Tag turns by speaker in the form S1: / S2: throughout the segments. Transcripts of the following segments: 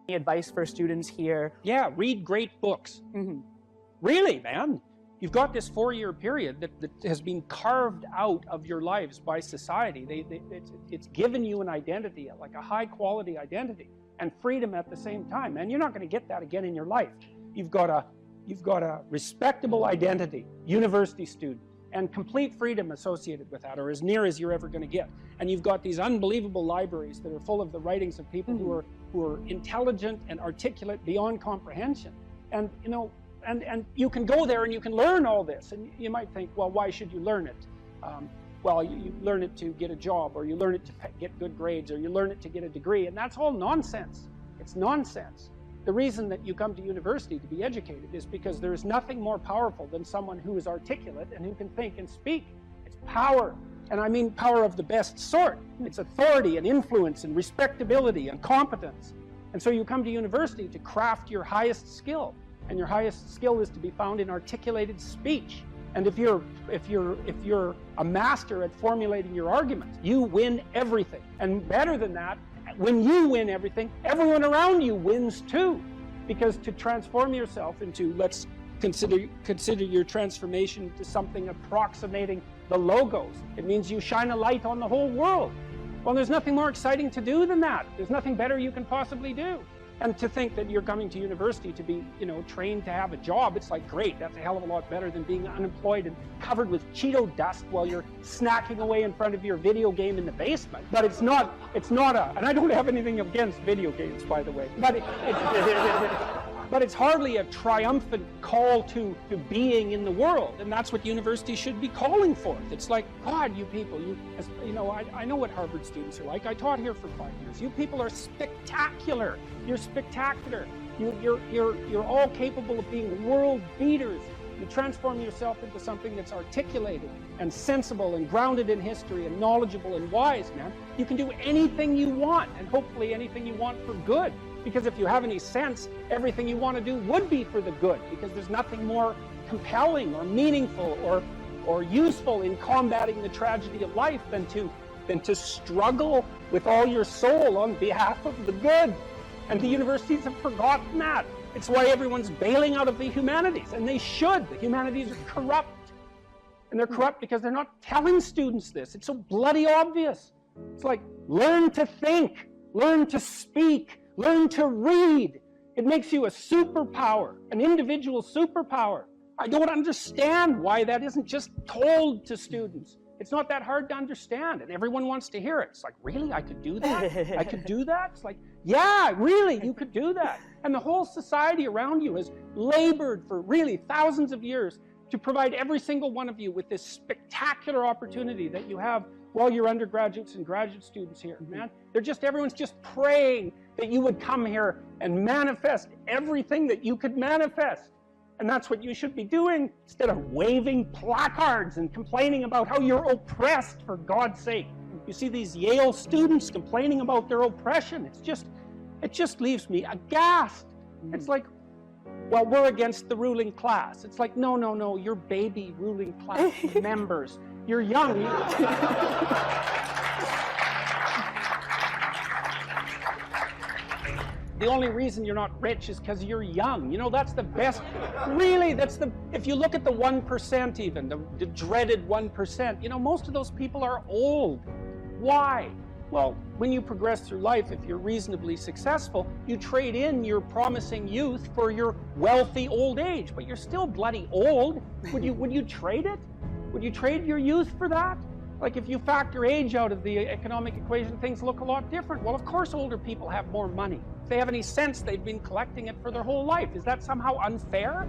S1: Any advice for students here?
S2: Yeah, read great books. Really, man. You've got this 4-year period that has been carved out of your lives by society. It's given you an identity, like a high-quality identity, and freedom at the same time. And you're not going to get that again in your life. You've got a respectable identity, university student, and complete freedom associated with that, or as near as you're ever going to get. And you've got these unbelievable libraries that are full of the writings of people who are intelligent and articulate beyond comprehension. And you know, and you can go there and you can learn all this. And you might think, well, why should you learn it? Well, you learn it to get a job, or you learn it to get good grades, or you learn it to get a degree, and that's all nonsense. It's nonsense. The reason that you come to university to be educated is because there is nothing more powerful than someone who is articulate and who can think and speak. It's power, and I mean power of the best sort. It's authority and influence and respectability and competence. And so you come to university to craft your highest skill, and your highest skill is to be found in articulated speech. And if you're a master at formulating your arguments, you win everything. And better than that, when you win everything, everyone around you wins too. Because to transform yourself into, let's consider your transformation to something approximating the logos. It means you shine a light on the whole world. Well, there's nothing more exciting to do than that. There's nothing better you can possibly do. And to think that you're coming to university to be, trained to have a job, it's like, great, that's a hell of a lot better than being unemployed and covered with Cheeto dust while you're snacking away in front of your video game in the basement. But it's not and I don't have anything against video games, by the way, but it's hardly a triumphant call to being in the world, and that's what university should be calling forth. It's like, God, you people, I know what Harvard students are like. I taught here for 5 years. You people are spectacular. You're spectacular. You're all capable of being world beaters. You transform yourself into something that's articulated and sensible and grounded in history and knowledgeable and wise, man. You can do anything you want, and hopefully anything you want for good. Because if you have any sense, everything you want to do would be for the good, because there's nothing more compelling or meaningful or useful in combating the tragedy of life than to struggle with all your soul on behalf of the good. And the universities have forgotten that. It's why everyone's bailing out of the humanities, and they should. The humanities are corrupt. And they're corrupt because they're not telling students this. It's so bloody obvious. It's like, learn to think, learn to speak, learn to read. It makes you a superpower, an individual superpower. I don't understand why that isn't just told to students. It's not that hard to understand, and everyone wants to hear it. It's like, really? I could do that? I could do that? It's like, yeah, really, you could do that. And the whole society around you has labored for really thousands of years to provide every single one of you with this spectacular opportunity that you have while you're undergraduates and graduate students here, man. Everyone's just praying that you would come here and manifest everything that you could manifest. And that's what you should be doing, instead of waving placards and complaining about how you're oppressed, for God's sake. You see these Yale students complaining about their oppression. It just leaves me aghast. It's like, well, we're against the ruling class. It's like, no, you're baby ruling class members. You're young. The only reason you're not rich is because you're young. That's the best. Really, if you look at the 1% even, the dreaded 1%, most of those people are old. Why? Well, when you progress through life, if you're reasonably successful, you trade in your promising youth for your wealthy old age, but you're still bloody old. Would you trade it? Would you trade your youth for that? Like, if you factor age out of the economic equation, things look a lot different. Well, of course older people have more money. If they have any sense, they've been collecting it for their whole life. Is that somehow unfair?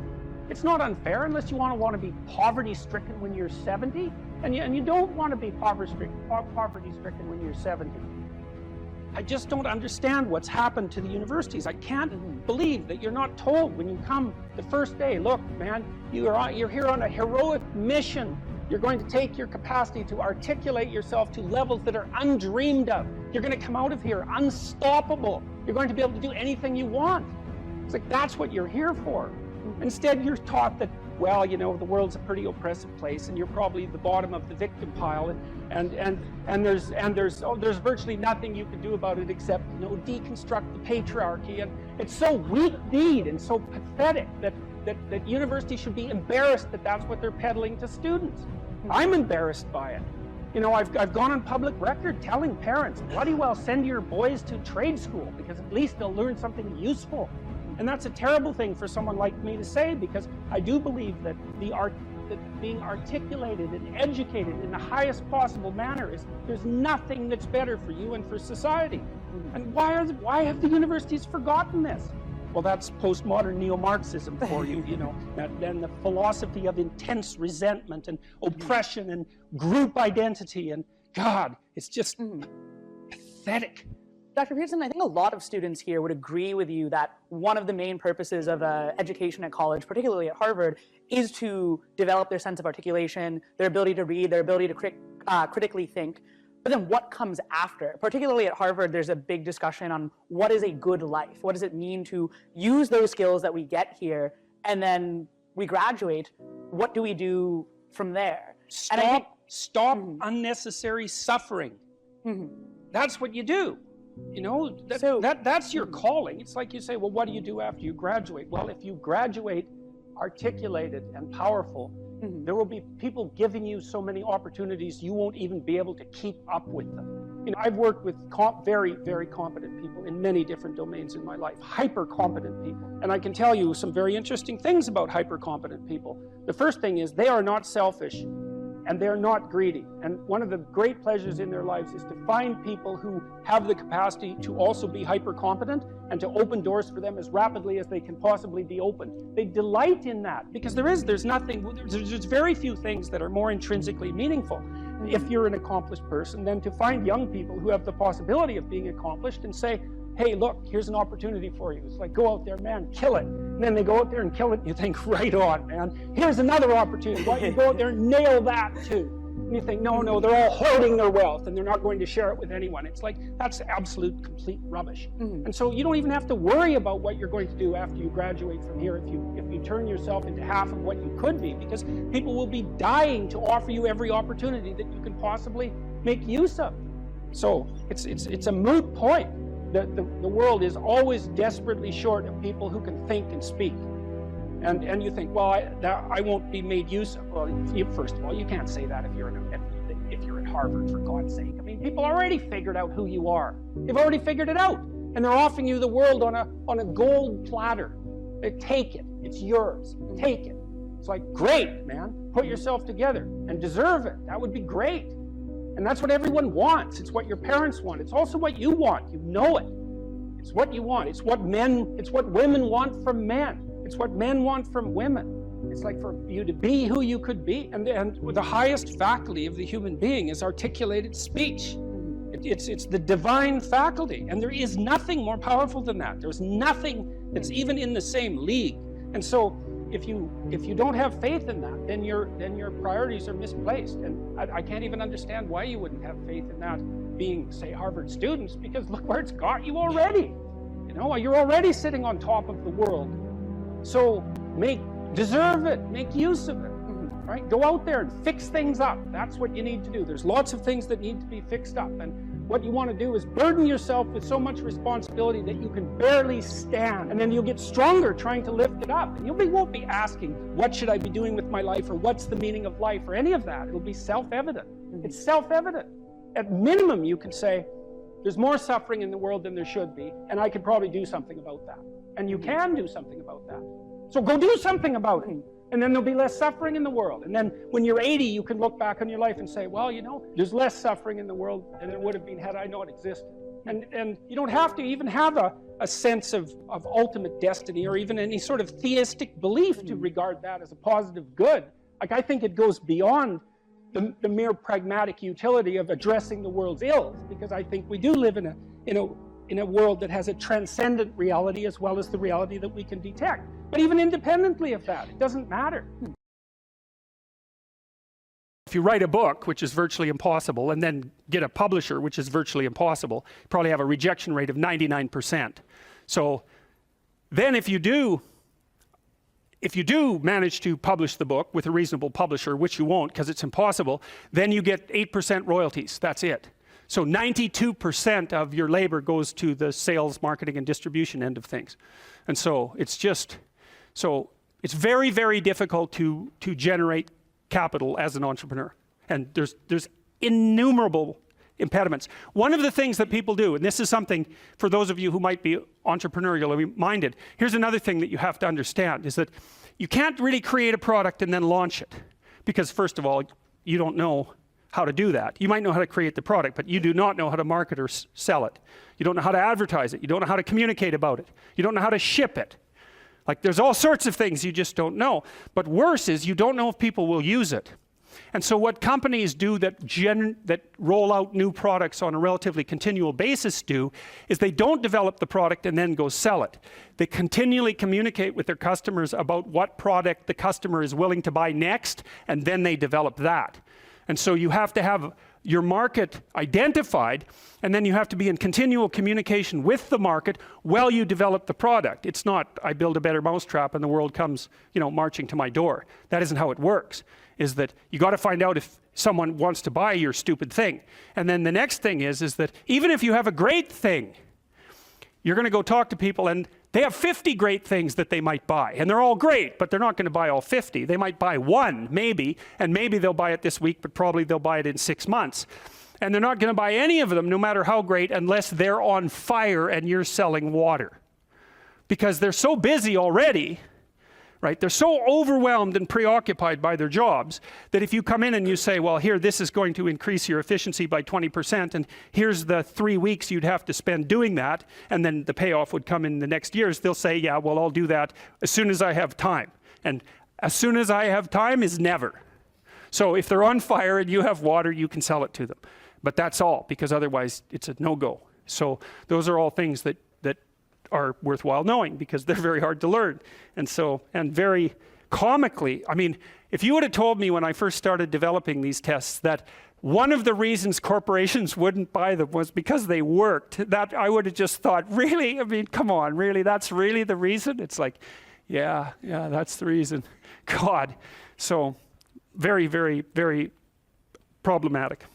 S2: It's not unfair unless you want to be poverty-stricken when you're 70, and you don't want to be poverty-stricken when you're 70. I just don't understand what's happened to the universities. I can't believe that you're not told when you come the first day, look, man, you're here on a heroic mission. You're going to take your capacity to articulate yourself to levels that are undreamed of. You're going to come out of here unstoppable. You're going to be able to do anything you want. It's like, that's what you're here for. Instead, you're taught that, well, you know, the world's a pretty oppressive place, and you're probably the bottom of the victim pile, and there's virtually nothing you can do about it except, you know, deconstruct the patriarchy. And it's so weak-kneed and so pathetic that universities should be embarrassed that that's what they're peddling to students. I'm embarrassed by it. You know, I've gone on public record telling parents, bloody well send your boys to trade school, because at least they'll learn something useful. And that's a terrible thing for someone like me to say, because I do believe that that being articulated and educated in the highest possible manner there's nothing that's better for you and for society. And why have the universities forgotten this? Well, that's postmodern neo-Marxism for you, you know, and the philosophy of intense resentment and oppression and group identity, and God, it's just pathetic.
S1: Dr. Peterson, I think a lot of students here would agree with you that one of the main purposes of education at college, particularly at Harvard, is to develop their sense of articulation, their ability to read, their ability to critically think. But then what comes after? Particularly at Harvard, there's a big discussion on what is a good life? What does it mean to use those skills that we get here, and then we graduate? What do we do from there?
S2: Stop unnecessary suffering. That's what you do. You know, that's your calling. It's like you say, well, what do you do after you graduate? Well, if you graduate articulated and powerful, there will be people giving you so many opportunities you won't even be able to keep up with them. You know, I've worked with very, very competent people in many different domains in my life, hyper competent people. And I can tell you some very interesting things about hyper competent people. The first thing is they are not selfish. And they're not greedy. And one of the great pleasures in their lives is to find people who have the capacity to also be hyper competent and to open doors for them as rapidly as they can possibly be opened. They delight in that, because there's very few things that are more intrinsically meaningful if you're an accomplished person than to find young people who have the possibility of being accomplished and say, hey, look, here's an opportunity for you. It's like, go out there, man, kill it. And then they go out there and kill it, and you think, right on, man. Here's another opportunity. Why don't you go out there and nail that too? And you think, no, they're all hoarding their wealth, and they're not going to share it with anyone. It's like, that's absolute, complete rubbish. And so you don't even have to worry about what you're going to do after you graduate from here if you turn yourself into half of what you could be, because people will be dying to offer you every opportunity that you can possibly make use of. So it's a moot point. The world is always desperately short of people who can think and speak. And you think, well, I won't be made use of. Well, first of all, you can't say that if you're at Harvard, for God's sake. I mean, people already figured out who you are. They've already figured it out. And they're offering you the world on a gold platter. Take it. It's yours. Take it. It's like, great, man. Put yourself together and deserve it. That would be great. And that's what everyone wants. It's what your parents want. It's also what you want. You know it. It's what you want. It's what women want from men. It's what men want from women. It's like for you to be who you could be. And the highest faculty of the human being is articulated speech. It's the divine faculty. And there is nothing more powerful than that. There's nothing that's even in the same league. And so if you don't have faith in that, then your priorities are misplaced. And I can't even understand why you wouldn't have faith in that being, say, Harvard students, because look where it's got you already. You know, you're already sitting on top of the world. So deserve it, make use of it, right? Go out there and fix things up. That's what you need to do. There's lots of things that need to be fixed up. And what you want to do is burden yourself with so much responsibility that you can barely stand. And then you'll get stronger trying to lift it up. And you won't be asking, what should I be doing with my life, or what's the meaning of life, or any of that. It'll be self-evident. It's self-evident. At minimum, you can say, there's more suffering in the world than there should be, and I could probably do something about that. And you can do something about that. So go do something about it. And then there'll be less suffering in the world. And then when you're 80, you can look back on your life and say, well, you know, there's less suffering in the world than there would have been had I known it existed. And you don't have to even have a sense of ultimate destiny, or even any sort of theistic belief to regard that as a positive good. Like, I think it goes beyond the mere pragmatic utility of addressing the world's ills, because I think we do live in a world that has a transcendent reality as well as the reality that we can detect. But even independently of that, it doesn't matter. If you write a book, which is virtually impossible, and then get a publisher, which is virtually impossible, you probably have a rejection rate of 99%. So then if you do if you do manage to publish the book with a reasonable publisher, which you won't because it's impossible, then you get 8% royalties. That's it. So 92% of your labor goes to the sales, marketing, and distribution end of things. And so it's just, so it's very, very difficult to generate capital as an entrepreneur. And there's innumerable impediments. One of the things that people do, and this is something for those of you who might be entrepreneurially minded, here's another thing that you have to understand, is that you can't really create a product and then launch it. Because first of all, you don't know how to do that. You might know how to create the product, but you do not know how to market or sell it. You don't know how to advertise it. You don't know how to communicate about it. You don't know how to ship it. Like, there's all sorts of things you just don't know. But worse is you don't know if people will use it. And so what companies do that roll out new products on a relatively continual basis do is they don't develop the product and then go sell it. They continually communicate with their customers about what product the customer is willing to buy next, and then they develop that. And so you have to have your market identified, and then you have to be in continual communication with the market while you develop the product. It's not, I build a better mousetrap and the world comes, marching to my door. That isn't how it works. Is that you got to find out if someone wants to buy your stupid thing. And then the next thing is that even if you have a great thing, you're going to go talk to people and they have 50 great things that they might buy. And they're all great, but they're not going to buy all 50. They might buy one, maybe, and maybe they'll buy it this week, but probably they'll buy it in 6 months. And they're not going to buy any of them, no matter how great, unless they're on fire and you're selling water. Because they're so busy already, right? They're so overwhelmed and preoccupied by their jobs that if you come in and you say, well, here, this is going to increase your efficiency by 20%, and here's the 3 weeks you'd have to spend doing that, and then the payoff would come in the next years, they'll say, yeah, well, I'll do that as soon as I have time. And as soon as I have time is never. So if they're on fire and you have water, you can sell it to them. But that's all, because otherwise it's a no-go. So those are all things that are worthwhile knowing, because they're very hard to learn. And so, and very comically, I mean, if you would have told me when I first started developing these tests that one of the reasons corporations wouldn't buy them was because they worked, that I would have just thought, really? I mean, come on, really? That's really the reason? It's like, yeah, that's the reason. God. So very, very, very problematic.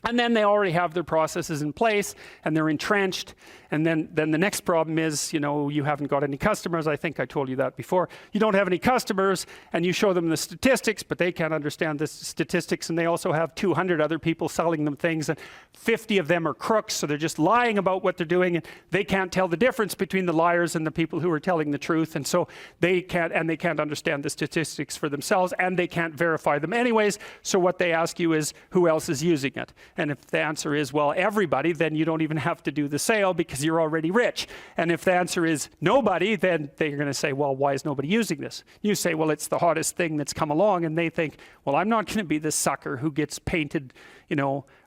S2: And then they already have their processes in place and they're entrenched. And then the next problem is, you haven't got any customers. I think I told you that before. You don't have any customers and you show them the statistics, but they can't understand the statistics. And they also have 200 other people selling them things, and 50 of them are crooks. So they're just lying about what they're doing, and they can't tell the difference between the liars and the people who are telling the truth. And so they can't understand the statistics for themselves, and they can't verify them anyways. So what they ask you is, who else is using it? And if the answer is, well, everybody, then you don't even have to do the sale because you're already rich. And if the answer is nobody, then they're going to say, well, why is nobody using this? You say, well, it's the hottest thing that's come along. And they think, well, I'm not going to be the sucker who gets painted,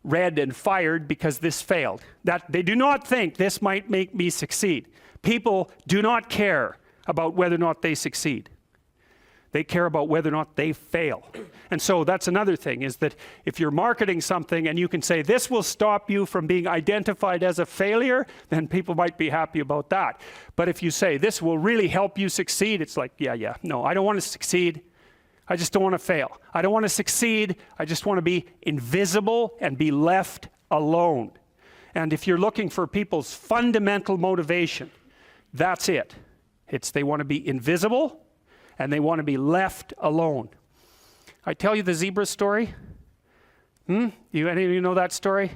S2: red and fired because this failed. That they do not think this might make me succeed. People do not care about whether or not they succeed. They care about whether or not they fail. And so that's another thing, is that if you're marketing something and you can say, this will stop you from being identified as a failure, then people might be happy about that. But if you say, this will really help you succeed, it's like, no, I don't want to succeed. I just don't want to fail. I don't want to succeed. I just want to be invisible and be left alone. And if you're looking for people's fundamental motivation, that's it. It's they want to be invisible and they want to be left alone. I tell you the zebra story? Any of you know that story?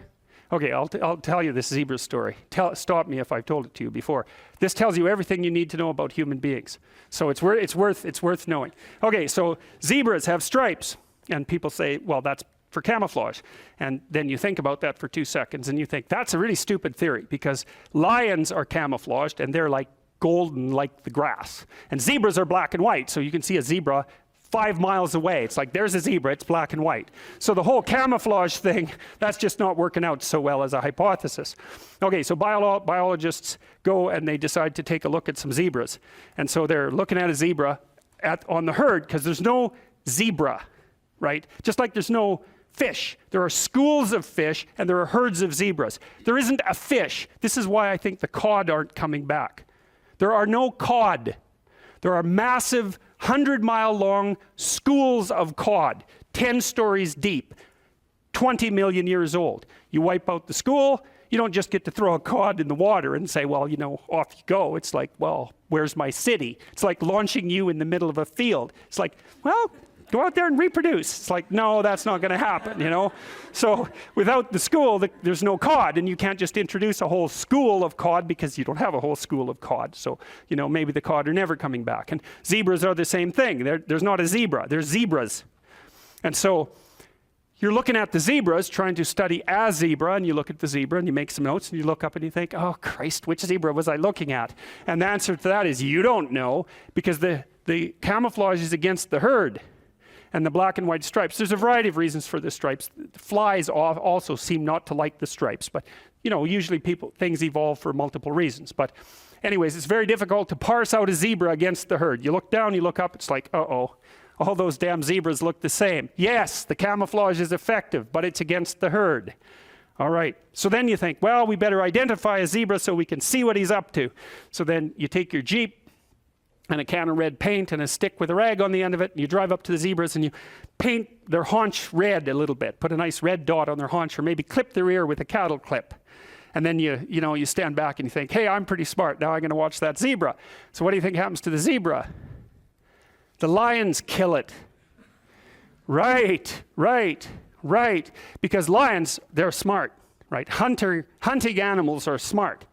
S2: Okay, I'll tell you this zebra story. Stop me if I've told it to you before. This tells you everything you need to know about human beings. So it's worth knowing. Okay, so zebras have stripes, and people say, well, that's for camouflage. And then you think about that for 2 seconds, and you think, that's a really stupid theory, because lions are camouflaged, and they're like golden like the grass. And zebras are black and white, so you can see a zebra 5 miles away. It's like, there's a zebra, it's black and white. So the whole camouflage thing, that's just not working out so well as a hypothesis. Okay, so biologists go and they decide to take a look at some zebras. And so they're looking at a zebra on the herd, because there's no zebra, right? Just like there's no fish. There are schools of fish and there are herds of zebras. There isn't a fish. This is why I think the cod aren't coming back. There are no cod. There are massive 100-mile-long schools of cod, 10 stories deep, 20 million years old. You wipe out the school, you don't just get to throw a cod in the water and say, well, you know, off you go. It's like, well, where's my city? It's like launching you in the middle of a field. It's like, well, go out there and reproduce. It's like, no, that's not going to happen, you know? So without the school, there's no cod, and you can't just introduce a whole school of cod because you don't have a whole school of cod. So, you know, maybe the cod are never coming back. And zebras are the same thing. There's not a zebra. There's zebras. And so you're looking at the zebras, trying to study a zebra, and you look at the zebra and you make some notes and you look up and you think, oh Christ, which zebra was I looking at? And the answer to that is you don't know, because the camouflage is against the herd and the black and white stripes. There's a variety of reasons for the stripes. Flies also seem not to like the stripes, but you know, usually things evolve for multiple reasons. But anyways, it's very difficult to parse out a zebra against the herd. You look down, you look up, it's like, uh-oh. All those damn zebras look the same. Yes, the camouflage is effective, but it's against the herd. All right, so then you think, well, we better identify a zebra so we can see what he's up to. So then you take your Jeep and a can of red paint and a stick with a rag on the end of it, and you drive up to the zebras and you paint their haunch red a little bit, put a nice red dot on their haunch, or maybe clip their ear with a cattle clip. And then you stand back and you think, hey, I'm pretty smart, now I'm going to watch that zebra. So what do you think happens to the zebra? The lions kill it. Right. Because lions, they're smart, right? Hunting animals are smart.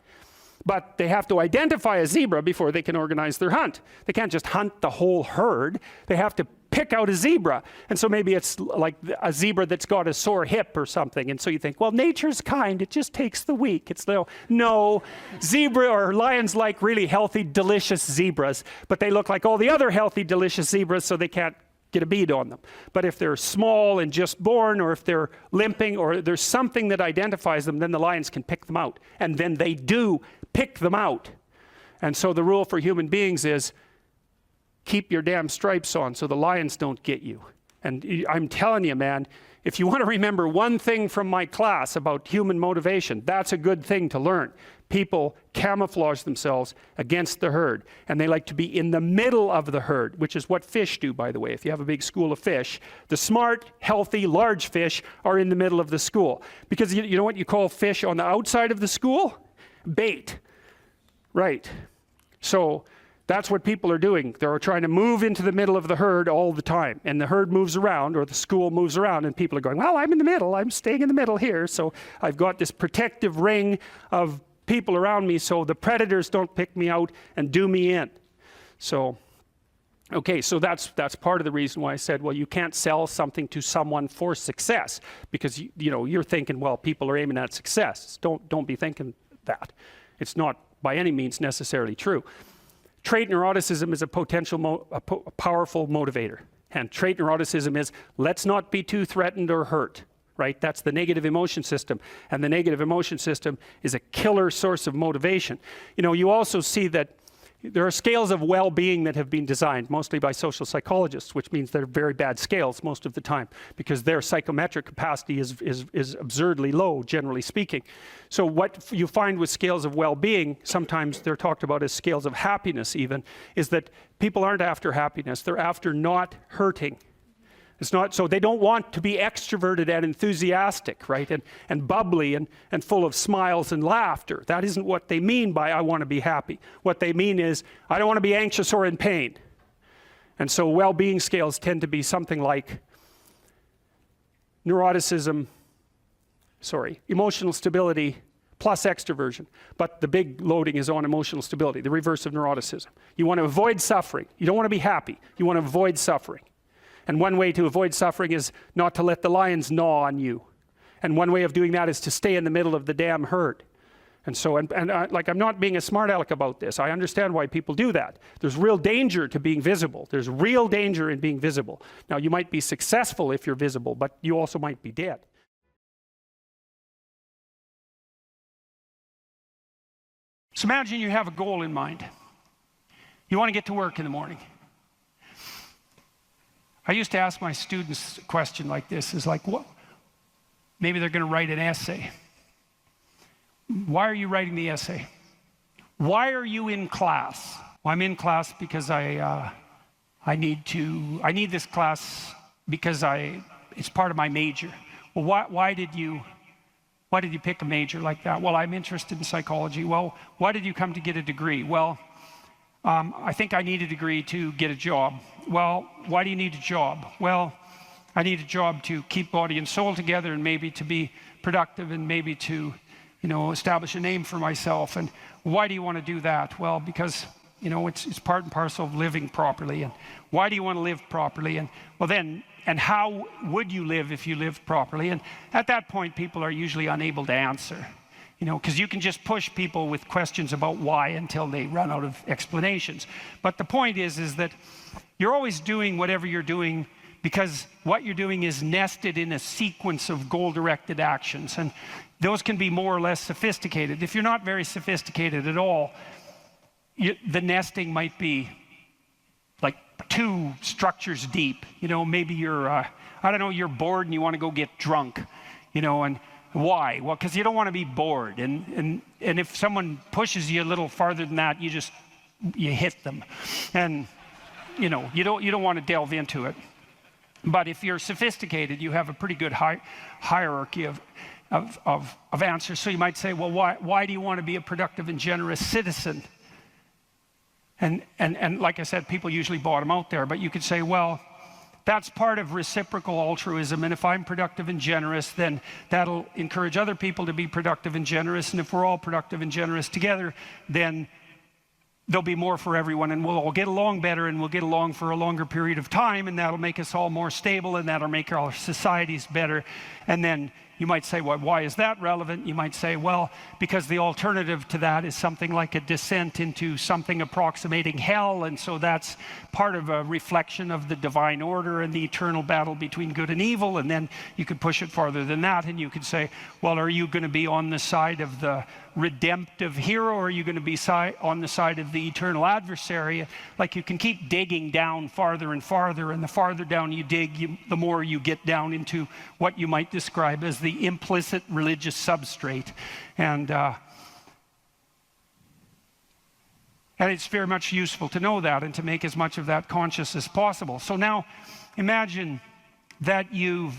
S2: But they have to identify a zebra before they can organize their hunt. They can't just hunt the whole herd. They have to pick out a zebra. And so maybe it's like a zebra that's got a sore hip or something. And so you think, well, nature's kind. It just takes the weak. It's no, zebra or lions like really healthy, delicious zebras. But they look like all the other healthy, delicious zebras, so they can't get a bead on them. But if they're small and just born, or if they're limping, or there's something that identifies them, then the lions can pick them out. And then they do pick them out. And so the rule for human beings is keep your damn stripes on so the lions don't get you. And I'm telling you, man, if you want to remember one thing from my class about human motivation, that's a good thing to learn. People camouflage themselves against the herd, and they like to be in the middle of the herd, which is what fish do, by the way. If you have a big school of fish, the smart, healthy, large fish are in the middle of the school. Because you know what you call fish on the outside of the school? Bait. Right. So that's what people are doing. They're trying to move into the middle of the herd all the time. And the herd moves around, or the school moves around, and people are going, well, I'm in the middle. I'm staying in the middle here. So I've got this protective ring of people around me so the predators don't pick me out and do me in. So, okay, so that's part of the reason why I said, well, you can't sell something to someone for success. Because, you're thinking, well, people are aiming at success. Don't be thinking that. It's not by any means necessarily true. Trait neuroticism is a powerful motivator. And trait neuroticism is, let's not be too threatened or hurt, right? That's the negative emotion system. And the negative emotion system is a killer source of motivation. You also see that there are scales of well-being that have been designed, mostly by social psychologists, which means they're very bad scales most of the time, because their psychometric capacity is absurdly low, generally speaking. So what you find with scales of well-being, sometimes they're talked about as scales of happiness even, is that people aren't after happiness, they're after not hurting. It's not, so they don't want to be extroverted and enthusiastic, right? And bubbly and full of smiles and laughter. That isn't what they mean by I want to be happy. What they mean is I don't want to be anxious or in pain. And so well-being scales tend to be something like emotional stability plus extroversion. But the big loading is on emotional stability, the reverse of neuroticism. You want to avoid suffering. You don't want to be happy. You want to avoid suffering. And one way to avoid suffering is not to let the lions gnaw on you. And one way of doing that is to stay in the middle of the damn herd. And so, I'm not being a smart aleck about this. I understand why people do that. There's real danger to being visible. There's real danger in being visible. Now, you might be successful if you're visible, but you also might be dead. So imagine you have a goal in mind. You want to get to work in the morning. I used to ask my students a question like this, is like, what? Maybe they're going to write an essay. Why are you writing the essay? Why are you in class? Well, I'm in class because I I need this class because it's part of my major. Well, why did you pick a major like that? Well, I'm interested in psychology. Well, why did you come to get a degree? Well, I think I need a degree to get a job. Well, why do you need a job? Well, I need a job to keep body and soul together, and maybe to be productive, and maybe to, establish a name for myself. And why do you want to do that? Well, because, it's part and parcel of living properly. And why do you want to live properly? And well, then, and how would you live if you lived properly? And at that point, people are usually unable to answer, because you can just push people with questions about why until they run out of explanations. But the point is that you're always doing whatever you're doing because what you're doing is nested in a sequence of goal-directed actions. And those can be more or less sophisticated. If you're not very sophisticated at all, the nesting might be like 2 structures deep. Maybe you're, you're bored and you want to go get drunk, and why? Well, because you don't want to be bored. And if someone pushes you a little farther than that, you hit them. And, you don't want to delve into it. But if you're sophisticated, you have a pretty good hierarchy of answers. So you might say, well, why do you want to be a productive and generous citizen? And like I said, people usually bottom out there. But you could say, well, that's part of reciprocal altruism. And if I'm productive and generous, then that'll encourage other people to be productive and generous. And if we're all productive and generous together, then there'll be more for everyone, and we'll all get along better, and we'll get along for a longer period of time, and that'll make us all more stable, and that'll make our societies better. And then you might say, well, why is that relevant? You might say, well, because the alternative to that is something like a descent into something approximating hell, and so that's part of a reflection of the divine order and the eternal battle between good and evil. And then you could push it farther than that, and you could say, well, are you going to be on the side of the redemptive hero, or are you going to be on the side of the eternal adversary? Like, you can keep digging down farther and farther, and the farther down you dig, the more you get down into what you might describe as the implicit religious substrate. And it's very much useful to know that and to make as much of that conscious as possible. So now imagine that you've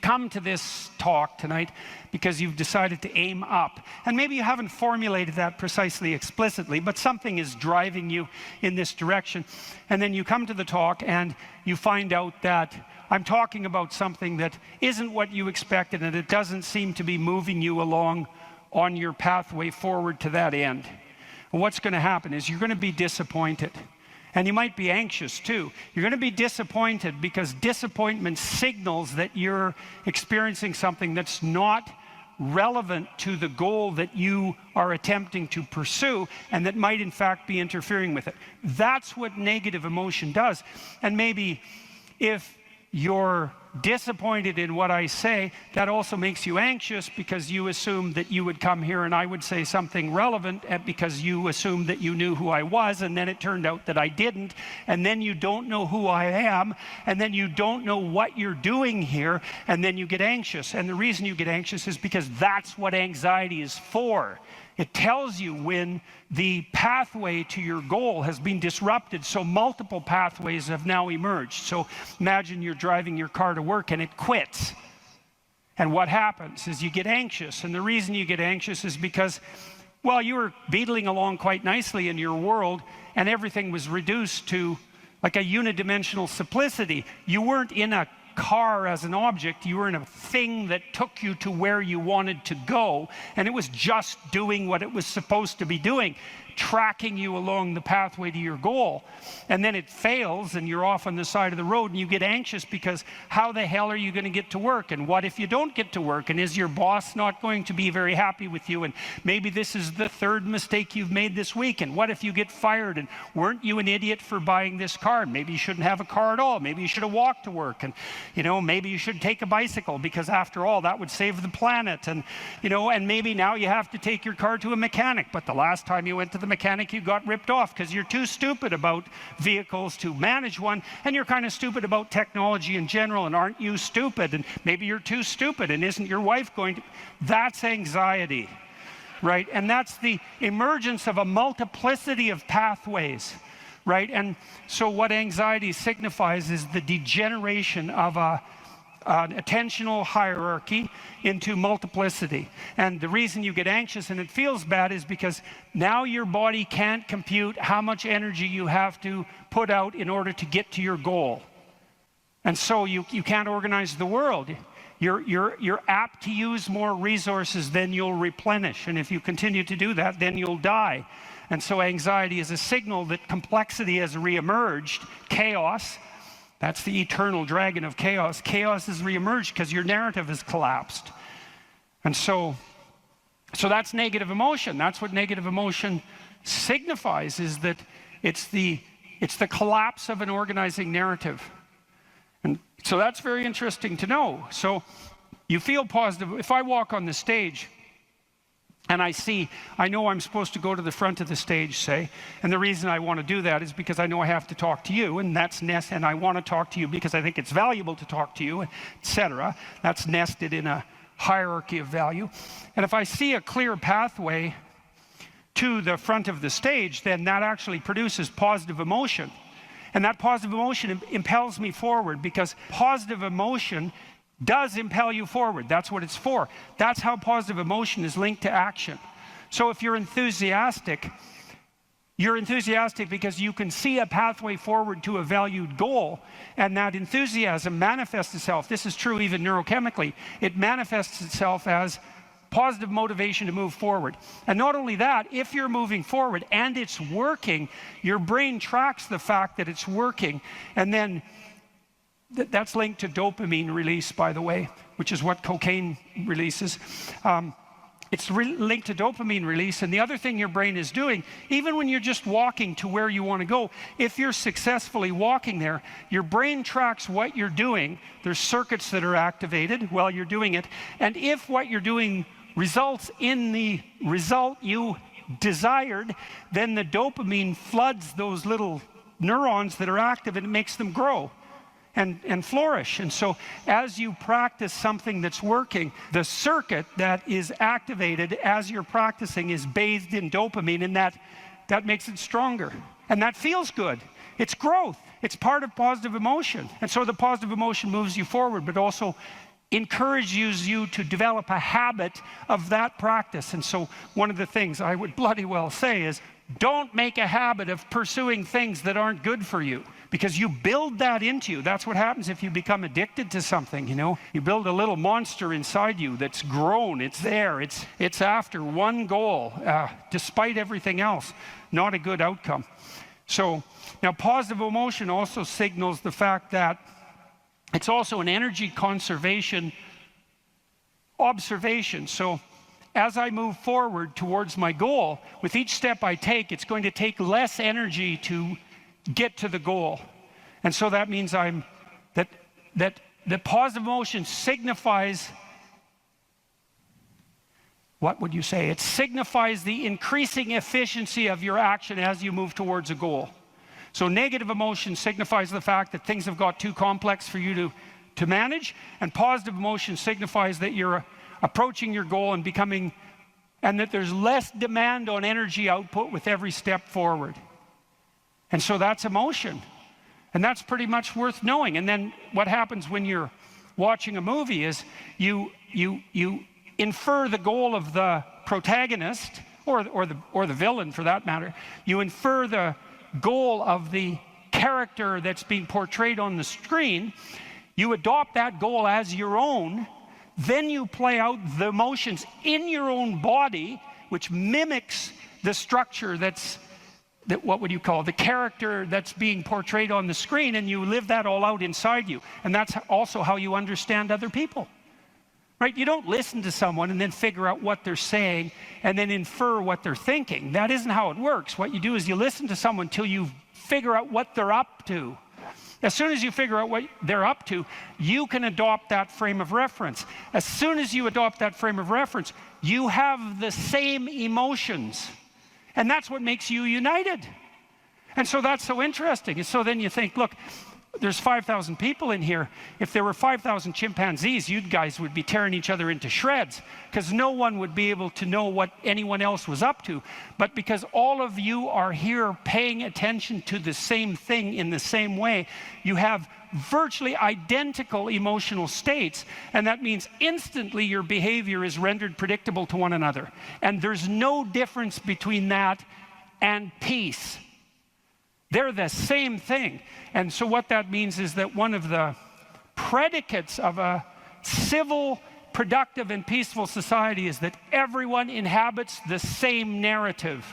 S2: come to this talk tonight because you've decided to aim up. And maybe you haven't formulated that precisely explicitly, but something is driving you in this direction. And then you come to the talk and you find out that I'm talking about something that isn't what you expected, and it doesn't seem to be moving you along on your pathway forward to that end. And what's going to happen is you're going to be disappointed. And you might be anxious too. You're going to be disappointed because disappointment signals that you're experiencing something that's not relevant to the goal that you are attempting to pursue, and that might in fact be interfering with it. That's what negative emotion does. And maybe if you're disappointed in what I say, that also makes you anxious because you assumed that you would come here and I would say something relevant, because you assumed that you knew who I was, and then it turned out that I didn't, and then you don't know who I am, and then you don't know what you're doing here, and then you get anxious. And the reason you get anxious is because that's what anxiety is for. It tells you when the pathway to your goal has been disrupted, so multiple pathways have now emerged. So imagine you're driving your car to work and it quits. And what happens is you get anxious. And the reason you get anxious is because, well, you were beetling along quite nicely in your world, and everything was reduced to like a unidimensional simplicity. You weren't in a car as an object, you were in a thing that took you to where you wanted to go, and it was just doing what it was supposed to be doing, tracking you along the pathway to your goal. And then it fails and you're off on the side of the road, and you get anxious because how the hell are you going to get to work? And what if you don't get to work? And is your boss not going to be very happy with you? And maybe this is the 3rd mistake you've made this week. And what if you get fired? And weren't you an idiot for buying this car? Maybe you shouldn't have a car at all. Maybe you should have walked to work. And maybe you should take a bicycle, because after all, that would save the planet. And and maybe now you have to take your car to a mechanic, but the last time you went to the mechanic, you got ripped off because you're too stupid about vehicles to manage one, and you're kind of stupid about technology in general. And aren't you stupid? And maybe you're too stupid, and isn't your wife going to? That's anxiety, right? And that's the emergence of a multiplicity of pathways, right? And so what anxiety signifies is the degeneration of an attentional hierarchy into multiplicity. And the reason you get anxious and it feels bad is because now your body can't compute how much energy you have to put out in order to get to your goal. And so you can't organize the world. You're apt to use more resources than you'll replenish. And if you continue to do that, then you'll die. And so anxiety is a signal that complexity has reemerged. Chaos, that's the eternal dragon of chaos. Chaos has reemerged because your narrative has collapsed. And so that's negative emotion. That's what negative emotion signifies, is that it's the collapse of an organizing narrative. And so that's very interesting to know. So you feel positive. If I walk on the stage and I know I'm supposed to go to the front of the stage, say, and the reason I want to do that is because I know I have to talk to you, and that's and I want to talk to you because I think it's valuable to talk to you, etc. That's nested in a hierarchy of value. And if I see a clear pathway to the front of the stage, then that actually produces positive emotion. And that positive emotion impels me forward, because positive emotion does impel you forward. That's what it's for. That's how positive emotion is linked to action. So if you're enthusiastic because you can see a pathway forward to a valued goal, and that enthusiasm manifests itself. This is true even neurochemically. It manifests itself as positive motivation to move forward. And not only that, if you're moving forward and it's working, your brain tracks the fact that it's working, and then that's linked to dopamine release, by the way, which is what cocaine releases. It's linked to dopamine release. And the other thing your brain is doing, even when you're just walking to where you want to go, if you're successfully walking there, your brain tracks what you're doing. There's circuits that are activated while you're doing it. And if what you're doing results in the result you desired, then the dopamine floods those little neurons that are active, and it makes them grow and flourish. And so as you practice something that's working, the circuit that is activated as you're practicing is bathed in dopamine, and that makes it stronger. And that feels good. It's growth. It's part of positive emotion. And so the positive emotion moves you forward, but also encourages you to develop a habit of that practice. And so one of the things I would bloody well say is, don't make a habit of pursuing things that aren't good for you, because you build that into you. That's what happens if you become addicted to something, you know. You build a little monster inside you that's grown. It's there. It's after one goal, despite everything else. Not a good outcome. So now positive emotion also signals the fact that it's also an energy conservation observation. So as I move forward towards my goal, with each step I take, it's going to take less energy to get to the goal. And so that means that the positive emotion signifies, what would you say? It signifies the increasing efficiency of your action as you move towards a goal. So negative emotion signifies the fact that things have got too complex for you to manage, and positive emotion signifies that you're approaching your goal and that there's less demand on energy output with every step forward. And so that's emotion. And that's pretty much worth knowing. And then what happens when you're watching a movie is you infer the goal of the protagonist, or the villain for that matter. You infer the goal of the character that's being portrayed on the screen. You adopt that goal as your own. Then you play out the emotions in your own body, which mimics the structure what would you call the character that's being portrayed on the screen, and you live that all out inside you. And that's also how you understand other people, right? You don't listen to someone and then figure out what they're saying and then infer what they're thinking. That isn't how it works. What you do is you listen to someone till you figure out what they're up to. As soon as you figure out what they're up to, you can adopt that frame of reference. As soon as you adopt that frame of reference, you have the same emotions. And that's what makes you united. And so that's so interesting. And so then you think, look, there's 5,000 people in here. If there were 5,000 chimpanzees, you guys would be tearing each other into shreds, because no one would be able to know what anyone else was up to. But because all of you are here paying attention to the same thing in the same way, you have virtually identical emotional states, and that means instantly your behavior is rendered predictable to one another. And there's no difference between that and peace. They're the same thing. And so what that means is that one of the predicates of a civil, productive, and peaceful society is that everyone inhabits the same narrative.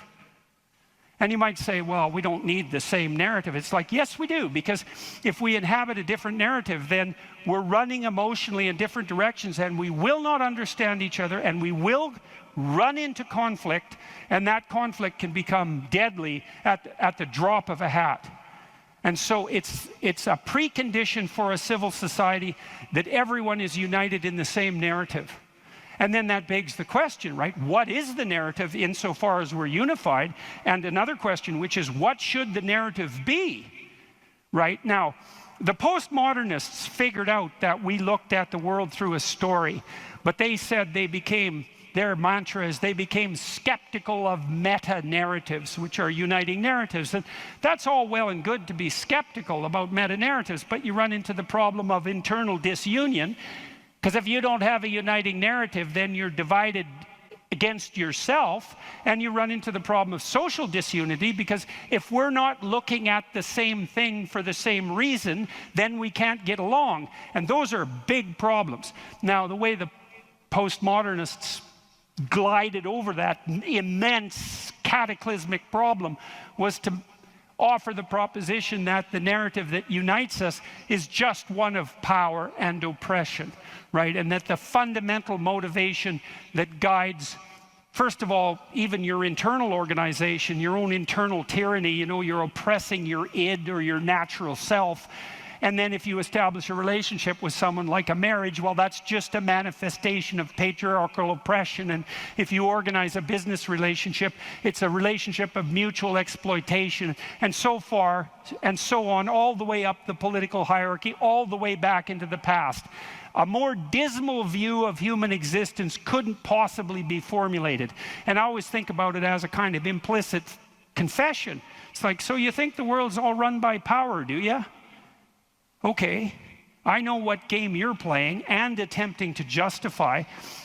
S2: And you might say, well, we don't need the same narrative. It's like, yes, we do, because if we inhabit a different narrative, then we're running emotionally in different directions, and we will not understand each other, and we will run into conflict, and that conflict can become deadly at the drop of a hat. And so it's a precondition for a civil society that everyone is united in the same narrative. And then that begs the question, right? What is the narrative insofar as we're unified? And another question, which is, what should the narrative be? Right? Now, the postmodernists figured out that we looked at the world through a story, but they said their mantra is they became skeptical of meta-narratives, which are uniting narratives. And that's all well and good to be skeptical about meta-narratives, but you run into the problem of internal disunion. Because if you don't have a uniting narrative, then you're divided against yourself, and you run into the problem of social disunity, because if we're not looking at the same thing for the same reason, then we can't get along. And those are big problems. Now, the way the postmodernists glided over that immense cataclysmic problem was to offer the proposition that the narrative that unites us is just one of power and oppression, right? And that the fundamental motivation that guides, first of all, even your internal organization, your own internal tyranny, you're oppressing your id or your natural self. And then if you establish a relationship with someone like a marriage, well, that's just a manifestation of patriarchal oppression. And if you organize a business relationship, it's a relationship of mutual exploitation, and so far and so on, all the way up the political hierarchy, all the way back into the past. A more dismal view of human existence couldn't possibly be formulated. And I always think about it as a kind of implicit confession. It's like, so you think the world's all run by power, do you? Okay, I know what game you're playing and attempting to justify,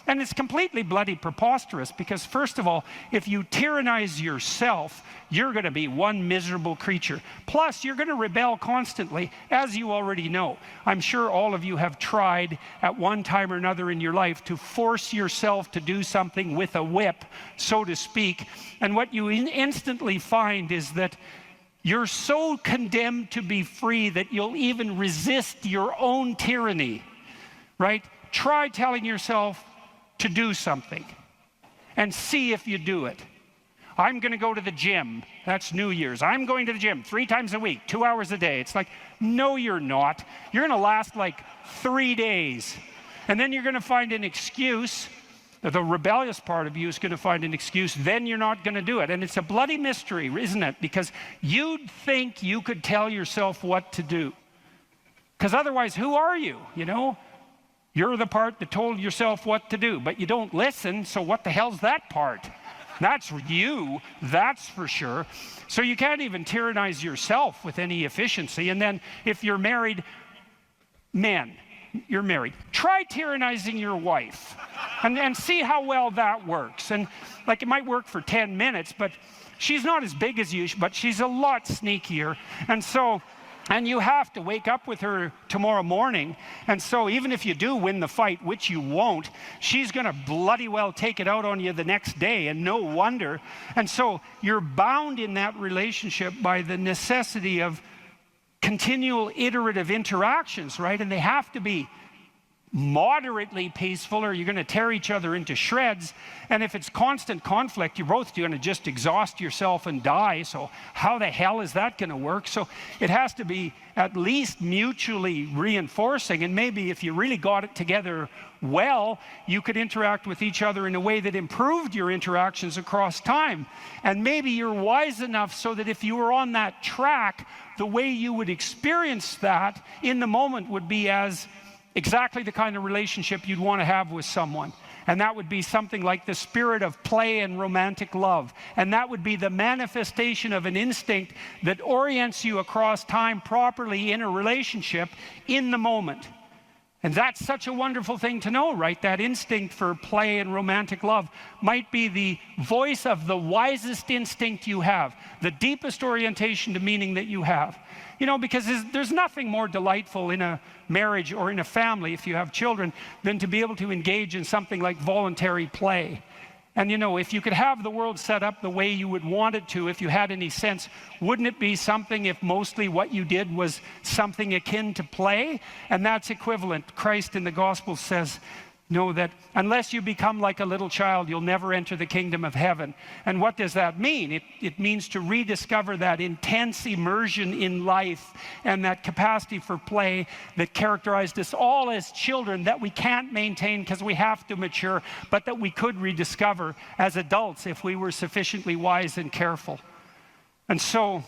S2: and it's completely bloody preposterous, because first of all, if you tyrannize yourself, you're going to be one miserable creature. Plus, you're going to rebel constantly, as you already know. I'm sure all of you have tried at one time or another in your life to force yourself to do something with a whip, so to speak, and what you instantly find is that you're so condemned to be free that you'll even resist your own tyranny, right? Try telling yourself to do something and see if you do it. I'm going to go to the gym. That's New Year's. I'm going to the gym 3 times a week, 2 hours a day. It's like, no, you're not. You're going to last like 3 days. And then you're going to find an excuse. The rebellious part of you is going to find an excuse, then you're not going to do it. And it's a bloody mystery, isn't it? Because you'd think you could tell yourself what to do. Because otherwise, who are you? You're the part that told yourself what to do, but you don't listen, so what the hell's that part? That's you, that's for sure. So you can't even tyrannize yourself with any efficiency. And then if you're married, men, you're married, try tyrannizing your wife and see how well that works. And like, it might work for 10 minutes, but she's not as big as you, but she's a lot sneakier. And you have to wake up with her tomorrow morning. And so even if you do win the fight, which you won't, she's going to bloody well take it out on you the next day, and no wonder. And so you're bound in that relationship by the necessity of continual iterative interactions, right? And they have to be moderately peaceful, or you're going to tear each other into shreds. And if it's constant conflict, you're both going to just exhaust yourself and die. So how the hell is that going to work? So it has to be at least mutually reinforcing. And maybe if you really got it together well, you could interact with each other in a way that improved your interactions across time. And maybe you're wise enough so that if you were on that track, the way you would experience that in the moment would be as exactly the kind of relationship you'd want to have with someone. And that would be something like the spirit of play and romantic love. And that would be the manifestation of an instinct that orients you across time properly in a relationship in the moment. And that's such a wonderful thing to know, right? That instinct for play and romantic love might be the voice of the wisest instinct you have, the deepest orientation to meaning that you have. You know, because there's nothing more delightful in a marriage or in a family, if you have children, than to be able to engage in something like voluntary play. And you know, if you could have the world set up the way you would want it to, if you had any sense, wouldn't it be something if mostly what you did was something akin to play? And that's equivalent. Christ in the gospel says, know that unless you become like a little child, you'll never enter the kingdom of heaven. And what does that mean? It means to rediscover that intense immersion in life and that capacity for play that characterized us all as children that we can't maintain because we have to mature, but that we could rediscover as adults if we were sufficiently wise and careful. And so,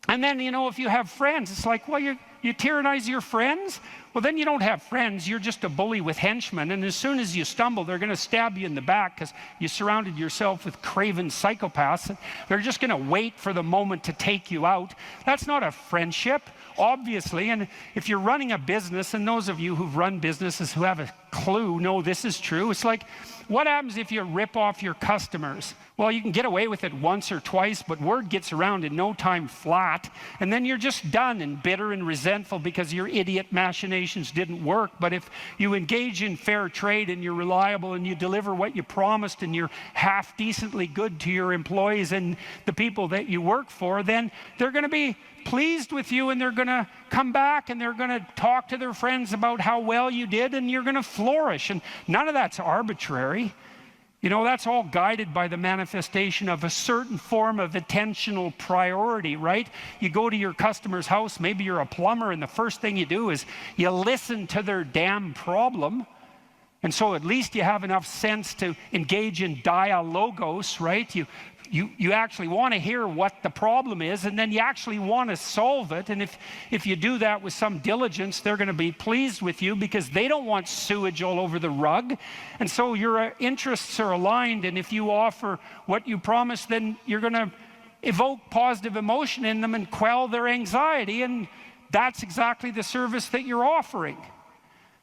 S2: and then, you know, if you have friends, it's like, well, you tyrannize your friends? Well, then you don't have friends. You're just a bully with henchmen. And as soon as you stumble, they're going to stab you in the back because you surrounded yourself with craven psychopaths. And they're just going to wait for the moment to take you out. That's not a friendship, obviously. And if you're running a business, and those of you who've run businesses who have a clue know this is true, it's like, what happens if you rip off your customers? Well, you can get away with it once or twice, but word gets around in no time flat, and then you're just done and bitter and resentful because your idiot machinations didn't work. But if you engage in fair trade and you're reliable and you deliver what you promised and you're half decently good to your employees and the people that you work for, then they're going to be pleased with you, and they're going to come back and they're going to talk to their friends about how well you did, and you're going to flourish. And none of that's arbitrary. You know, that's all guided by the manifestation of a certain form of attentional priority, right? You go to your customer's house, maybe you're a plumber, and the first thing you do is you listen to their damn problem. And so at least you have enough sense to engage in dialogos, right? You actually want to hear what the problem is, and then you actually want to solve it. And if you do that with some diligence, they're going to be pleased with you because they don't want sewage all over the rug. And so your interests are aligned, and if you offer what you promise, then you're going to evoke positive emotion in them and quell their anxiety, and that's exactly the service that you're offering.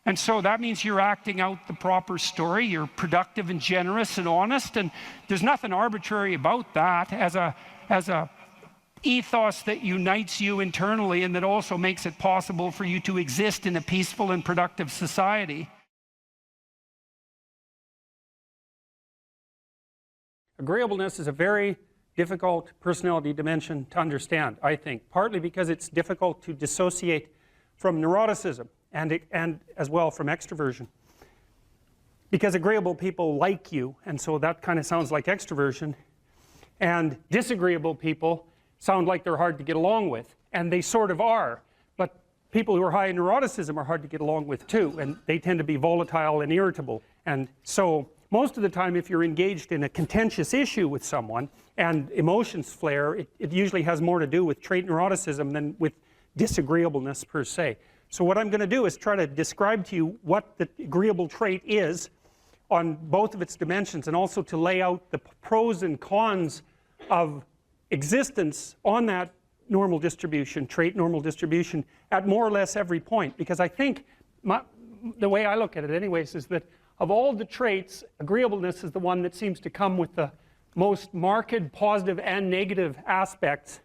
S2: And so that means you're acting out the proper story, you're productive and generous and honest, and there's nothing arbitrary about that as a ethos that unites you internally and that also makes it possible for you to exist in a peaceful and productive society.
S3: Agreeableness is a very difficult personality dimension to understand, I think, partly because it's difficult to dissociate from neuroticism and as well from extroversion. Because agreeable people like you, and so that kind of sounds like extroversion, and disagreeable people sound like they're hard to get along with, and they sort of are, but people who are high in neuroticism are hard to get along with too, and they tend to be volatile and irritable. And so most of the time, if you're engaged in a contentious issue with someone and emotions flare, it usually has more to do with trait neuroticism than with disagreeableness per se. So what I'm going to do is try to describe to you what the agreeable trait is on both of its dimensions, and also to lay out the pros and cons of existence on that normal distribution, trait normal distribution, at more or less every point. Because I think, the way I look at it anyways, is that of all the traits, agreeableness is the one that seems to come with the most marked positive and negative aspects,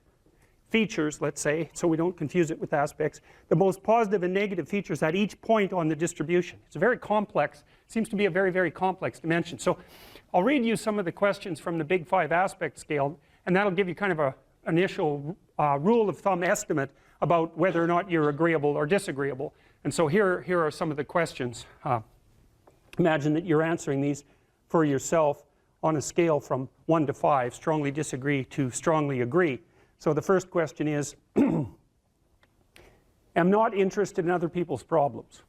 S3: features, let's say, so we don't confuse it with aspects, the most positive and negative features at each point on the distribution. It's a very complex, seems to be a very, very complex dimension. So I'll read you some of the questions from the Big Five aspect scale, and that'll give you kind of initial rule of thumb estimate about whether or not you're agreeable or disagreeable. And so here are some of the questions. Imagine that you're answering these for yourself on a scale from 1 to 5, strongly disagree to strongly agree. So the first question is, am not interested in other people's problems.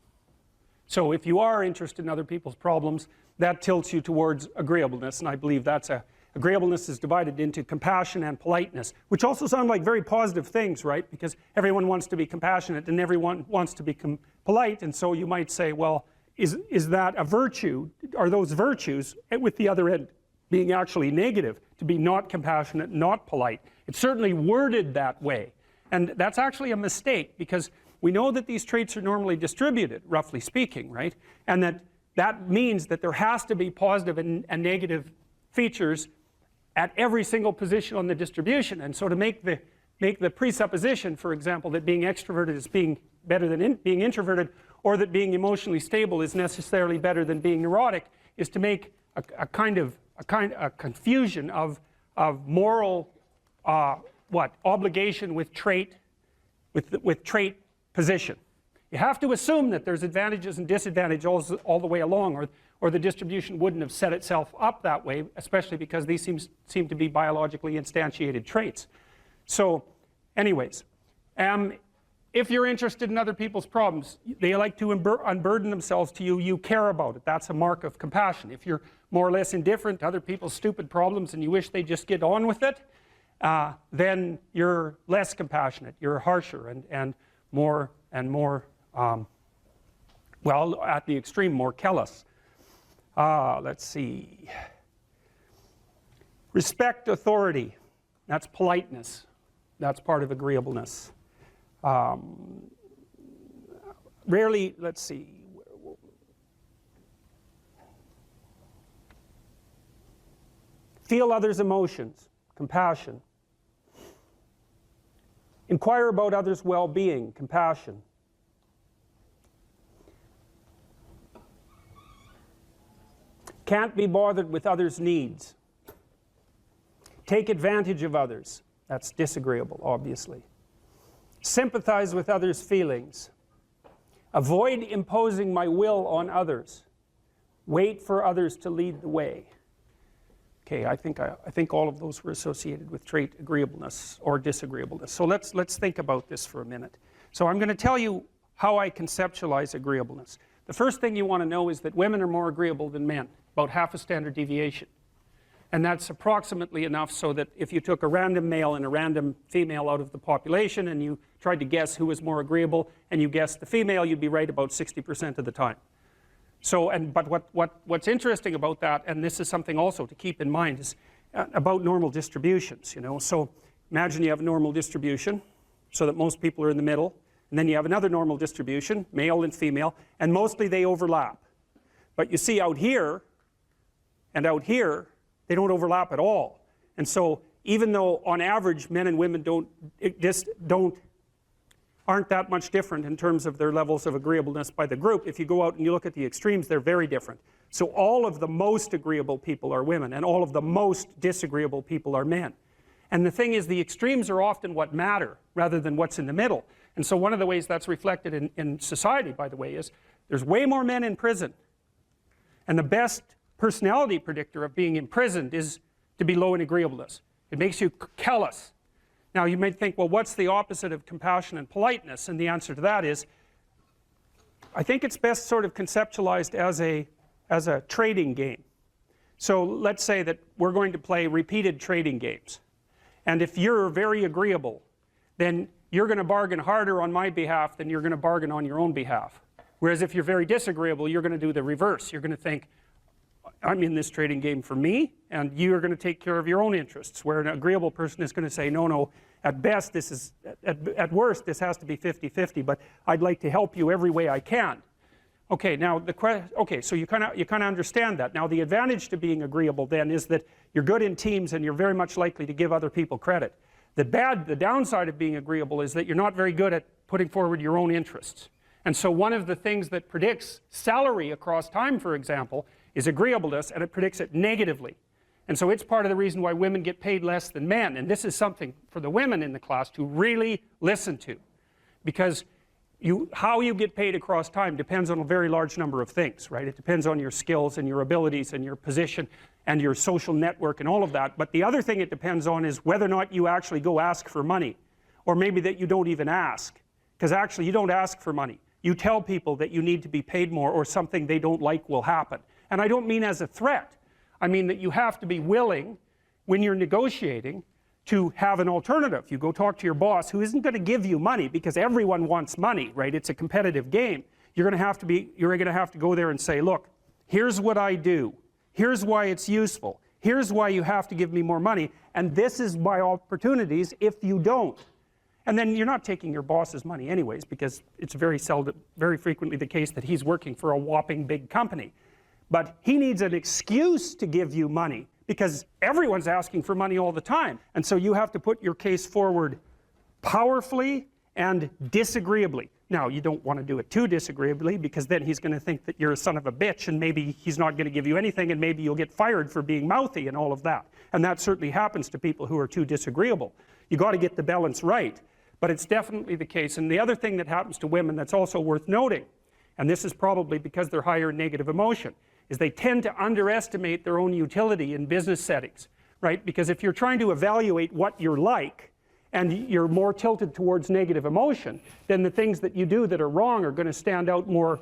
S3: So if you are interested in other people's problems, that tilts you towards agreeableness, and I believe that's agreeableness is divided into compassion and politeness, which also sound like very positive things, right? Because everyone wants to be compassionate and everyone wants to be polite, and so you might say, well, is that a virtue? Are those virtues, with the other end being actually negative, to be not compassionate, not polite? It's certainly worded that way, and that's actually a mistake, because we know that these traits are normally distributed, roughly speaking, right? And that means that there has to be positive and negative features at every single position on the distribution. And so to make the presupposition, for example, that being extroverted is being better than being introverted, or that being emotionally stable is necessarily better than being neurotic, is to make a confusion of moral obligation with trait position. You have to assume that there's advantages and disadvantages all the way along, or the distribution wouldn't have set itself up that way, especially because these seem to be biologically instantiated traits. So anyways, if you're interested in other people's problems, they like to unburden themselves to you, you care about it. That's a mark of compassion. If you're more or less indifferent to other people's stupid problems and you wish they just get on with it, then you're less compassionate, you're harsher and more well, at the extreme, more callous. Let's see. Respect authority. That's politeness. That's part of agreeableness. Rarely, let's see. Feel others' emotions. Compassion. Inquire about others' well-being. Compassion. Can't be bothered with others' needs. Take advantage of others. That's disagreeable, obviously. Sympathize with others' feelings. Avoid imposing my will on others. Wait for others to lead the way. Okay, I think all of those were associated with trait agreeableness or disagreeableness. So let's think about this for a minute. So I'm going to tell you how I conceptualize agreeableness. The first thing you want to know is that women are more agreeable than men, about half a standard deviation. And that's approximately enough so that if you took a random male and a random female out of the population and you tried to guess who was more agreeable and you guessed the female, you'd be right about 60% of the time. So, but what's interesting about that, and this is something also to keep in mind, is about normal distributions, you know. So imagine you have a normal distribution so that most people are in the middle, and then you have another normal distribution, male and female, and mostly they overlap. But you see out here and out here, they don't overlap at all. And so even though on average men and women aren't that much different in terms of their levels of agreeableness by the group, if you go out and you look at the extremes, they're very different. So all of the most agreeable people are women, and all of the most disagreeable people are men. And the thing is, the extremes are often what matter rather than what's in the middle. And so one of the ways that's reflected in society, by the way, is there's way more men in prison. And the best personality predictor of being imprisoned is to be low in agreeableness. It makes you callous. Now you might think, well, what's the opposite of compassion and politeness? And the answer to that is, I think it's best sort of conceptualized as a trading game. So let's say that we're going to play repeated trading games. And if you're very agreeable, then you're going to bargain harder on my behalf than you're going to bargain on your own behalf. Whereas if you're very disagreeable, you're going to do the reverse. You're going to think, I'm in this trading game for me, and you're going to take care of your own interests. Where an agreeable person is going to say, no, at best this is, at worst this has to be 50-50, but I'd like to help you every way I can. Okay, now so you kind of understand that. Now the advantage to being agreeable then is that you're good in teams and you're very much likely to give other people credit. The downside of being agreeable is that you're not very good at putting forward your own interests. And so one of the things that predicts salary across time, for example, is agreeableness, and it predicts it negatively. And so it's part of the reason why women get paid less than men. And this is something for the women in the class to really listen to. Because how you get paid across time depends on a very large number of things, right? It depends on your skills and your abilities and your position and your social network and all of that. But the other thing it depends on is whether or not you actually go ask for money. Or maybe that you don't even ask. Because actually you don't ask for money. You tell people that you need to be paid more or something they don't like will happen. And I don't mean as a threat. I mean that you have to be willing, when you're negotiating, to have an alternative. You go talk to your boss who isn't going to give you money because everyone wants money, right? It's a competitive game. You're going to have to go there and say, look, here's what I do. Here's why it's useful. Here's why you have to give me more money. And this is my opportunities if you don't. And then you're not taking your boss's money anyways, because it's very frequently the case that he's working for a whopping big company. But he needs an excuse to give you money, because everyone's asking for money all the time. And so you have to put your case forward powerfully and disagreeably. Now, you don't want to do it too disagreeably, because then he's going to think that you're a son of a bitch, and maybe he's not going to give you anything, and maybe you'll get fired for being mouthy and all of that. And that certainly happens to people who are too disagreeable. You got to get the balance right. But it's definitely the case. And the other thing that happens to women that's also worth noting, and this is probably because they're higher in negative emotion, is they tend to underestimate their own utility in business settings, right? Because if you're trying to evaluate what you're like, and you're more tilted towards negative emotion, then the things that you do that are wrong are going to stand out more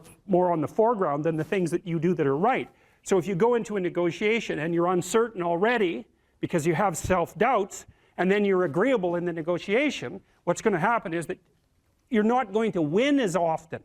S3: on the foreground than the things that you do that are right. So if you go into a negotiation and you're uncertain already because you have self-doubts, and then you're agreeable in the negotiation, what's going to happen is that you're not going to win as often.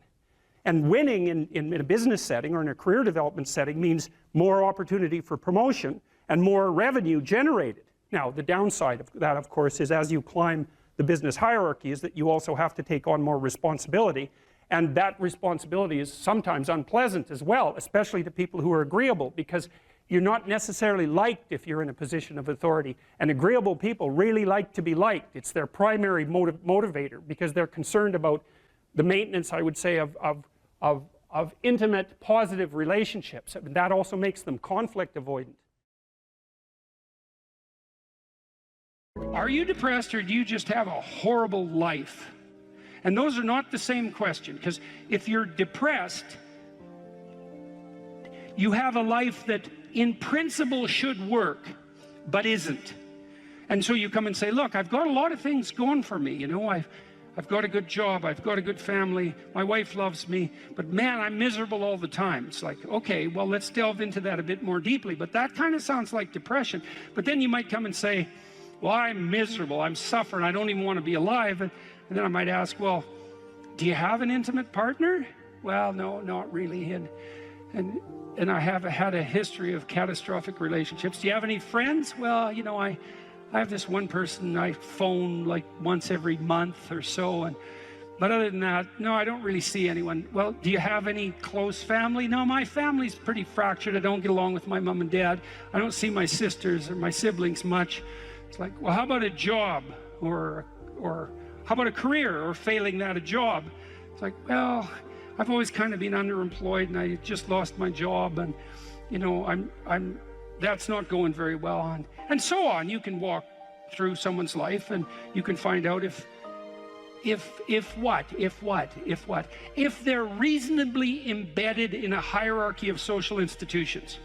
S3: And winning in a business setting or in a career development setting means more opportunity for promotion and more revenue generated. Now, the downside of that, of course, is as you climb the business hierarchy is that you also have to take on more responsibility. And that responsibility is sometimes unpleasant as well, especially to people who are agreeable, because you're not necessarily liked if you're in a position of authority. And agreeable people really like to be liked. It's their primary motivator, because they're concerned about the maintenance, I would say, of intimate, positive relationships. And that also makes them conflict avoidant.
S2: Are you depressed, or do you just have a horrible life? And those are not the same question, because if you're depressed, you have a life that in principle should work, but isn't. And so you come and say, look, I've got a lot of things going for me, you know, I've got a good job, I've got a good family, my wife loves me, but man, I'm miserable all the time. It's like, okay, well, let's delve into that a bit more deeply. But that kind of sounds like depression. But then you might come and say, well, I'm miserable, I'm suffering, I don't even want to be alive. And then I might ask, well, do you have an intimate partner? Well, no, not really. And I have had a history of catastrophic relationships. Do you have any friends? Well, you know, I have this one person I phone like once every month or so. But other than that, no, I don't really see anyone. Well, do you have any close family? No, my family's pretty fractured. I don't get along with my mom and dad. I don't see my sisters or my siblings much. It's like, well, how about a job? Or how about a career, or failing that, a job? It's like, well, I've always kind of been underemployed, and I just lost my job, and you know, that's not going very well, and so on. You can walk through someone's life, and you can find out if they're reasonably embedded in a hierarchy of social institutions.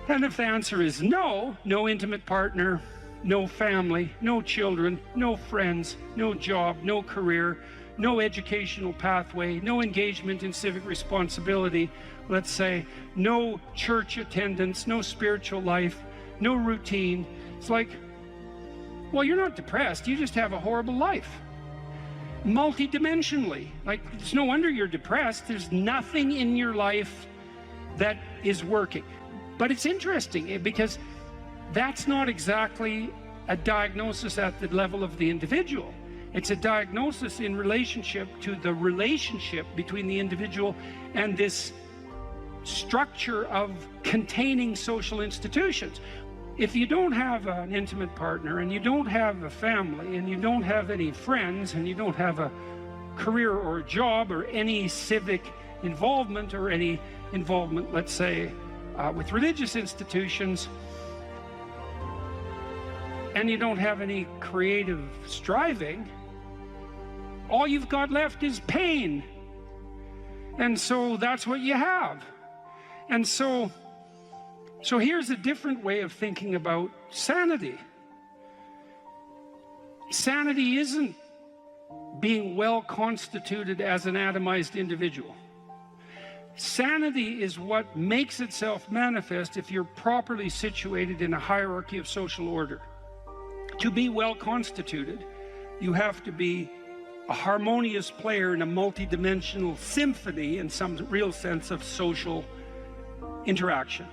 S2: And if the answer is no, no intimate partner, no family, no children, no friends, no job, no career, no educational pathway, no engagement in civic responsibility, let's say, no church attendance, no spiritual life, no routine. It's like, well, you're not depressed, you just have a horrible life. Multidimensionally. Like, it's no wonder you're depressed. There's nothing in your life that is working. But it's interesting, because that's not exactly a diagnosis at the level of the individual. It's a diagnosis in relationship to the relationship between the individual and this structure of containing social institutions. If you don't have an intimate partner, and you don't have a family, and you don't have any friends, and you don't have a career or a job or any civic involvement or any involvement, let's say, with religious institutions, and you don't have any creative striving, all you've got left is pain. And so that's what you have. And so here's a different way of thinking about sanity. Sanity isn't being well constituted as an atomized individual. Sanity is what makes itself manifest if you're properly situated in a hierarchy of social order. To be well constituted, you have to be a harmonious player in a multidimensional symphony in some real sense of social interaction.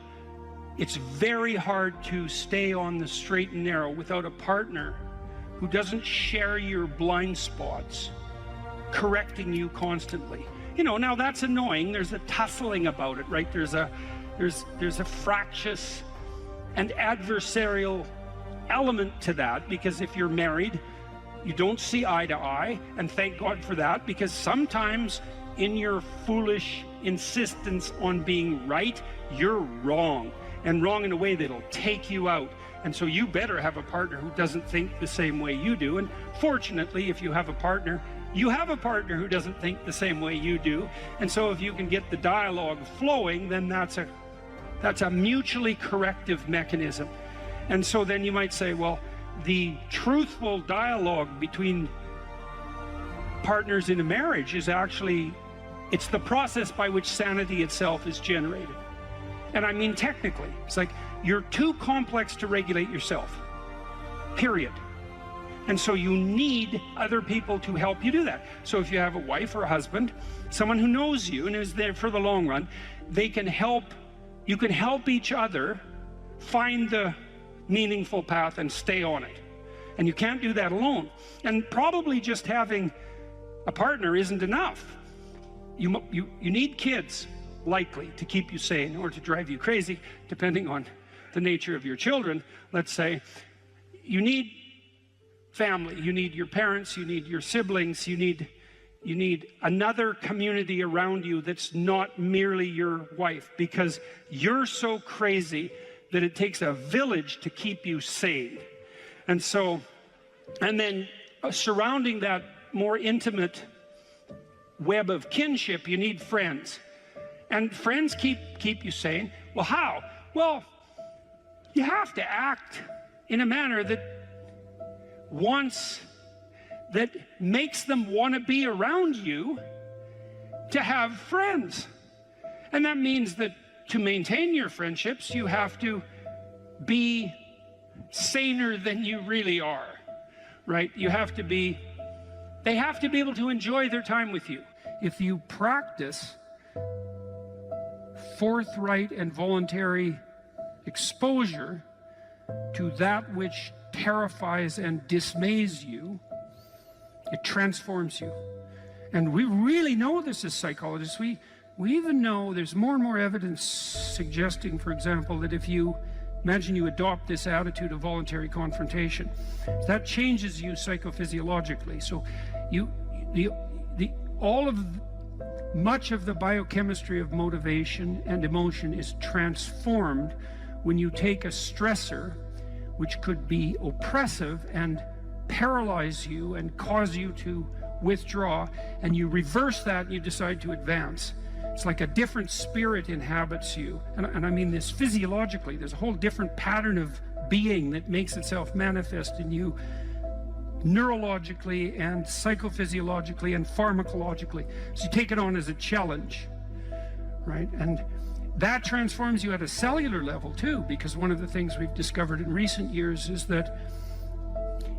S2: It's very hard to stay on the straight and narrow without a partner who doesn't share your blind spots, correcting you constantly. You know, now that's annoying. There's a tussling about it, right? There's a fractious and adversarial element to that, because if you're married, you don't see eye to eye, and thank God for that, because sometimes in your foolish insistence on being right, you're wrong, and wrong in a way that'll take you out. And so you better have a partner who doesn't think the same way you do. And fortunately, if you have a partner, you have a partner who doesn't think the same way you do. And so if you can get the dialogue flowing, then that's a mutually corrective mechanism. And so then you might say, well, the truthful dialogue between partners in a marriage is actually, it's the process by which sanity itself is generated. And I mean technically, it's like you're too complex to regulate yourself, period. And so you need other people to help you do that. So if you have a wife or a husband, someone who knows you and is there for the long run, they can help, you can help each other find the meaningful path and stay on it. And you can't do that alone. And probably just having a partner isn't enough. You need kids, likely, to keep you sane or to drive you crazy, depending on the nature of your children. Let's say you need family, you need your parents, you need your siblings, you need another community around you that's not merely your wife, because you're so crazy that it takes a village to keep you sane. And so, and then surrounding that more intimate web of kinship, you need friends. And friends keep you sane. Well, how? Well, you have to act in a manner that makes them want to be around you to have friends. And that means that to maintain your friendships, you have to be saner than you really are, right? You have to be, they have to be able to enjoy their time with you. If you practice forthright and voluntary exposure to that which terrifies and dismays you, it transforms you. And we really know this as psychologists. We even know there's more and more evidence suggesting, for example, that if you imagine you adopt this attitude of voluntary confrontation, that changes you psychophysiologically. So much of the biochemistry of motivation and emotion is transformed when you take a stressor which could be oppressive and paralyze you and cause you to withdraw, and you reverse that and you decide to advance. It's like a different spirit inhabits you. And I mean this physiologically. There's a whole different pattern of being that makes itself manifest in you neurologically and psychophysiologically and pharmacologically. So you take it on as a challenge, right? And that transforms you at a cellular level too, because one of the things we've discovered in recent years is that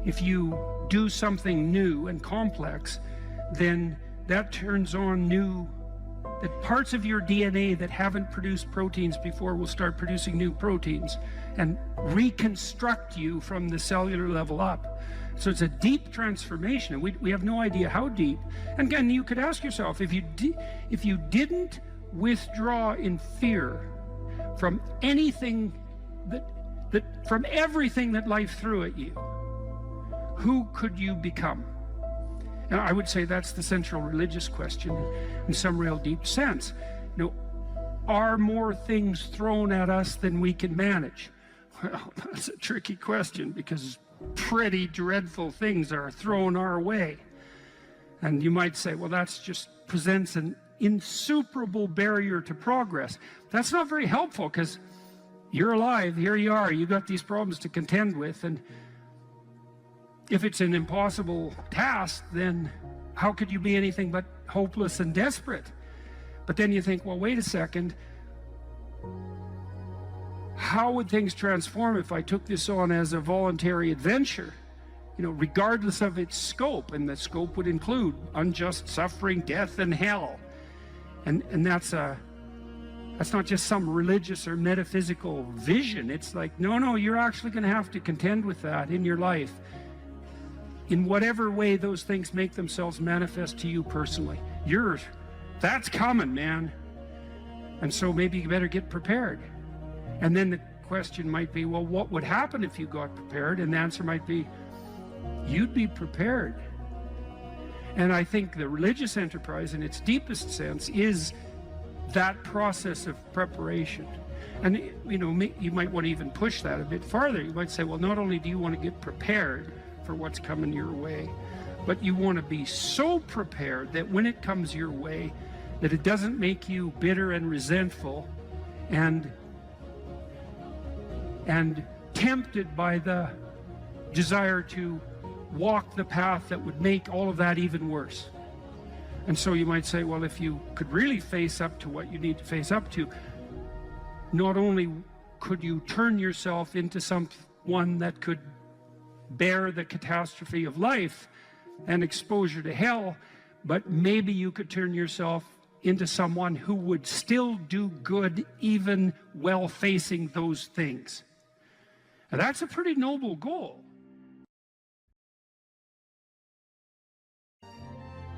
S2: if you do something new and complex, then that turns on that parts of your DNA that haven't produced proteins before will start producing new proteins and reconstruct you from the cellular level up. So it's a deep transformation, and we have no idea how deep. And again, you could ask yourself, if you didn't withdraw in fear from anything from everything that life threw at you, who could you become? And I would say that's the central religious question in some real deep sense. You know, are more things thrown at us than we can manage? Well, that's a tricky question, because pretty dreadful things are thrown our way. And you might say, well, that's just presents an insuperable barrier to progress. That's not very helpful, because you're alive, here you are, you got these problems to contend with, and if it's an impossible task, then how could you be anything but hopeless and desperate? But then you think, well, wait a second, how would things transform if I took this on as a voluntary adventure? You know, regardless of its scope, and the scope would include unjust suffering, death, and hell. And that's not just some religious or metaphysical vision. It's like, no, you're actually going to have to contend with that in your life, in whatever way those things make themselves manifest to you personally. That's coming, man. And so maybe you better get prepared. And then the question might be, well, what would happen if you got prepared? And the answer might be, you'd be prepared. And I think the religious enterprise, in its deepest sense, is that process of preparation. And you know, you might want to even push that a bit farther. You might say, well, not only do you want to get prepared for what's coming your way, but you want to be so prepared that when it comes your way, that it doesn't make you bitter and resentful and tempted by the desire to walk the path that would make all of that even worse. And so you might say, well, if you could really face up to what you need to face up to, not only could you turn yourself into someone that could bear the catastrophe of life and exposure to hell, but maybe you could turn yourself into someone who would still do good even while facing those things. And that's a pretty noble goal.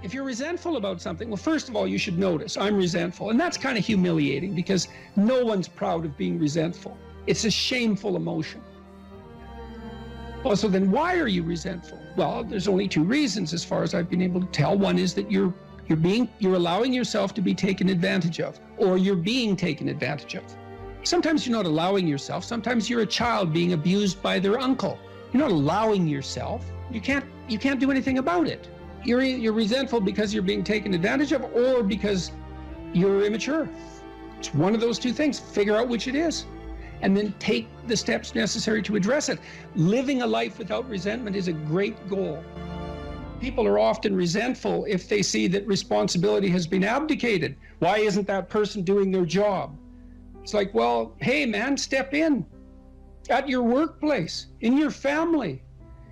S2: If you're resentful about something, well, first of all, you should notice, I'm resentful. And that's kind of humiliating, because no one's proud of being resentful. It's a shameful emotion. Well, so then why are you resentful? Well, there's only two reasons as far as I've been able to tell. One is that you're allowing yourself to be taken advantage of, or you're being taken advantage of. Sometimes you're not allowing yourself. Sometimes you're a child being abused by their uncle. You're not allowing yourself. You can't do anything about it. You're resentful because you're being taken advantage of, or because you're immature. It's one of those two things. Figure out which it is, and then take the steps necessary to address it. Living a life without resentment is a great goal. People are often resentful if they see that responsibility has been abdicated. Why isn't that person doing their job? It's like, well, hey man, step in at your workplace, in your family.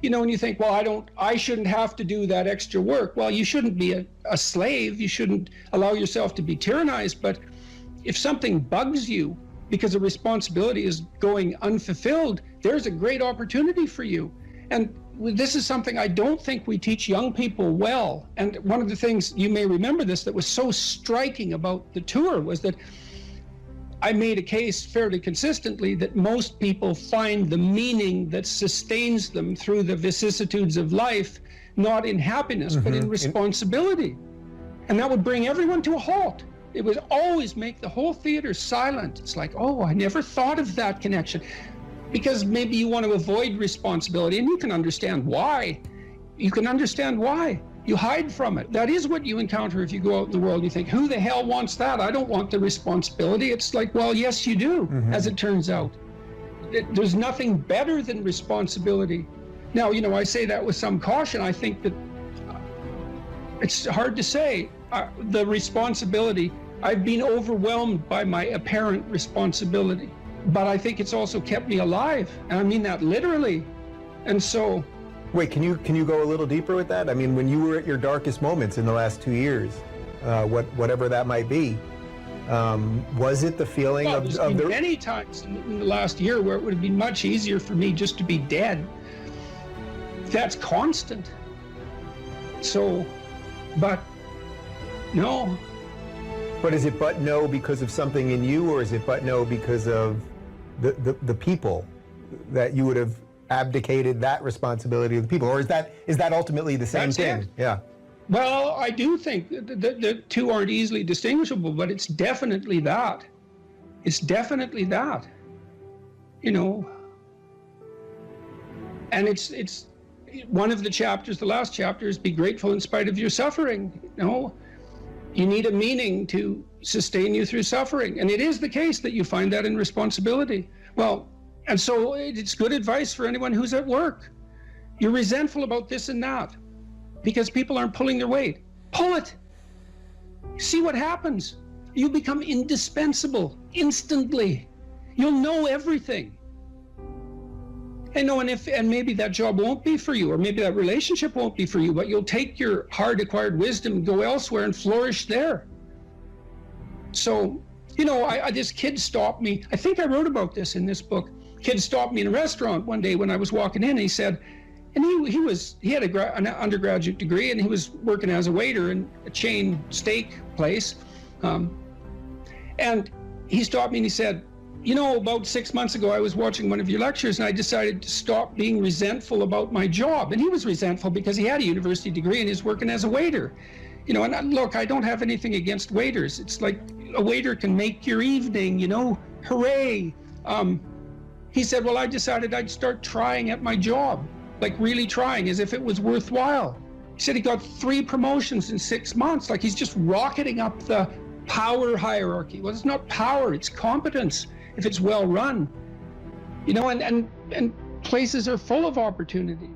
S2: You know, and you think, well, I shouldn't have to do that extra work. Well, you shouldn't be a slave. You shouldn't allow yourself to be tyrannized. But if something bugs you because a responsibility is going unfulfilled, there's a great opportunity for you. And this is something I don't think we teach young people well. And one of the things, you may remember this, that was so striking about the tour was that I made a case fairly consistently that most people find the meaning that sustains them through the vicissitudes of life, not in happiness, but in responsibility. And that would bring everyone to a halt. It would always make the whole theater silent. It's like, oh, I never thought of that connection. Because maybe you want to avoid responsibility, and you can understand why. You can understand why. You hide from it. That is what you encounter if you go out in the world and you think, who the hell wants that? I don't want the responsibility. It's like, well, yes, you do, as it turns out. There's nothing better than responsibility. Now, you know, I say that with some caution. I think that it's hard to say. The responsibility, I've been overwhelmed by my apparent responsibility, but I think it's also kept me alive. And I mean that literally. And so,
S4: wait, can you go a little deeper with that? I mean, when you were at your darkest moments in the last 2 years, whatever that might be, was it the feeling
S2: of the... many times in the last year where it would have been much easier for me just to be dead. That's constant. So, but no.
S4: But is it but no because of something in you, or is it but no because of the people that you would have abdicated that responsibility of the people, or is that ultimately the same thing? It. Yeah.
S2: Well, I do think the two aren't easily distinguishable, but it's definitely that. It's definitely that. You know, And it's one of the chapters, the last chapter, is be grateful in spite of your suffering. You know, you need a meaning to sustain you through suffering. And it is the case that you find that in responsibility. Well, and so it's good advice for anyone who's at work. You're resentful about this and that because people aren't pulling their weight. Pull it. See what happens. You become indispensable instantly. You'll know everything. And maybe that job won't be for you, or maybe that relationship won't be for you, but you'll take your hard acquired wisdom and go elsewhere and flourish there. So, you know, this kid stopped me. I think I wrote about this in this book. Kid stopped me in a restaurant one day when I was walking in, and he said, and he had an undergraduate degree, and he was working as a waiter in a chain steak place. And he stopped me and he said, you know, about 6 months ago, I was watching one of your lectures and I decided to stop being resentful about my job. And he was resentful because he had a university degree and he's working as a waiter. You know, and look, I don't have anything against waiters. It's like a waiter can make your evening, you know, hooray. He said, well, I decided I'd start trying at my job, like really trying as if it was worthwhile. He said he got 3 promotions in 6 months, like he's just rocketing up the power hierarchy. Well, it's not power, it's competence. If it's well run, you know, and places are full of opportunity.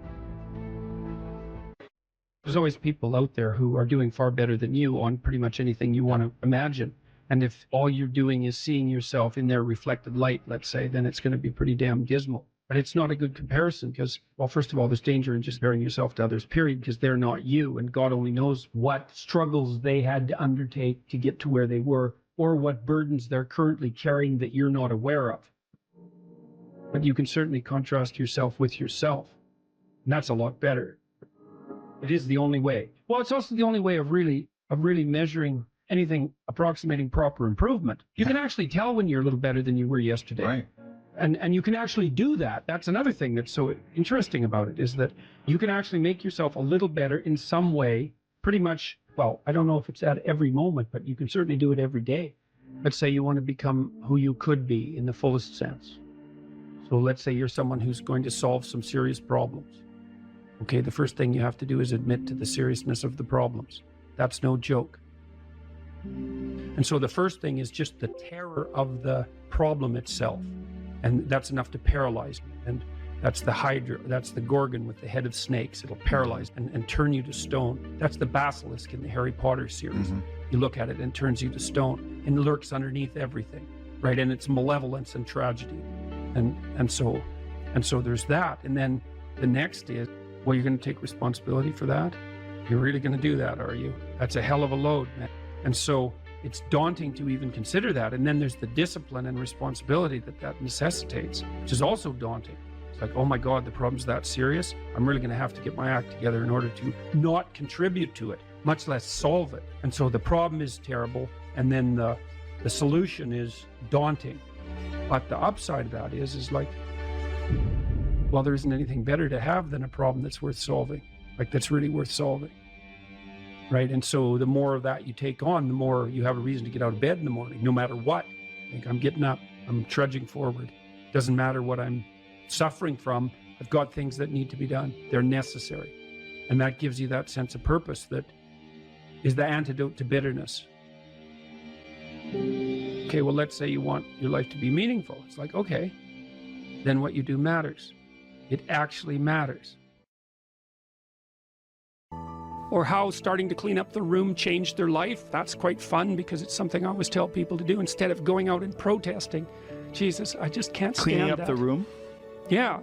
S5: There's always people out there who are doing far better than you on pretty much anything you want to imagine. And if all you're doing is seeing yourself in their reflected light, let's say, then it's going to be pretty damn dismal. But it's not a good comparison because, well, first of all, there's danger in just comparing yourself to others, period, because they're not you. And God only knows what struggles they had to undertake to get to where they were, or what burdens they're currently carrying that you're not aware of. But you can certainly contrast yourself with yourself. And that's a lot better. It is the only way. Well, it's also the only way of really measuring anything approximating proper improvement. You can actually tell when you're a little better than you were yesterday.
S6: Right.
S5: And you can actually do that. That's another thing that's so interesting about it, is that you can actually make yourself a little better in some way, pretty much. Well, I don't know if it's at every moment, but you can certainly do it every day. Let's say you want to become who you could be in the fullest sense. So let's say you're someone who's going to solve some serious problems. Okay, the first thing you have to do is admit to the seriousness of the problems. That's no joke. And so the first thing is just the terror of the problem itself. And that's enough to paralyze me. And that's the Hydra, that's the Gorgon with the head of snakes. It'll paralyze and turn you to stone. That's the basilisk in the Harry Potter series. Mm-hmm. You look at it and it turns you to stone and lurks underneath everything, right? And it's malevolence and tragedy. And so there's that. And then the next is, well, you're going to take responsibility for that? You're really going to do that, are you? That's a hell of a load, man. And so it's daunting to even consider that. And then there's the discipline and responsibility that necessitates, which is also daunting. It's like, oh my God, the problem's that serious. I'm really going to have to get my act together in order to not contribute to it, much less solve it. And so the problem is terrible. And then the solution is daunting. But the upside of that is like, well, there isn't anything better to have than a problem that's worth solving, like that's really worth solving. Right. And so the more of that you take on, the more you have a reason to get out of bed in the morning, no matter what. Like, I'm getting up, I'm trudging forward. Doesn't matter what I'm suffering from. I've got things that need to be done. They're necessary. And that gives you that sense of purpose that is the antidote to bitterness. Okay, well, let's say you want your life to be meaningful. It's like, okay, then what you do matters. It actually matters. Or how starting to clean up the room changed their life. That's quite fun because it's something I always tell people to do instead of going out and protesting. Jesus, I just can't stand
S6: Cleaning up
S5: that.
S6: the room?
S5: Yeah.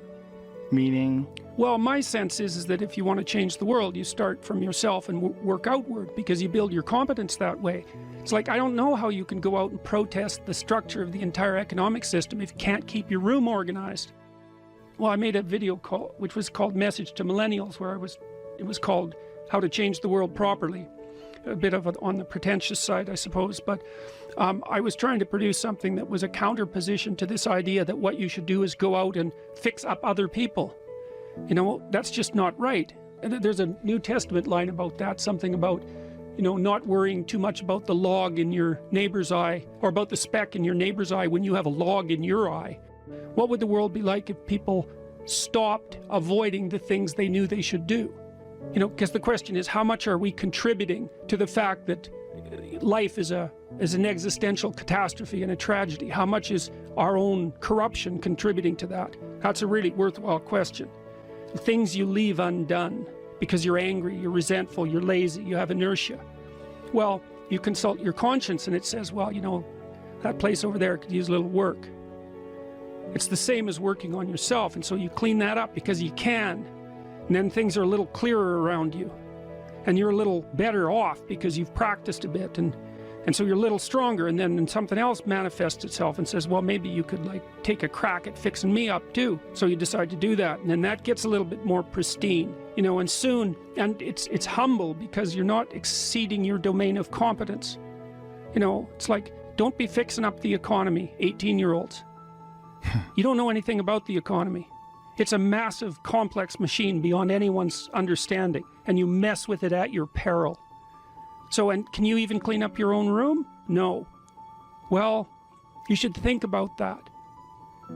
S6: Meaning?
S5: Well, my sense is that if you want to change the world, you start from yourself and work outward because you build your competence that way. It's like, I don't know how you can go out and protest the structure of the entire economic system if you can't keep your room organized. Well, I made a video call, which was called Message to Millennials, where it was called How to Change the World Properly. A bit of on the pretentious side, I suppose, but I was trying to produce something that was a counterposition to this idea that what you should do is go out and fix up other people. You know, that's just not right. And there's a New Testament line about that, something about, you know, not worrying too much about the log in your neighbor's eye, or about the speck in your neighbor's eye when you have a log in your eye. What would the world be like if people
S2: stopped avoiding the things they knew they should do. You know, because the question is, how much are we contributing to the fact that life is an existential catastrophe and a tragedy? How much is our own corruption contributing to that? That's a really worthwhile question. The things you leave undone because you're angry, you're resentful, you're lazy, you have inertia. Well, you consult your conscience and it says, well, you know, that place over there could use a little work. It's the same as working on yourself, and so you clean that up because you can, and then things are a little clearer around you, and you're a little better off because you've practiced a bit, and so you're a little stronger, and then something else manifests itself and says, well, maybe you could like take a crack at fixing me up too. So you decide to do that, and then that gets a little bit more pristine, you know, and soon, and it's humble because you're not exceeding your domain of competence. You know, it's like, don't be fixing up the economy, 18-year-olds. You don't know anything about the economy. It's a massive, complex machine beyond anyone's understanding, and you mess with it at your peril. So, and can you even clean up your own room? No. Well, you should think about that.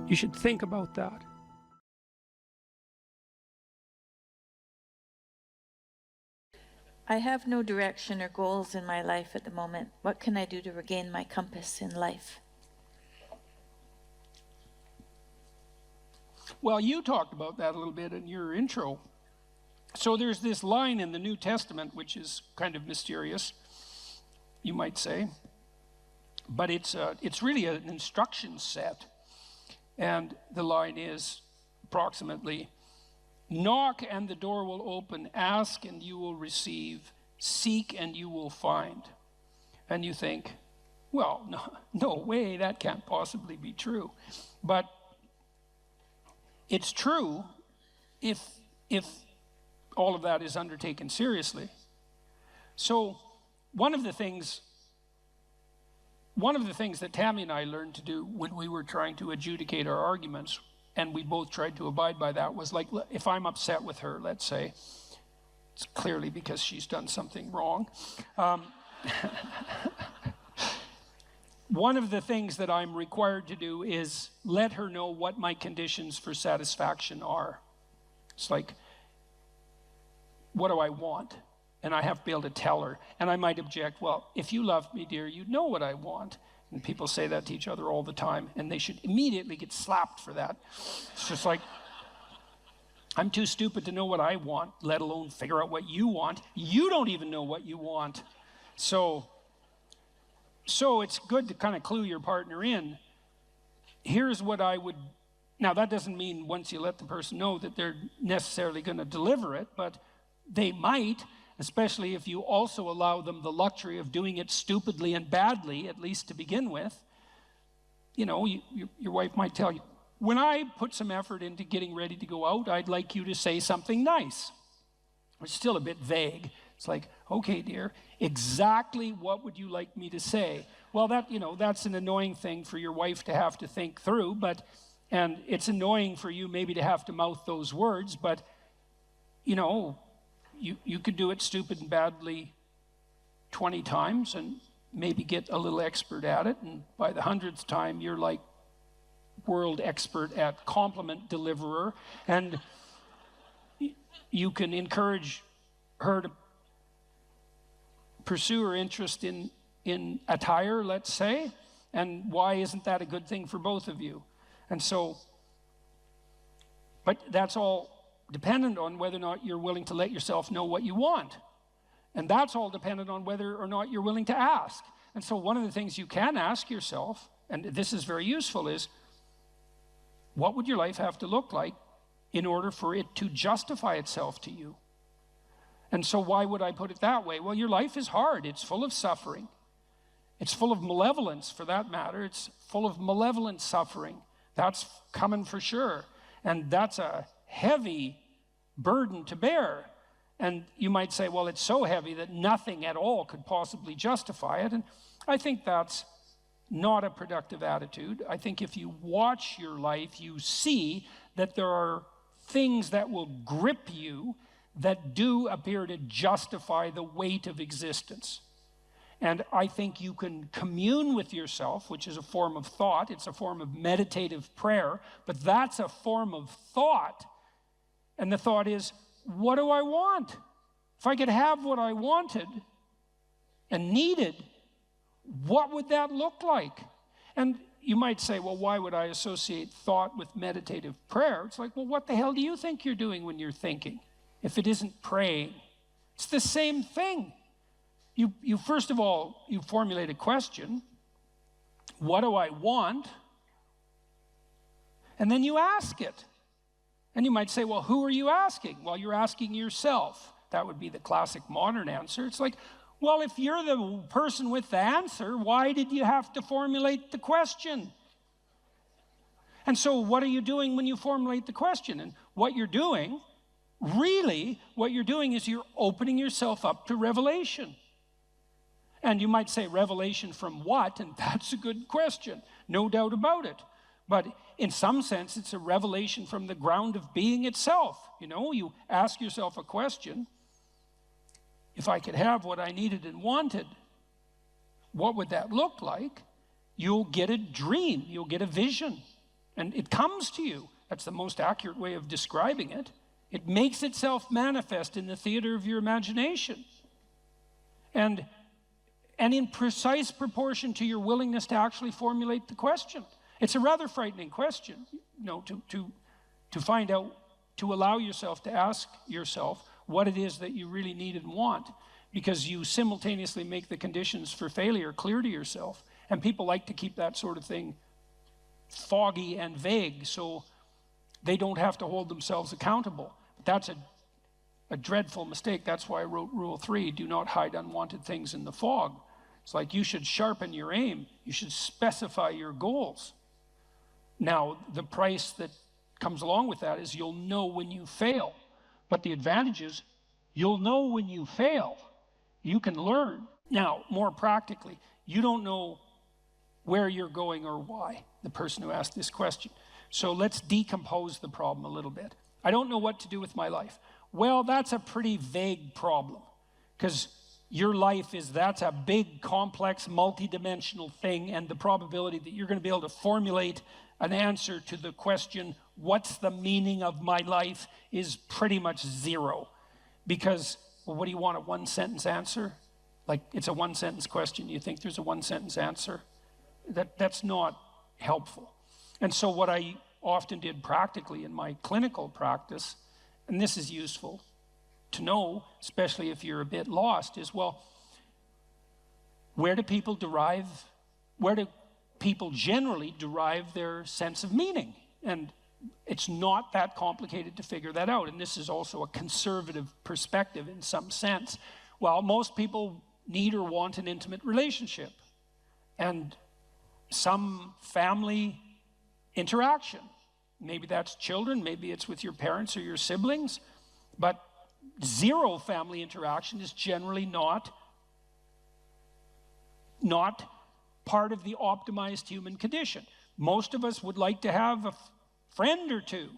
S2: You should think about that.
S6: I have no direction or goals in my life at the moment. What can I do to regain my compass in life?
S2: Well, you talked about that a little bit in your intro. So there's this line in the New Testament, which is kind of mysterious, you might say, but it's really an instruction set. And the line is approximately, knock and the door will open, ask and you will receive, seek and you will find. And you think, well, no way, that can't possibly be true. But it's true if all of that is undertaken seriously. So one of the things that Tammy and I learned to do when we were trying to adjudicate our arguments, and we both tried to abide by that, was like, if I'm upset with her, let's say, it's clearly because she's done something wrong. One of the things that I'm required to do is let her know what my conditions for satisfaction are. It's like, what do I want? And I have to be able to tell her. And I might object, well, if you loved me, dear, you'd know what I want. And people say that to each other all the time, and they should immediately get slapped for that. It's just like, I'm too stupid to know what I want, let alone figure out what you want. You don't even know what you want. So it's good to kind of clue your partner in. Here's what I would, now that doesn't mean once you let the person know that they're necessarily going to deliver it, but they might, especially if you also allow them the luxury of doing it stupidly and badly, at least to begin with. You know, your wife might tell you, when I put some effort into getting ready to go out, I'd like you to say something nice. It's still a bit vague. It's like, okay, dear, exactly what would you like me to say? Well, that's an annoying thing for your wife to have to think through, and it's annoying for you maybe to have to mouth those words, but, you know, you could do it stupid and badly 20 times and maybe get a little expert at it, and by the 100th time, you're like world expert at compliment deliverer, and you can encourage her to pursue her interest in attire, let's say, and why isn't that a good thing for both of you? And so, but that's all dependent on whether or not you're willing to let yourself know what you want. And that's all dependent on whether or not you're willing to ask. And so one of the things you can ask yourself, and this is very useful, is what would your life have to look like in order for it to justify itself to you? And so why would I put it that way? Well, your life is hard. It's full of suffering. It's full of malevolence, for that matter. It's full of malevolent suffering. That's coming for sure. And that's a heavy burden to bear. And you might say, well, it's so heavy that nothing at all could possibly justify it. And I think that's not a productive attitude. I think if you watch your life, you see that there are things that will grip you that do appear to justify the weight of existence. And I think you can commune with yourself, which is a form of thought. It's a form of meditative prayer, but that's a form of thought. And the thought is, what do I want? If I could have what I wanted and needed, what would that look like? And you might say, well, why would I associate thought with meditative prayer? It's like, well, what the hell do you think you're doing when you're thinking, if it isn't praying? It's the same thing. You first of all, you formulate a question. What do I want? And then you ask it. And you might say, well, who are you asking? Well, you're asking yourself. That would be the classic modern answer. It's like, well, if you're the person with the answer, why did you have to formulate the question? And so what are you doing when you formulate the question? And what you're doing, really, what you're doing is you're opening yourself up to revelation. And you might say, revelation from what? And that's a good question, no doubt about it. But in some sense, it's a revelation from the ground of being itself. You know, you ask yourself a question. If I could have what I needed and wanted, what would that look like? You'll get a dream, you'll get a vision, and it comes to you. That's the most accurate way of describing it. It makes itself manifest in the theater of your imagination. And in precise proportion to your willingness to actually formulate the question. It's a rather frightening question, you know, to find out, to allow yourself to ask yourself what it is that you really need and want, because you simultaneously make the conditions for failure clear to yourself. And people like to keep that sort of thing foggy and vague so they don't have to hold themselves accountable. But that's a dreadful mistake. That's why I wrote Rule 3, do not hide unwanted things in the fog. It's like you should sharpen your aim. You should specify your goals. Now, the price that comes along with that is you'll know when you fail. But the advantage is you'll know when you fail. You can learn. Now, more practically, you don't know where you're going or why, the person who asked this question. So let's decompose the problem a little bit. I don't know what to do with my life. Well, that's a pretty vague problem, because your life that's a big, complex, multidimensional thing, and the probability that you're going to be able to formulate an answer to the question, what's the meaning of my life, is pretty much zero. Because, well, what do you want, a one-sentence answer? Like, it's a one-sentence question. You think there's a one-sentence answer? That's not helpful. And so what I often did practically in my clinical practice, and this is useful to know, especially if you're a bit lost, is, well, where do people generally derive their sense of meaning? And it's not that complicated to figure that out. And this is also a conservative perspective in some sense. Well, most people need or want an intimate relationship and some family interaction. Maybe that's children, maybe it's with your parents or your siblings, but zero family interaction is generally not part of the optimized human condition. Most of us would like to have a friend or two.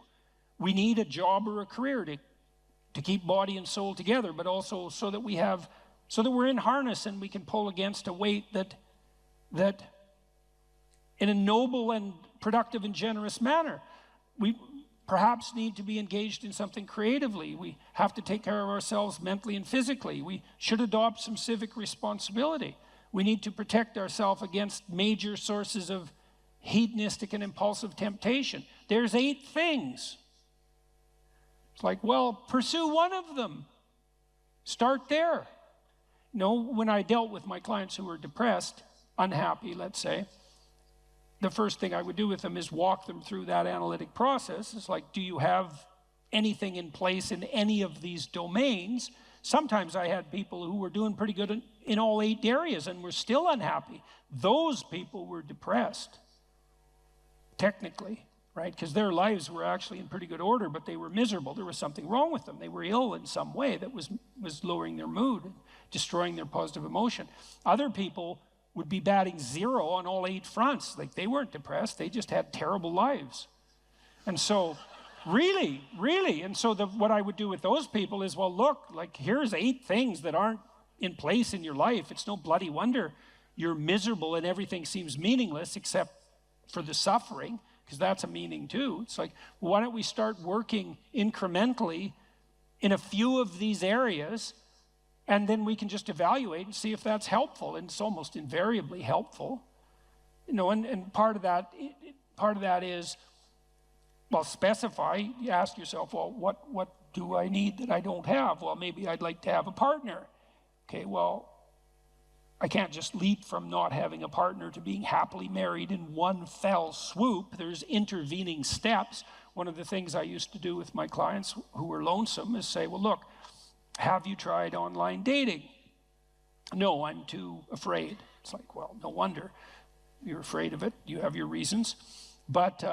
S2: We need a job or a career to keep body and soul together, but also so that we're in harness and we can pull against a weight that in a noble and productive and generous manner. We perhaps need to be engaged in something creatively. We have to take care of ourselves mentally and physically. We should adopt some civic responsibility. We need to protect ourselves against major sources of hedonistic and impulsive temptation. There's 8 things. It's like, well, pursue one of them. Start there. You know, when I dealt with my clients who were depressed, unhappy, let's say, the first thing I would do with them is walk them through that analytic process. It's like, do you have anything in place in any of these domains? Sometimes I had people who were doing pretty good in all 8 areas and were still unhappy. Those people were depressed, technically, right? Because their lives were actually in pretty good order, but they were miserable. There was something wrong with them. They were ill in some way that was lowering their mood, destroying their positive emotion. Other people would be batting 0 on all 8 fronts. Like, they weren't depressed, they just had terrible lives. And so, really, and so what I would do with those people is, well, look, like, here's 8 things that aren't in place in your life, it's no bloody wonder you're miserable and everything seems meaningless except for the suffering, because that's a meaning too. It's like, why don't we start working incrementally in a few of these areas, and then we can just evaluate and see if that's helpful, and it's almost invariably helpful. You know, and part of that is, well, specify. You ask yourself, well, what do I need that I don't have? Well, maybe I'd like to have a partner. Okay, well, I can't just leap from not having a partner to being happily married in one fell swoop. There's intervening steps. One of the things I used to do with my clients who were lonesome is say, well, look, have you tried online dating? No, I'm too afraid. It's like, well, no wonder you're afraid of it. You have your reasons. But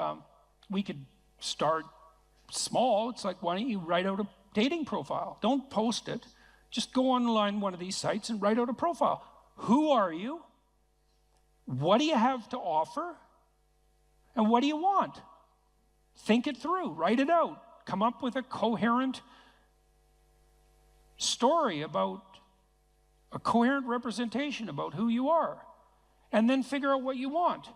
S2: we could start small. It's like, why don't you write out a dating profile? Don't post it. Just go online one of these sites and write out a profile. Who are you? What do you have to offer? And what do you want? Think it through. Write it out. Come up with a coherent story about, a coherent representation about who you are. And then figure out what you want.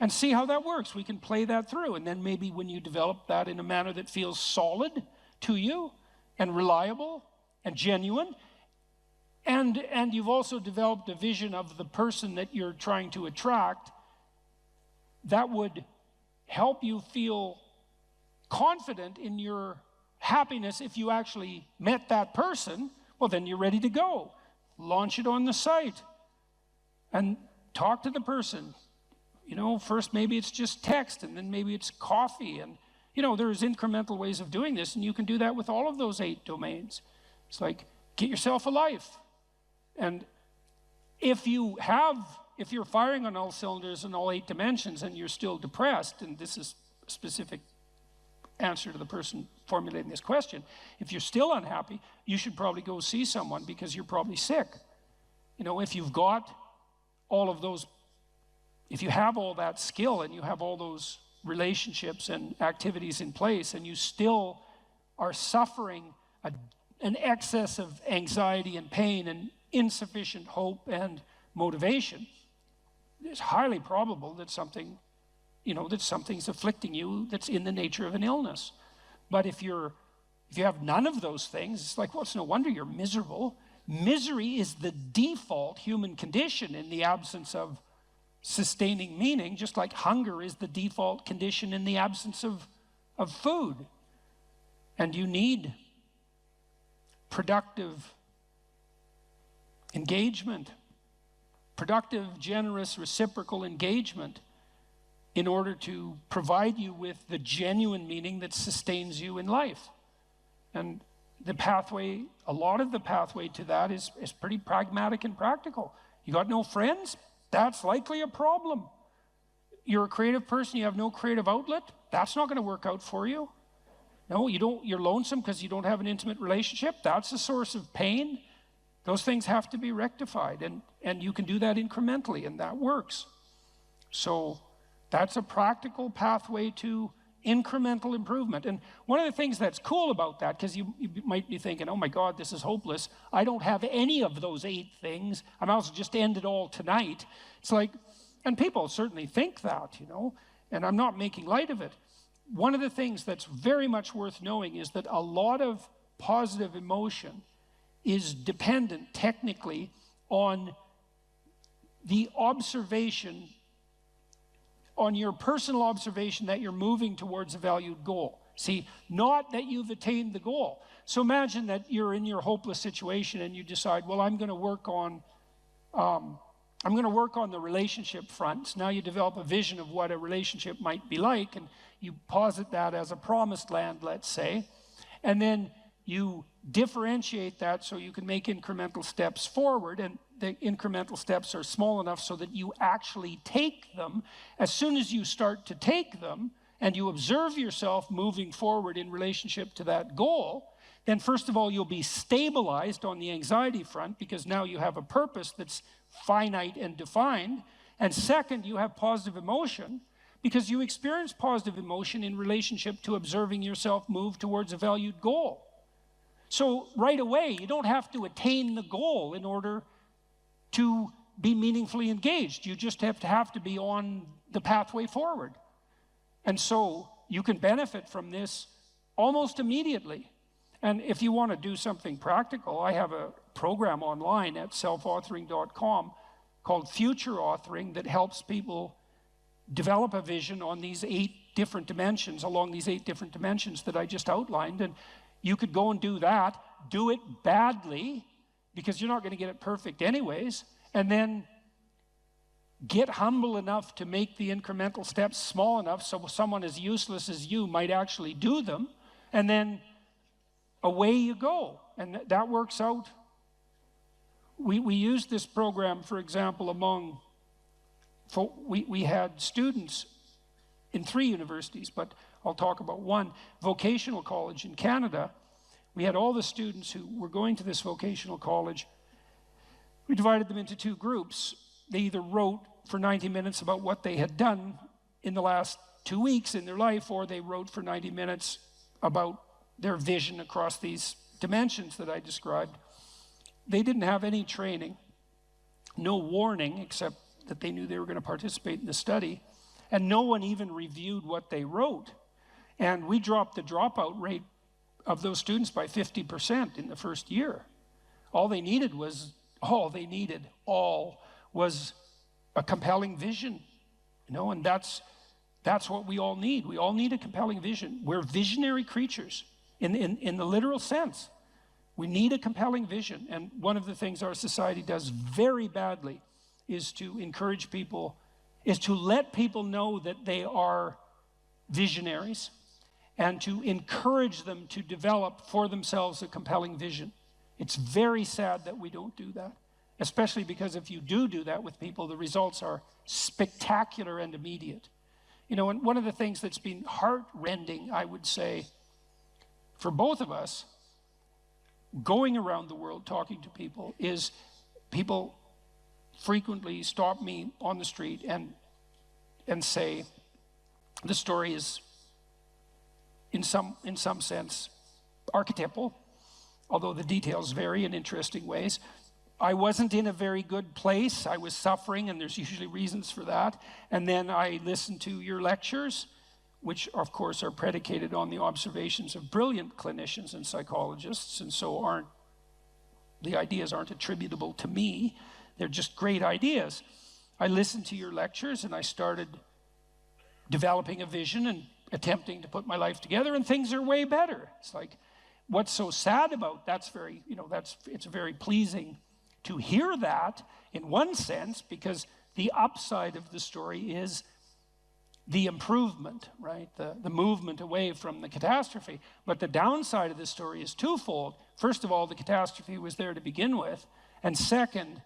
S2: And see how that works. We can play that through. And then maybe when you develop that in a manner that feels solid to you and reliable and genuine, and you've also developed a vision of the person that you're trying to attract, that would help you feel confident in your happiness. If you actually met that person, well, then you're ready to go. Launch it on the site and talk to the person. You know, first maybe it's just text, and then maybe it's coffee. And, you know, there's incremental ways of doing this, and you can do that with all of those 8 domains. It's like, get yourself a life. And if you're firing on all cylinders in all 8 dimensions and you're still depressed, and this is a specific answer to the person formulating this question, if you're still unhappy, you should probably go see someone, because you're probably sick. You know, if you've got all of those, if you have all that skill and you have all those relationships and activities in place, and you still are suffering an excess of anxiety and pain and insufficient hope and motivation, it's highly probable that something, you know, that something's afflicting you that's in the nature of an illness. But if you have none of those things, it's like, well, it's no wonder you're miserable. Misery is the default human condition in the absence of sustaining meaning, just like hunger is the default condition in the absence of food. And you need productive engagement, productive, generous, reciprocal engagement, in order to provide you with the genuine meaning that sustains you in life. And the pathway, a lot of the pathway to that is pretty pragmatic and practical. You got no friends? That's likely a problem. You're a creative person, you have no creative outlet? That's not going to work out for you. No, you're lonesome because you don't have an intimate relationship? That's a source of pain. Those things have to be rectified, and you can do that incrementally, and that works. So that's a practical pathway to incremental improvement. And one of the things that's cool about that, because you might be thinking, oh my God, this is hopeless. I don't have any of those 8 things. I might as well just end it all tonight. It's like, and people certainly think that, you know, and I'm not making light of it. One of the things that's very much worth knowing is that a lot of positive emotion is dependent technically on the observation, on your personal observation that you're moving towards a valued goal. See, not that you've attained the goal. So imagine that you're in your hopeless situation and you decide, well, I'm going to work on the relationship front. So now you develop a vision of what a relationship might be like, and you posit that as a promised land, let's say, and then you differentiate that so you can make incremental steps forward, and the incremental steps are small enough so that you actually take them. As soon as you start to take them and you observe yourself moving forward in relationship to that goal, then first of all, you'll be stabilized on the anxiety front, because now you have a purpose that's finite and defined. And second, you have positive emotion, because you experience positive emotion in relationship to observing yourself move towards a valued goal. So right away, you don't have to attain the goal in order to be meaningfully engaged. You just have to be on the pathway forward. And so you can benefit from this almost immediately. And if you want to do something practical, I have a program online at selfauthoring.com called Future Authoring that helps people develop a vision on these 8 different dimensions, along these 8 different dimensions that I just outlined. And you could go and do that, do it badly, because you're not going to get it perfect anyways, and then get humble enough to make the incremental steps small enough so someone as useless as you might actually do them, and then away you go. And that works out. We used this program, for example, we had students in 3 universities, but I'll talk about one, vocational college in Canada. We had all the students who were going to this vocational college. We divided them into 2 groups. They either wrote for 90 minutes about what they had done in the last 2 weeks in their life, or they wrote for 90 minutes about their vision across these dimensions that I described. They didn't have any training, no warning, except that they knew they were going to participate in the study, and no one even reviewed what they wrote. And we dropped the dropout rate of those students by 50% in the first year. All they needed was a compelling vision, and that's what we all need. We all need a compelling vision. We're visionary creatures in the literal sense. We need a compelling vision, and one of the things our society does very badly is to encourage people, is to let people know that they are visionaries, and to encourage them to develop for themselves a compelling vision. It's very sad that we don't do that, especially because if you do that with people, the results are spectacular and immediate. And one of the things that's been heart-rending, I would say, for both of us, going around the world talking to people, is people frequently stop me on the street and say, the story is in some sense archetypal, although the details vary in interesting ways. I wasn't in a very good place. I was suffering, and there's usually reasons for that. And then I listened to your lectures, which of course are predicated on the observations of brilliant clinicians and psychologists, and so the ideas aren't attributable to me. They're just great ideas. I listened to your lectures, and I started developing a vision and attempting to put my life together, and things are way better. It's like, what's so sad about it's very pleasing to hear that in one sense, because the upside of the story is the improvement, right? The movement away from the catastrophe. But the downside of the story is twofold. First of all, the catastrophe was there to begin with. And second,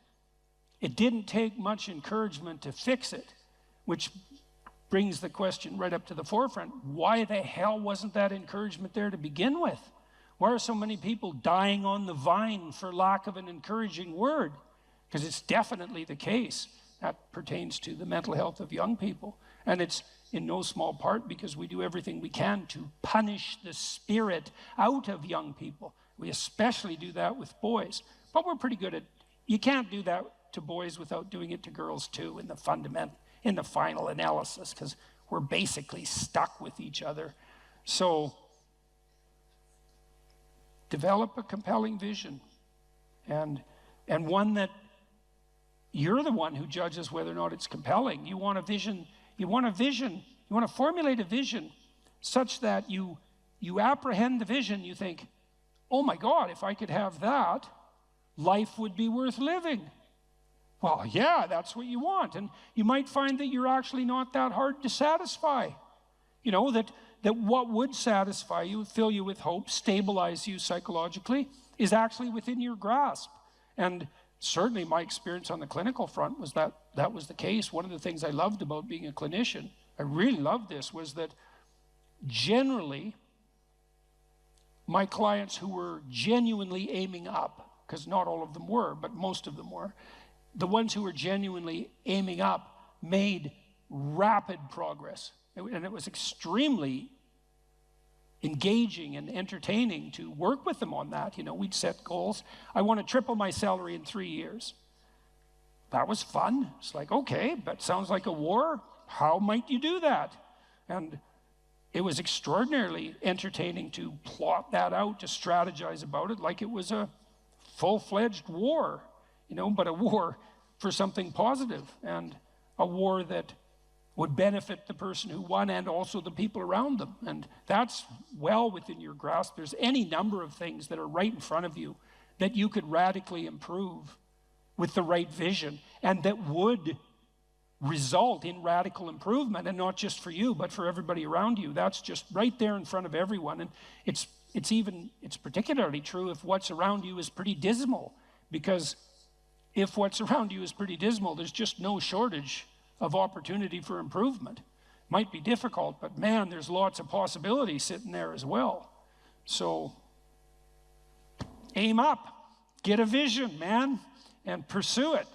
S2: it didn't take much encouragement to fix it, which brings the question right up to the forefront. Why the hell wasn't that encouragement there to begin with? Why are so many people dying on the vine for lack of an encouraging word? Because it's definitely the case. That pertains to the mental health of young people. And it's in no small part because we do everything we can to punish the spirit out of young people. We especially do that with boys. But we're pretty good at, you can't do that to boys without doing it to girls too in the final analysis, because we're basically stuck with each other. So develop a compelling vision, and one that you're the one who judges whether or not it's compelling. You want to formulate a vision such that you apprehend the vision, you think, oh my God, if I could have that, life would be worth living. Well, yeah, that's what you want. And you might find that you're actually not that hard to satisfy. That what would satisfy you, fill you with hope, stabilize you psychologically, is actually within your grasp. And certainly my experience on the clinical front was that was the case. One of the things I loved about being a clinician, I really loved this, was that generally my clients who were genuinely aiming up, because not all of them were, but most of them were, the ones who were genuinely aiming up made rapid progress. And it was extremely engaging and entertaining to work with them on that. You know, we'd set goals. I want to triple my salary in 3 years. That was fun. It's like, okay, that sounds like a war. How might you do that? And it was extraordinarily entertaining to plot that out, to strategize about it like it was a full-fledged war, you know, but a war for something positive, and a war that would benefit the person who won and also the people around them. And that's well within your grasp. There's any number of things that are right in front of you that you could radically improve with the right vision, and that would result in radical improvement, and not just for you, but for everybody around you. That's just right there in front of everyone. And it's particularly true if what's around you is pretty dismal, because if what's around you is pretty dismal, there's just no shortage of opportunity for improvement. Might be difficult, but man, there's lots of possibility sitting there as well. So aim up, get a vision, man, and pursue it.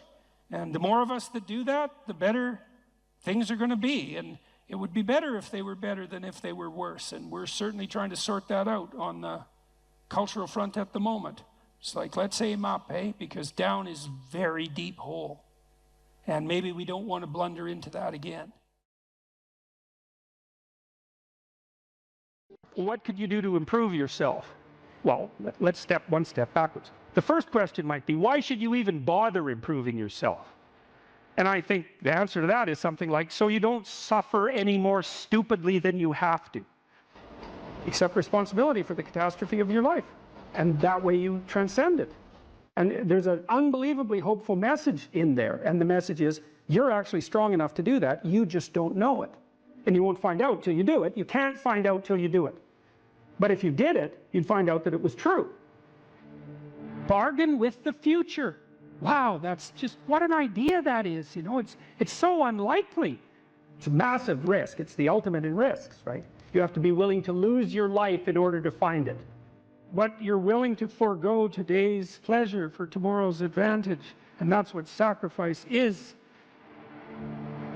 S2: And the more of us that do that, the better things are going to be. And it would be better if they were better than if they were worse. And we're certainly trying to sort that out on the cultural front at the moment. It's like, let's aim up, eh? Because down is a very deep hole. And maybe we don't want to blunder into that again.
S5: What could you do to improve yourself? Well, let's step one step backwards. The first question might be, why should you even bother improving yourself? And I think the answer to that is something like, so you don't suffer any more stupidly than you have to. Accept responsibility for the catastrophe of your life. And that way you transcend it. And there's an unbelievably hopeful message in there. And the message is, you're actually strong enough to do that. You just don't know it. And you won't find out till you do it. You can't find out till you do it. But if you did it, you'd find out that it was true. Bargain with the future. Wow, that's just, what an idea that is. You know, it's so unlikely. It's a massive risk. It's the ultimate in risks, right? You have to be willing to lose your life in order to find it. What you're willing to forego today's pleasure for tomorrow's advantage. And that's what sacrifice is.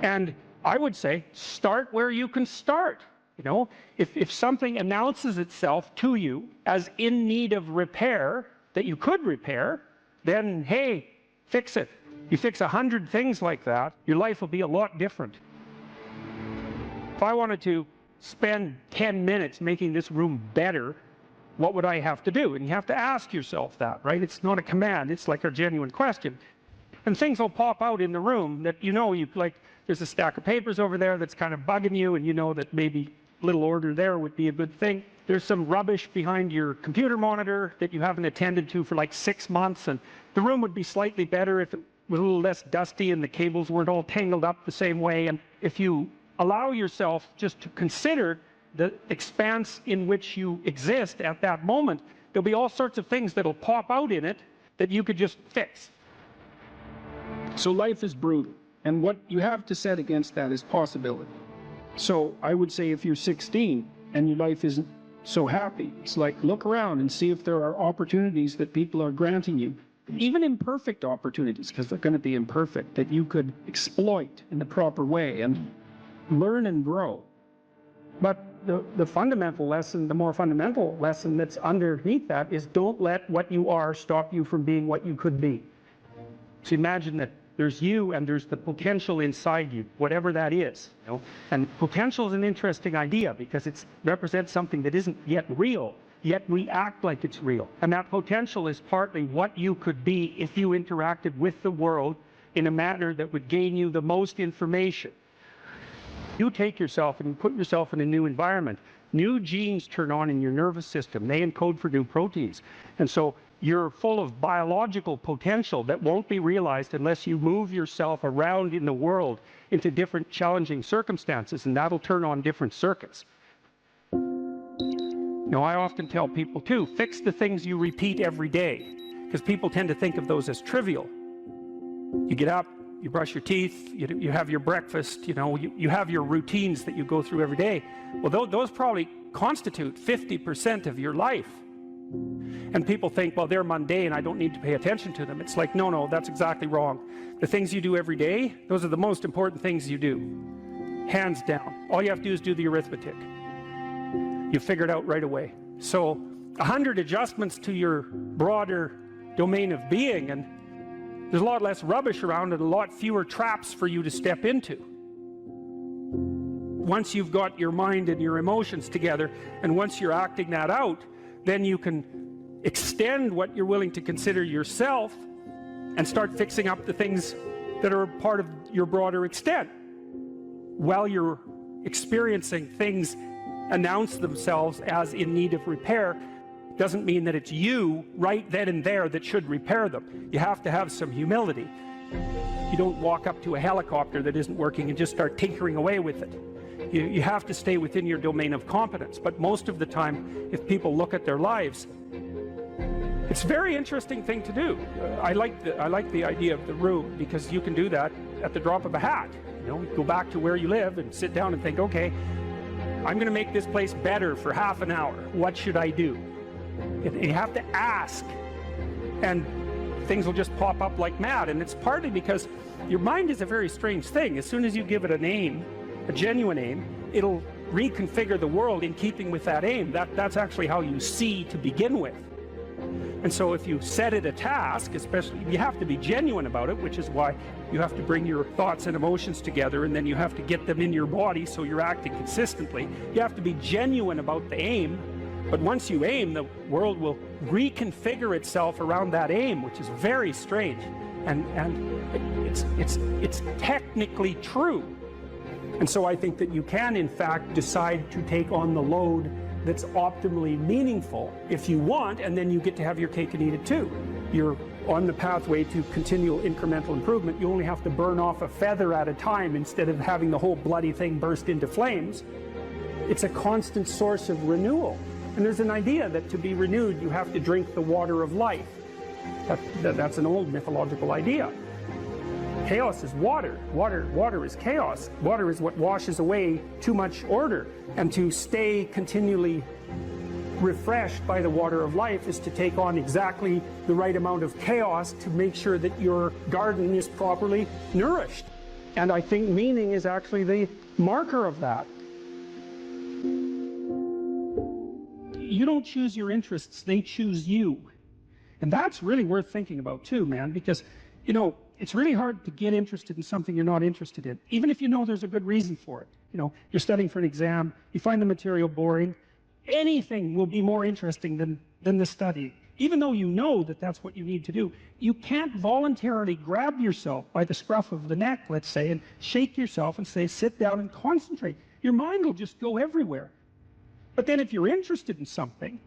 S5: And I would say, start where you can start. You know, if something announces itself to you as in need of repair, that you could repair, then hey, fix it. You fix 100 things like that, your life will be a lot different. If I wanted to spend 10 minutes making this room better, what would I have to do? And you have to ask yourself that, right? It's not a command, it's like a genuine question. And things will pop out in the room that you know, there's a stack of papers over there that's kind of bugging you, and you know that maybe a little order there would be a good thing. There's some rubbish behind your computer monitor that you haven't attended to for like 6 months, and the room would be slightly better if it was a little less dusty and the cables weren't all tangled up the same way. And if you allow yourself just to consider the expanse in which you exist at that moment, there'll be all sorts of things that'll pop out in it that you could just fix.
S2: So life is brutal, and what you have to set against that is possibility. So I would say if you're 16 and your life isn't so happy, it's like, look around and see if there are opportunities that people are granting you, even imperfect opportunities, because they're going to be imperfect, that you could exploit in the proper way and learn and grow. But the fundamental lesson, the more fundamental lesson that's underneath that is, don't let what you are stop you from being what you could be. So imagine that there's you and there's the potential inside you, whatever that is. You know? And potential is an interesting idea because it represents something that isn't yet real, yet we act like it's real. And that potential is partly what you could be if you interacted with the world in a manner that would gain you the most information. You take yourself and you put yourself in a new environment. New genes turn on in your nervous system. They encode for new proteins. And so you're full of biological potential that won't be realized unless you move yourself around in the world into different challenging circumstances, and that'll turn on different circuits. You know, I often tell people too, fix the things you repeat every day, because people tend to think of those as trivial. You get up, you brush your teeth, you have your breakfast, you know, you have your routines that you go through every day. Well, those probably constitute 50% of your life. And people think, well, they're mundane, I don't need to pay attention to them. It's like, no, that's exactly wrong. The things you do every day, those are the most important things you do. Hands down. All you have to do is do the arithmetic.
S3: you figure it out right away. So 100 adjustments to your broader domain of being, and there's a lot less rubbish around and a lot fewer traps for you to step into. Once you've got your mind and your emotions together, and once you're acting that out, then you can extend what you're willing to consider yourself and start fixing up the things that are part of your broader extent. While you're experiencing things announce themselves as in need of repair, doesn't mean that it's you right then and there that should repair them. You have to have some humility. You don't walk up to a helicopter that isn't working and just start tinkering away with it. You have to stay within your domain of competence. But most of the time, if people look at their lives, it's a very interesting thing to do. I like the idea of the room, because you can do that at the drop of a hat. You know, go back to where you live and sit down and think, okay, I'm going to make this place better for half an hour. What should I do? And you have to ask, and things will just pop up like mad. And it's partly because your mind is a very strange thing. As soon as you give it an aim, a genuine aim, it'll reconfigure the world in keeping with that aim. That's actually how you see to begin with. And so if you set it a task, especially, you have to be genuine about it, which is why you have to bring your thoughts and emotions together, and then you have to get them in your body so you're acting consistently. You have to be genuine about the aim, but once you aim, the world will reconfigure itself around that aim, which is very strange. And it's technically true. And so I think that you can, in fact, decide to take on the load that's optimally meaningful if you want, and then you get to have your cake and eat it too. You're on the pathway to continual incremental improvement. You only have to burn off a feather at a time instead of having the whole bloody thing burst into flames. It's a constant source of renewal. And there's an idea that to be renewed, you have to drink the water of life. That's an old mythological idea. Chaos is water. Water is chaos. Water is what washes away too much order. And to stay continually refreshed by the water of life is to take on exactly the right amount of chaos to make sure that your garden is properly nourished. And I think meaning is actually the marker of that. You don't choose your interests, they choose you. And that's really worth thinking about too, man, because, you know, it's really hard to get interested in something you're not interested in, even if you know there's a good reason for it. You know, you're studying for an exam, you find the material boring, anything will be more interesting than the study. Even though you know that that's what you need to do, you can't voluntarily grab yourself by the scruff of the neck, let's say, and shake yourself and say, sit down and concentrate. Your mind will just go everywhere. But then if you're interested in something,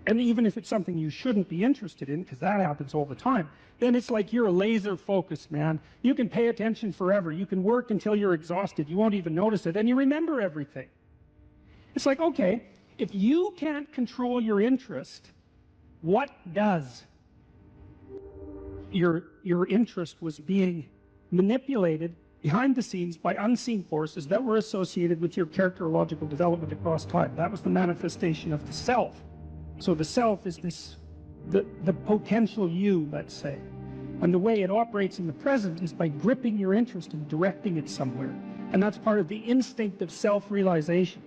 S3: and even if it's something you shouldn't be interested in, because that happens all the time, then it's like you're laser focused, man. You can pay attention forever. You can work until you're exhausted. You won't even notice it, and you remember everything. It's like, okay, if you can't control your interest, what does? Your interest was being manipulated behind the scenes by unseen forces that were associated with your characterological development across time. That was the manifestation of the self. So the self is this, the potential you, let's say. And the way it operates in the present is by gripping your interest and directing it somewhere. And that's part of the instinct of self-realization.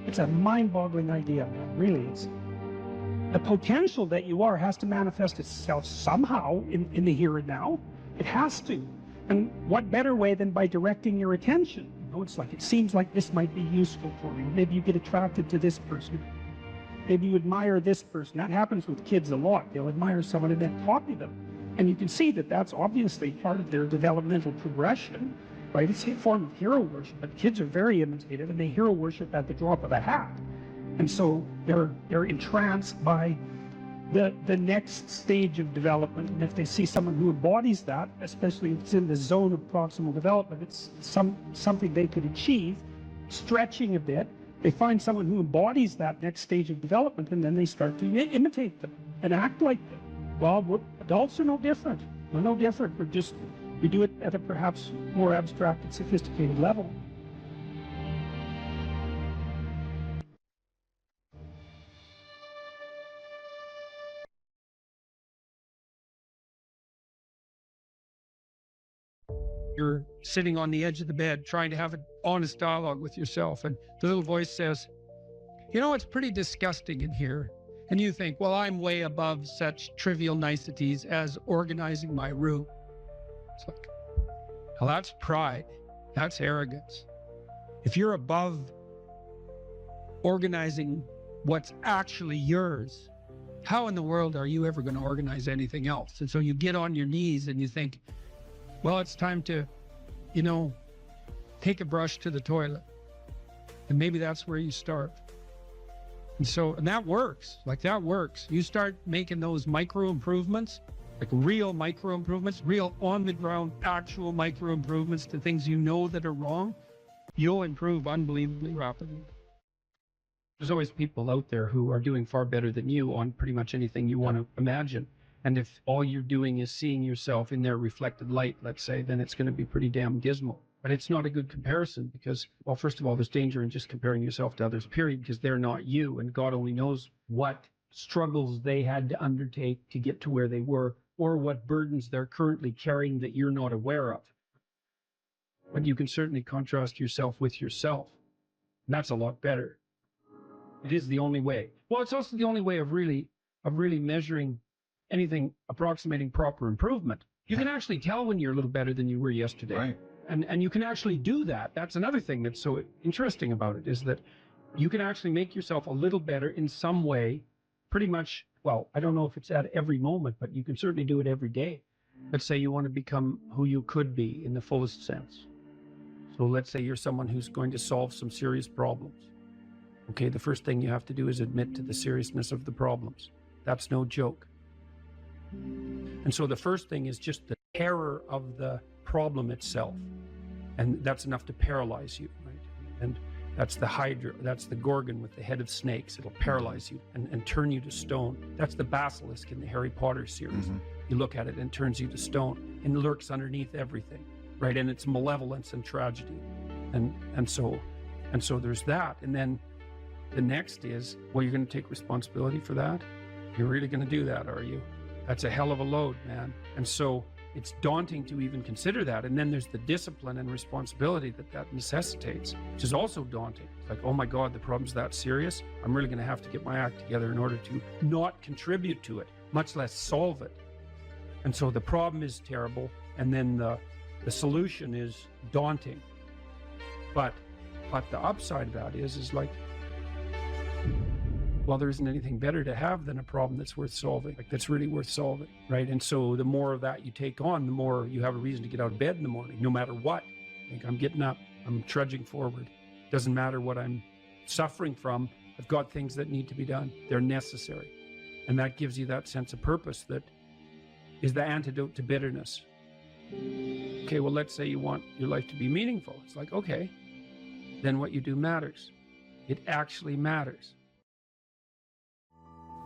S3: It's a mind-boggling idea, really. It's, the potential that you are has to manifest itself somehow in the here and now. It has to. And what better way than by directing your attention? You know, it's like, it seems like this might be useful for you. Maybe you get attracted to this person. Maybe you admire this person. That happens with kids a lot. They'll admire someone and then copy them. And you can see that that's obviously part of their developmental progression, right? It's a form of hero worship, but kids are very imitative and they hero worship at the drop of a hat. And so they're entranced by the next stage of development. And if they see someone who embodies that, especially if it's in the zone of proximal development, it's something they could achieve, stretching a bit. They find someone who embodies that next stage of development, and then they start to imitate them and act like them. Well, adults are no different. We're no different. We do it at a perhaps more abstract and sophisticated level.
S5: You're sitting on the edge of the bed trying to have an honest dialogue with yourself, and the little voice says, You know, it's pretty disgusting in here. And you think, well, I'm way above such trivial niceties as organizing my room. It's like, well, that's pride. That's arrogance. If you're above organizing what's actually yours, how in the world are you ever going to organize anything else? And so you get on your knees and you think, well, it's time to, you know, take a brush to the toilet. And maybe that's where you start. And that works. Like, that works. You start making those micro improvements, like real micro improvements, real on the ground, actual micro improvements to things you know that are wrong, you'll improve unbelievably rapidly. There's always people out there who are doing far better than you on pretty much anything you want to imagine. And if all you're doing is seeing yourself in their reflected light, let's say, then it's going to be pretty damn dismal. But it's not a good comparison because, well, first of all, there's danger in just comparing yourself to others, period, because they're not you. And God only knows what struggles they had to undertake to get to where they were, or what burdens they're currently carrying that you're not aware of. But you can certainly contrast yourself with yourself. And that's a lot better. It is the only way. Well, it's also the only way of really measuring anything approximating proper improvement. You can actually tell when you're a little better than you were yesterday.
S7: Right.
S5: And you can actually do that. That's another thing that's so interesting about it, is that you can actually make yourself a little better in some way, pretty much. Well, I don't know if it's at every moment, but you can certainly do it every day. Let's say you want to become who you could be in the fullest sense. So let's say you're someone who's going to solve some serious problems. Okay, the first thing you have to do is admit to the seriousness of the problems. That's no joke. And so the first thing is just the terror of the problem itself. And that's enough to paralyze you, right? And that's the Hydra, that's the Gorgon with the head of snakes. It'll paralyze you and turn you to stone. That's the basilisk in the Harry Potter series.
S7: Mm-hmm.
S5: You look at it and it turns you to stone and lurks underneath everything, right? And it's malevolence and tragedy. And so there's that. And then the next is, well, you're going to take responsibility for that? You're really going to do that, are you? That's a hell of a load, man. And so it's daunting to even consider that. And then there's the discipline and responsibility that necessitates, which is also daunting. It's like, oh my God, the problem's that serious. I'm really going to have to get my act together in order to not contribute to it, much less solve it. And so the problem is terrible. And then the solution is daunting. But the upside of that is like, well, there isn't anything better to have than a problem that's worth solving, like that's really worth solving, right? And so the more of that you take on, the more you have a reason to get out of bed in the morning, no matter what. Like, I'm getting up, I'm trudging forward. Doesn't matter what I'm suffering from. I've got things that need to be done. They're necessary. And that gives you that sense of purpose that is the antidote to bitterness. Okay, well, let's say you want your life to be meaningful. It's like, okay, then what you do matters. It actually matters.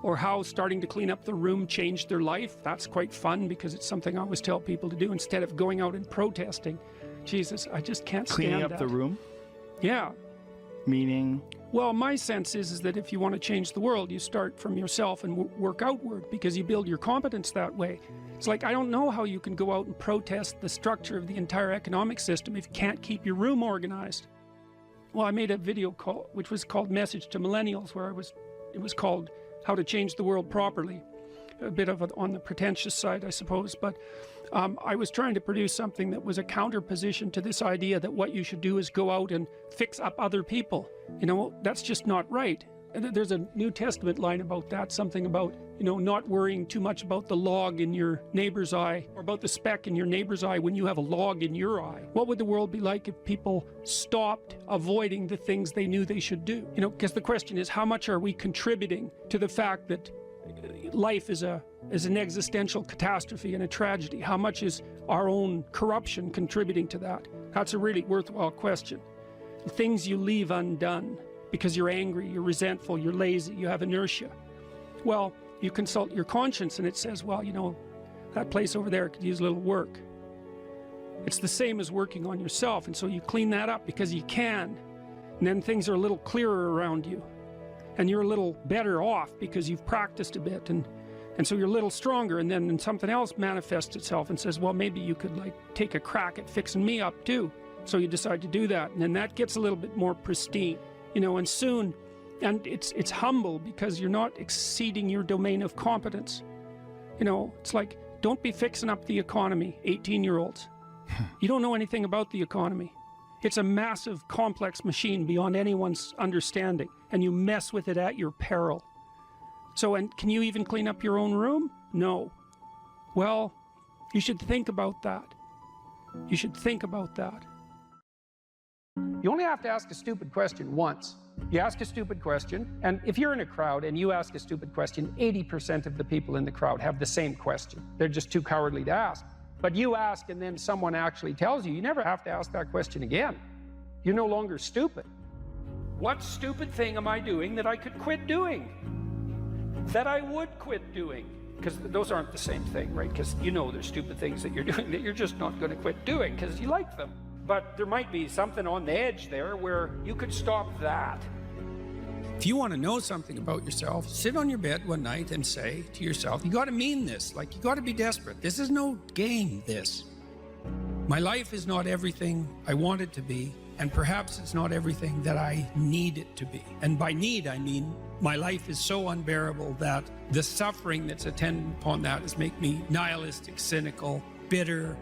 S5: Or how starting to clean up the room changed their life. That's quite fun because it's something I always tell people to do instead of going out and protesting. Jesus, I just can't stand that.
S7: Cleaning up the room?
S5: Yeah.
S7: Meaning?
S5: Well, my sense is that if you want to change the world, you start from yourself and work outward because you build your competence that way. It's like, I don't know how you can go out and protest the structure of the entire economic system if you can't keep your room organized. Well, I made a video which was called Message to Millennials, where it was called How to Change the World Properly. A bit of on the pretentious side, I suppose, but I was trying to produce something that was a counterposition to this idea that what you should do is go out and fix up other people. You know, that's just not right. And there's a New Testament line about that, something about, you know, not worrying too much about the log in your neighbor's eye or about the speck in your neighbor's eye when you have a log in your eye. What would the world be like if people stopped avoiding the things they knew they should do? You know, because the question is, how much are we contributing to the fact that life is an existential catastrophe and a tragedy? How much is our own corruption contributing to that? That's a really worthwhile question. The things you leave undone because you're angry, you're resentful, you're lazy, you have inertia. Well, you consult your conscience and it says, well, you know, that place over there could use a little work. It's the same as working on yourself, and so you clean that up because you can, and then things are a little clearer around you. And you're a little better off because you've practiced a bit, and so you're a little stronger, and then something else manifests itself and says, well, maybe you could like take a crack at fixing me up too. So you decide to do that, and then that gets a little bit more pristine, you know, and soon
S2: And it's humble because you're not exceeding your domain of competence. You know, it's like, don't be fixing up the economy, 18-year-olds. You don't know anything about the economy. It's a massive, complex machine beyond anyone's understanding, and you mess with it at your peril. So, and can you even clean up your own room? No. Well, you should think about that. You should think about that. You only have to ask a stupid question once. You ask a stupid question, and if you're in a crowd and you ask a stupid question, 80% of the people in the crowd have the same question. They're just too cowardly to ask. But you ask and then someone actually tells you, you never have to ask that question again. You're no longer stupid. What stupid thing am I doing that I could quit doing? That I would quit doing? Because those aren't the same thing, right? Because you know there's stupid things that you're doing that you're just not going to quit doing because you like them. But there might be something on the edge there where you could stop that. If you want to know something about yourself, sit on your bed one night and say to yourself, you got to mean this, like you got to be desperate. This is no game, this. My life is not everything I want it to be, and perhaps it's not everything that I need it to be. And by need, I mean my life is so unbearable that the suffering that's attendant upon that is make me nihilistic, cynical, bitter,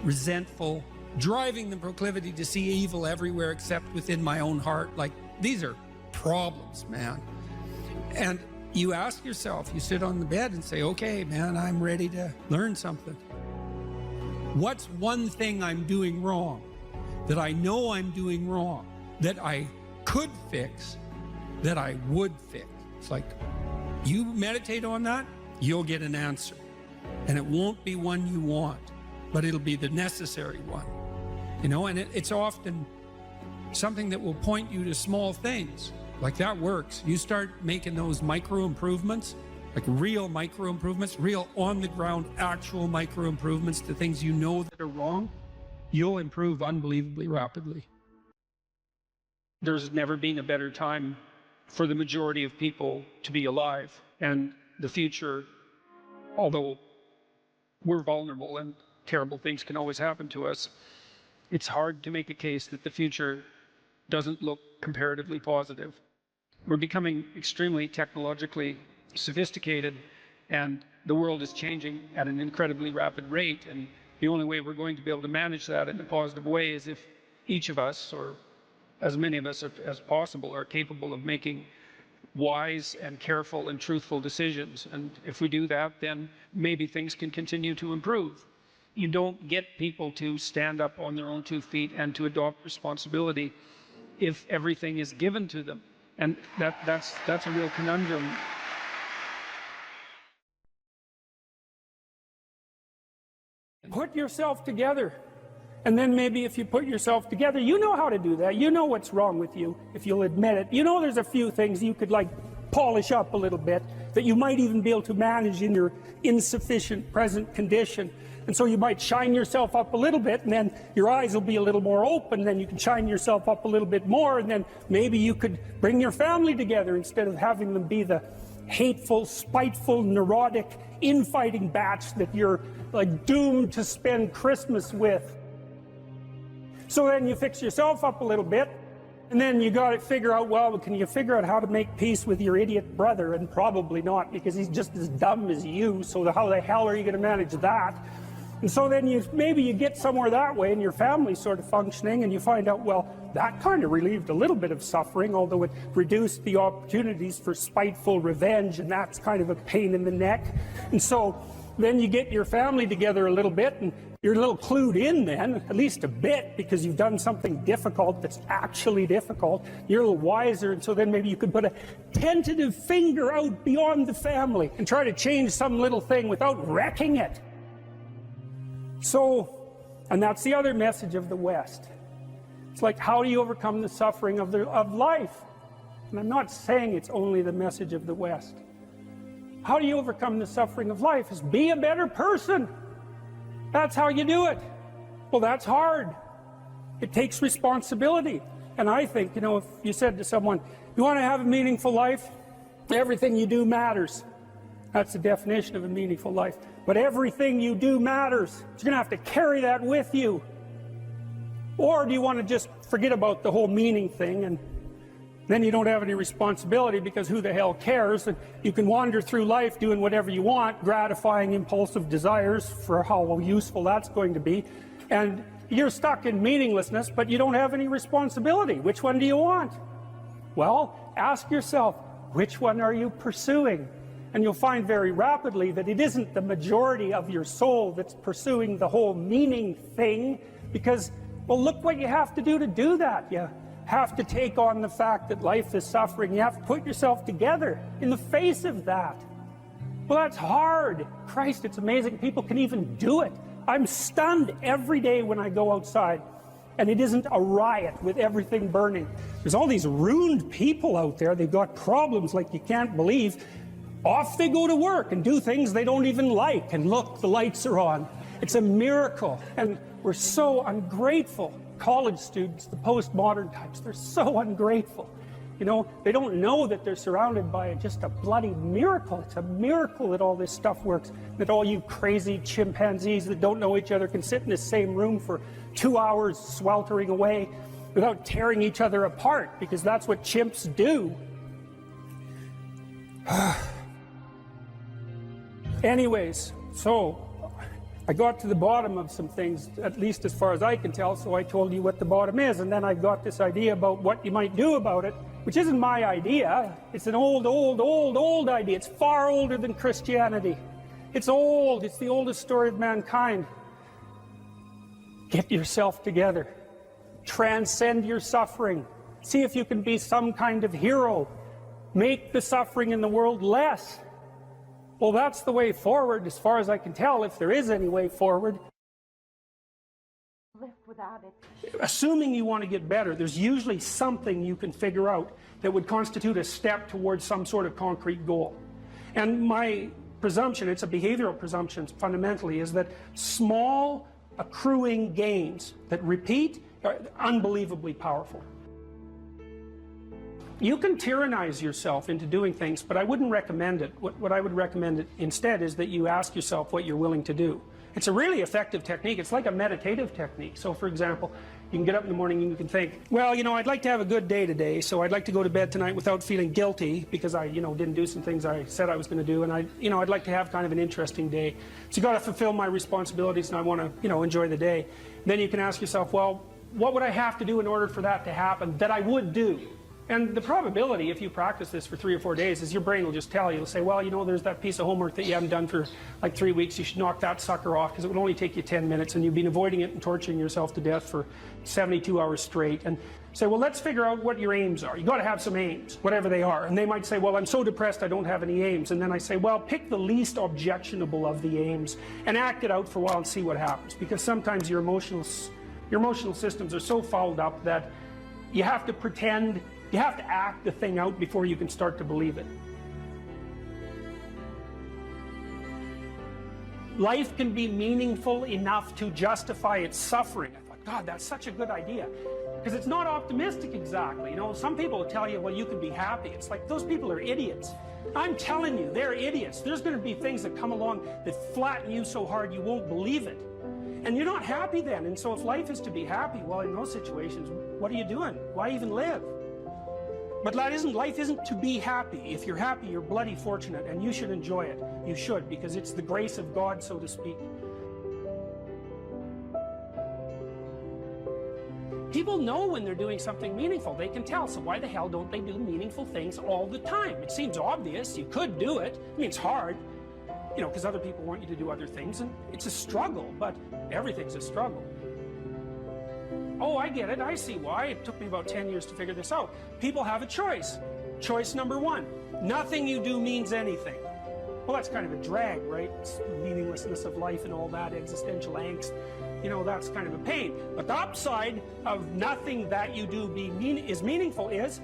S2: resentful, driving the proclivity to see evil everywhere except within my own heart. Like, these are problems, man. And you ask yourself, you sit on the bed and say, okay, man, I'm ready to learn something. What's one thing I'm doing wrong that I know I'm doing wrong, that I could fix, that I would fix? It's like, you meditate on that, you'll get an answer. And it won't be one you want, but it'll be the necessary one. You know, and it's often something that will point you to small things. Like, that works. You start making those micro improvements, like real micro improvements, real on the ground, actual micro improvements to things you know that are wrong, you'll improve unbelievably rapidly. There's never been a better time for the majority of people to be alive. And the future, although we're vulnerable and terrible things can always happen to us, it's hard to make a case that the future doesn't look comparatively positive. We're becoming extremely technologically sophisticated, and the world is changing at an incredibly rapid rate, and the only way we're going to be able to manage that in a positive way is if each of us, or as many of us as possible, are capable of making wise and careful and truthful decisions. And if we do that, then maybe things can continue to improve. You don't get people to stand up on their own 2 feet and to adopt responsibility if everything is given to them. And that's a real conundrum. Put yourself together. And then maybe if you put yourself together, you know how to do that. You know what's wrong with you, if you'll admit it. You know there's a few things you could, like, polish up a little bit, that you might even be able to manage in your insufficient present condition. And so you might shine yourself up a little bit, and then your eyes will be a little more open, and then you can shine yourself up a little bit more, and then maybe you could bring your family together instead of having them be the hateful, spiteful, neurotic, infighting batch that you're, like, doomed to spend Christmas with. So then you fix yourself up a little bit, and then you got to figure out, well, can you figure out how to make peace with your idiot brother? And probably not, because he's just as dumb as you, so how the hell are you going to manage that? And so then maybe you get somewhere that way, and your family's sort of functioning, and you find out, well, that kind of relieved a little bit of suffering, although it reduced the opportunities for spiteful revenge, and that's kind of a pain in the neck. And so then you get your family together a little bit, and you're a little clued in then, at least a bit, because you've done something difficult that's actually difficult. You're a little wiser, and so then maybe you could put a tentative finger out beyond the family and try to change some little thing without wrecking it. So, and that's the other message of the West. It's like, how do you overcome the suffering of life? And I'm not saying it's only the message of the West. How do you overcome the suffering of life? Is be a better person. That's how you do it. Well, that's hard. It takes responsibility. And I think, you know, if you said to someone, you want to have a meaningful life? Everything you do matters. That's the definition of a meaningful life. But everything you do matters. You're going to have to carry that with you. Or do you want to just forget about the whole meaning thing and
S3: Then you don't have any responsibility, because who the hell cares? And you can wander through life doing whatever you want, gratifying impulsive desires for how useful that's going to be. And you're stuck in meaninglessness, but you don't have any responsibility. Which one do you want? Well, ask yourself, which one are you pursuing? And you'll find very rapidly that it isn't the majority of your soul that's pursuing the whole meaning thing, because, well, look what you have to do that. You have to take on the fact that life is suffering. You have to put yourself together in the face of that. Well, that's hard. Christ, it's amazing people can even do it. I'm stunned every day when I go outside and it isn't a riot with everything burning. There's all these ruined people out there. They've got problems like you can't believe. Off they go to work and do things they don't even like, and look, the lights are on. It's a miracle, and we're so ungrateful. College students, the postmodern types, they're so ungrateful. You know, they don't know that they're surrounded by just a bloody miracle. It's a miracle that all this stuff works, that all you crazy chimpanzees that don't know each other can sit in the same room for 2 hours sweltering away without tearing each other apart, because that's what chimps do. Anyways, so I got to the bottom of some things, at least as far as I can tell, so I told you what the bottom is, and then I got this idea about what you might do about it, which isn't my idea. It's an old idea. It's far older than Christianity. It's old. It's the oldest story of mankind. Get yourself together. Transcend your suffering. See if you can be some kind of hero. Make the suffering in the world less. Well, that's the way forward, as far as I can tell, if there is any way forward.
S7: Live without it.
S3: Assuming you want to get better, there's usually something you can figure out that would constitute a step towards some sort of concrete goal. And my presumption, it's a behavioral presumption fundamentally, is that small accruing gains that repeat are unbelievably powerful. You can tyrannize yourself into doing things, but I wouldn't recommend it. What I would recommend instead is that you ask yourself what you're willing to do. It's a really effective technique. It's like a meditative technique. So, for example, you can get up in the morning and you can think, well, you know, I'd like to have a good day today, so I'd like to go to bed tonight without feeling guilty because I, didn't do some things I said I was going to do, and I'd like to have kind of an interesting day. So you've got to fulfill my responsibilities, and I want to, enjoy the day. Then you can ask yourself, well, what would I have to do in order for that to happen that I would do? And the probability, if you practice this for 3 or 4 days, is your brain will just tell you. It'll say, well, there's that piece of homework that you haven't done for like 3 weeks. You should knock that sucker off because it would only take you 10 minutes and you've been avoiding it and torturing yourself to death for 72 hours straight. And say, well, let's figure out what your aims are. You've got to have some aims, whatever they are. And they might say, well, I'm so depressed I don't have any aims. And then I say, well, pick the least objectionable of the aims and act it out for a while and see what happens. Because sometimes your emotional systems are so fouled up that you have to pretend. You have to act the thing out before you can start to believe it. Life can be meaningful enough to justify its suffering. I thought, God, that's such a good idea. Because it's not optimistic exactly. Some people will tell you, well, you can be happy. It's like, those people are idiots. I'm telling you, they're idiots. There's going to be things that come along that flatten you so hard you won't believe it. And you're not happy then. And so if life is to be happy, well, in those situations, what are you doing? Why even live? But life isn't to be happy. If you're happy, you're bloody fortunate, and you should enjoy it. You should, because it's the grace of God, so to speak. People know when they're doing something meaningful. They can tell, so why the hell don't they do meaningful things all the time? It seems obvious. You could do it. I mean, it's hard, because other people want you to do other things, and it's a struggle, but everything's a struggle. Oh, I get it. I see why. It took me about 10 years to figure this out. People have a choice. Choice number 1. Nothing you do means anything. Well, that's kind of a drag, right? It's the meaninglessness of life and all that existential angst. That's kind of a pain. But the upside of nothing that you do is meaningful is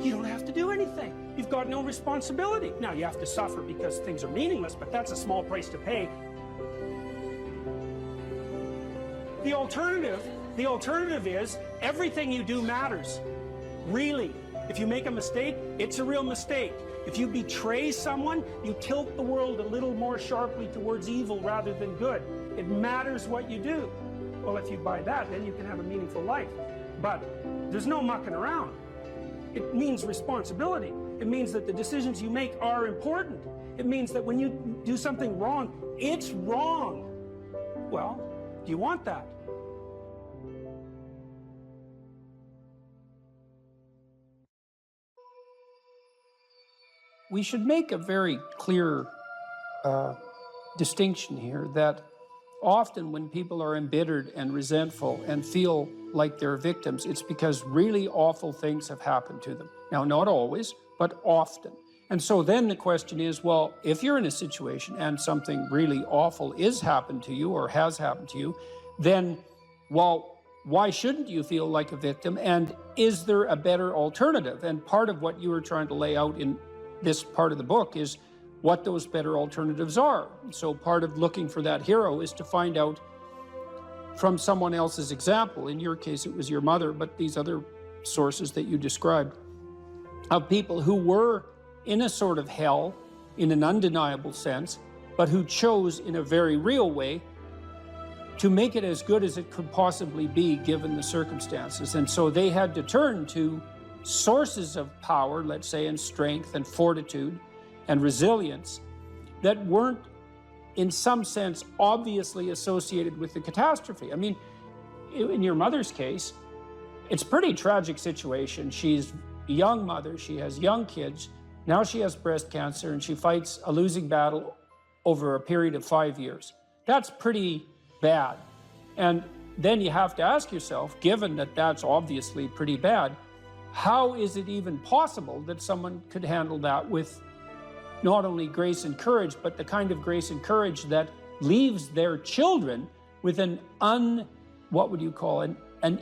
S3: you don't have to do anything. You've got no responsibility. Now, you have to suffer because things are meaningless, but that's a small price to pay. The alternative is everything you do matters. Really. If you make a mistake, it's a real mistake. If you betray someone, you tilt the world a little more sharply towards evil rather than good. It matters what you do. Well, if you buy that, then you can have a meaningful life. But there's no mucking around.
S2: It means responsibility. It means that the decisions you make are important. It means that when you do something wrong, it's wrong. Well, do you want that? We should make a very clear distinction here that often when people are embittered and resentful and feel like they're victims, it's because really awful things have happened to them. Now, not always, but often. And so then the question is, well, if you're in a situation and something really awful is happened to you or has happened to you, then, well, why shouldn't you feel like a victim? And is there a better alternative? And part of what you were trying to lay out in this part of the book is what those better alternatives are. So part of looking for that hero is to find out from someone else's example. In your case, it was your mother, but these other sources that you described, of people who were in a sort of hell, in an undeniable sense, but who chose in a very real way to make it as good as it could possibly be given the circumstances. And so they had to turn to sources of power, let's say, and strength and fortitude and resilience that weren't, in some sense, obviously associated with the catastrophe. I mean, in your mother's case, it's a pretty tragic situation. She's a young mother, she has young kids, now she has breast cancer, and she fights a losing battle over a period of 5 years. That's pretty bad. And then you have to ask yourself, given that that's obviously pretty bad, how is it even possible that someone could handle that with not only grace and courage, but the kind of grace and courage that leaves their children with an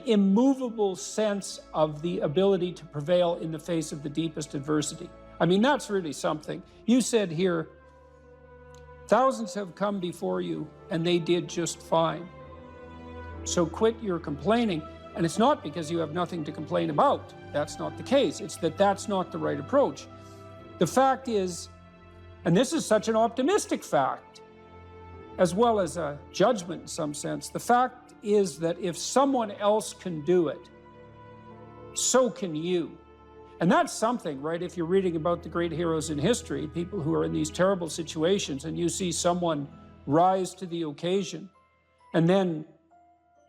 S2: immovable sense of the ability to prevail in the face of the deepest adversity. I mean, that's really something. You said here, thousands have come before you and they did just fine. So quit your complaining. And it's not because you have nothing to complain about. That's not the case. It's that that's not the right approach. The fact is, and this is such an optimistic fact, as well as a judgment in some sense, the fact is that if someone else can do it, so can you. And that's something, right? If you're reading about the great heroes in history, people who are in these terrible situations, and you see someone rise to the occasion, and then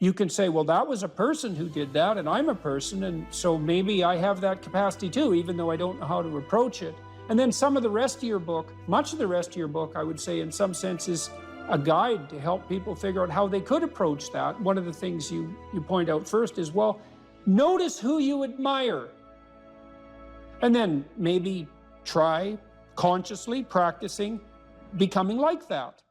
S2: you can say, well, that was a person who did that, and I'm a person, and so maybe I have that capacity too, even though I don't know how to approach it. And then some of the rest of your book, much of the rest of your book, I would say in some sense is a guide to help people figure out how they could approach that. One of the things you point out first is, well, notice who you admire. And then maybe try consciously practicing becoming like that.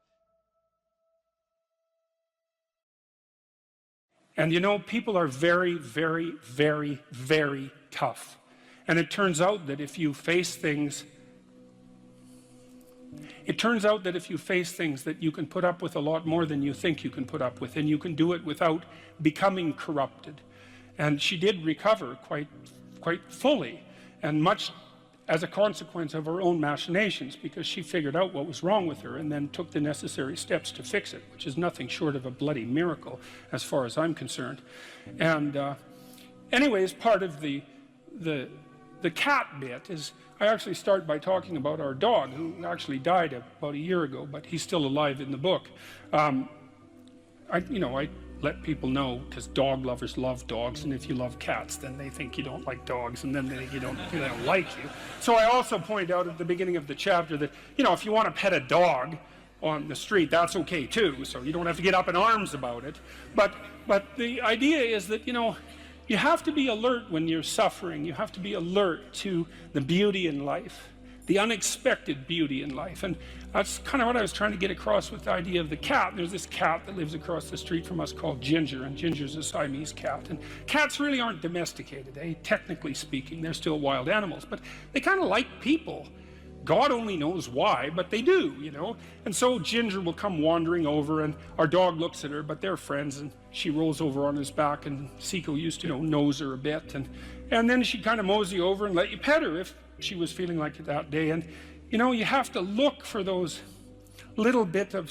S3: And you know, people are very, very, very, very tough. And it turns out that if you face things, that you can put up with a lot more than you think you can put up with, and you can do it without becoming corrupted. And she did recover quite fully, and much as a consequence of her own machinations, because she figured out what was wrong with her and then took the necessary steps to fix it, which is nothing short of a bloody miracle as far as I'm concerned. And anyways, part of the cat bit is, I actually start by talking about our dog, who actually died about a year ago, but he's still alive in the book. I let people know, because dog lovers love dogs, and if you love cats, then they think you don't like dogs, and then they think they don't like you. So I also point out at the beginning of the chapter that, if you want to pet a dog on the street, that's okay too, so you don't have to get up in arms about it. But the idea is that, you have to be alert when you're suffering. You have to be alert to the beauty in life, the unexpected beauty in life. And that's kind of what I was trying to get across with the idea of the cat. There's this cat that lives across the street from us called Ginger, and Ginger's a Siamese cat. And cats really aren't domesticated, technically speaking. They're still wild animals, but they kind of like people. God only knows why, but they do, And so Ginger will come wandering over, and our dog looks at her, but they're friends, and she rolls over on his back, and Seiko used to, nose her a bit, and then she'd kind of mosey over and let you pet her if she was feeling like it that day. And, you have to look for that little bit of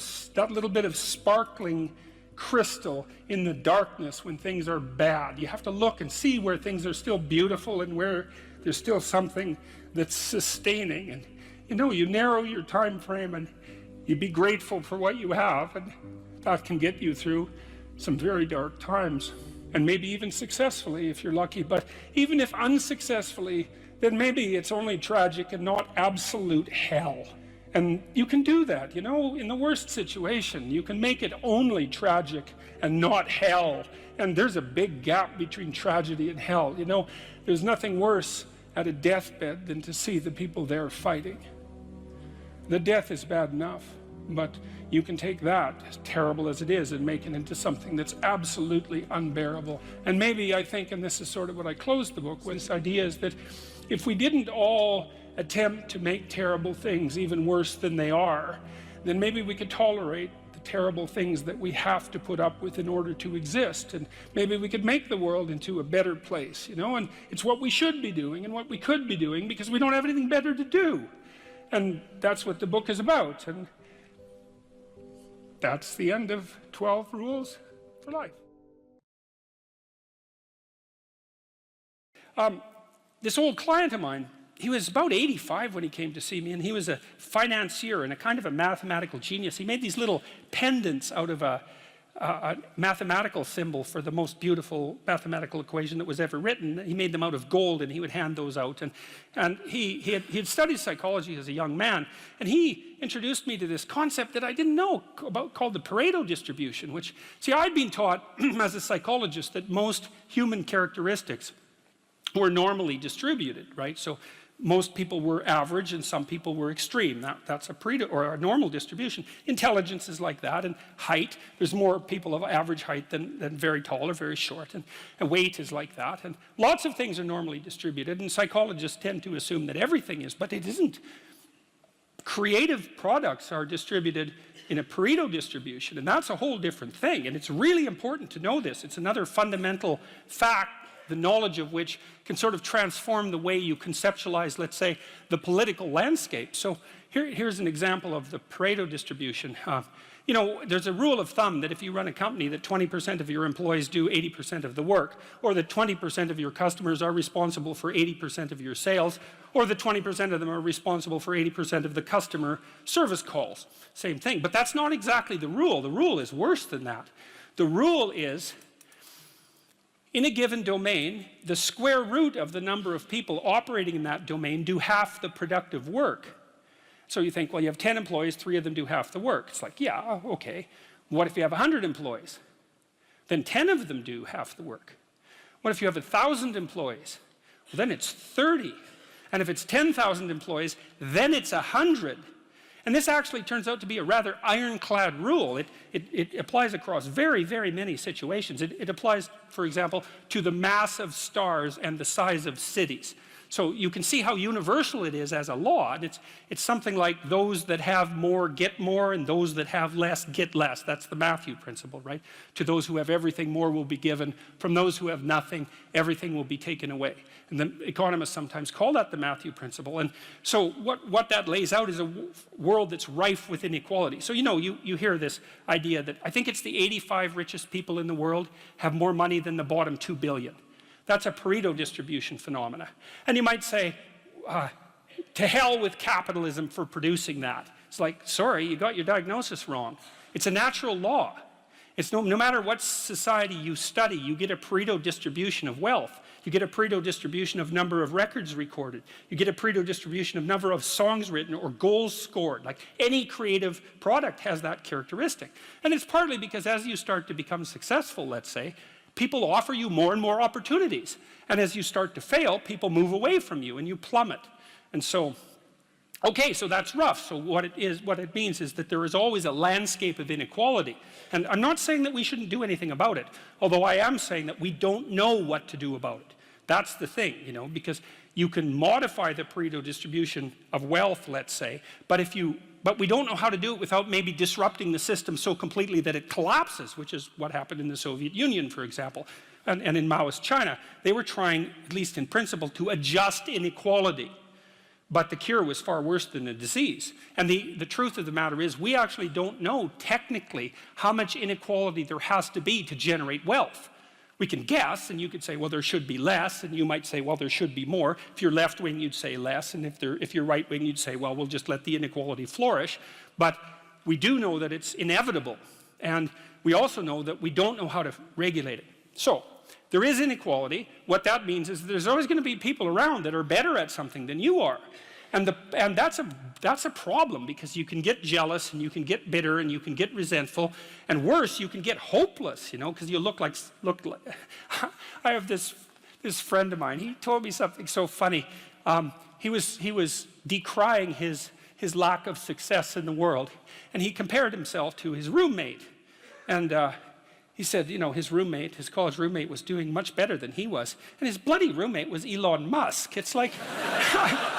S3: sparkling crystal in the darkness when things are bad. You have to look and see where things are still beautiful and where
S2: there's still something that's sustaining. And you know, you narrow your time frame and you be grateful for what you have, and that can get you through some very dark times, and maybe even successfully if you're lucky. But even if unsuccessfully, then maybe it's only tragic and not absolute hell. And you can do that, you know, in the worst situation. You can make it only tragic and not hell. And there's a big gap between tragedy and hell. You know, there's nothing worse at a deathbed than to see the people there fighting. The death is bad enough, but you can take that, as terrible as it is, and make it into something that's absolutely unbearable. And maybe I think, and this is sort of what I closed the book with, this idea is that if we didn't all attempt to make terrible things even worse than they are, then maybe we could tolerate the terrible things that we have to put up with in order to exist, and maybe we could make the world into a better place, you know. And it's what we should be doing and what we could be doing, because we don't have anything better to do. And that's what the book is about. And that's the end of 12 Rules for Life. This old client of mine, he was about 85 when he came to see me, and he was a financier and a kind of a mathematical genius. He made these little pendants out of a mathematical symbol for the most beautiful mathematical equation that was ever written. He made them out of gold, and he would hand those out. And he had studied psychology as a young man, and he introduced me to this concept that I didn't know about, called the Pareto distribution, which, see, I'd been taught as a psychologist that most human characteristics were normally distributed, right? So most people were average and some people were extreme. That's a Pareto, or a normal distribution. Intelligence is like that, and height, there's more people of average height than very tall or very short, and weight is like that, and lots of things are normally distributed, and psychologists tend to assume that everything is, but it isn't. Creative products are distributed in a Pareto distribution, and that's a whole different thing, and it's really important to know this. It's another fundamental fact, the knowledge of which can sort of transform the way you conceptualize, let's say, the political landscape. So here's an example of the Pareto distribution. You know, there's a rule of thumb that if you run a company, that 20% of your employees do 80% of the work, or that 20% of your customers are responsible for 80% of your sales, or that 20% of them are responsible for 80% of the customer service calls. Same thing, but that's not exactly the rule. The rule is worse than that. The rule is, in a given domain, the square root of the number of people operating in that domain do half the productive work. So you think, well, you have 10 employees, 3 of them do half the work. It's like, yeah, okay. What if you have 100 employees? Then 10 of them do half the work. What if you have 1,000 employees? Well, then it's 30. And if it's 10,000 employees, then it's 100. And this actually turns out to be a rather ironclad rule. It applies across very, very many situations. It applies, for example, to the mass of stars and the size of cities. So you can see how universal it is as a law. And it's something like those that have more get more, and those that have less get less. That's the Matthew principle, right? To those who have everything, more will be given. From those who have nothing, everything will be taken away. And the economists sometimes call that the Matthew principle. And so what that lays out is a world that's rife with inequality. So, you know, you hear this idea that I think it's the 85 richest people in the world have more money than the bottom 2 billion. That's a Pareto distribution phenomena. And you might say, to hell with capitalism for producing that. It's like, sorry, you got your diagnosis wrong. It's a natural law. It's no matter what society you study, you get a Pareto distribution of wealth. You get a Pareto distribution of number of records recorded. You get a Pareto distribution of number of songs written or goals scored. Like any creative product has that characteristic. And it's partly because as you start to become successful, let's say, people offer you more and more opportunities. And as you start to fail, people move away from you and you plummet. And so, okay, so that's rough. So what it means is that there is always a landscape of inequality. And I'm not saying that we shouldn't do anything about it, although I am saying that we don't know what to do about it. That's the thing, you know, because you can modify the Pareto distribution of wealth, let's say, but we don't know how to do it without maybe disrupting the system so completely that it collapses, which is what happened in the Soviet Union, for example, and in Maoist China. They were trying, at least in principle, to adjust inequality. But the cure was far worse than the disease. And the truth of the matter is, we actually don't know technically how much inequality there has to be to generate wealth. We can guess, and you could say, well, there should be less, and you might say, well, there should be more. If you're left-wing, you'd say less, and if you're right-wing, you'd say, well, we'll just let the inequality flourish. But we do know that it's inevitable, and we also know that we don't know how to regulate it. So, there is inequality. What that means is there's always going to be people around that are better at something than you are. And that's a problem, because you can get jealous, and you can get bitter, and you can get resentful, and worse, you can get hopeless, you know, because you look like I have this friend of mine. He told me something so funny. He was decrying his lack of success in the world, and he compared himself to his roommate. And he said, you know, his college roommate was doing much better than he was. And his bloody roommate was Elon Musk. It's like,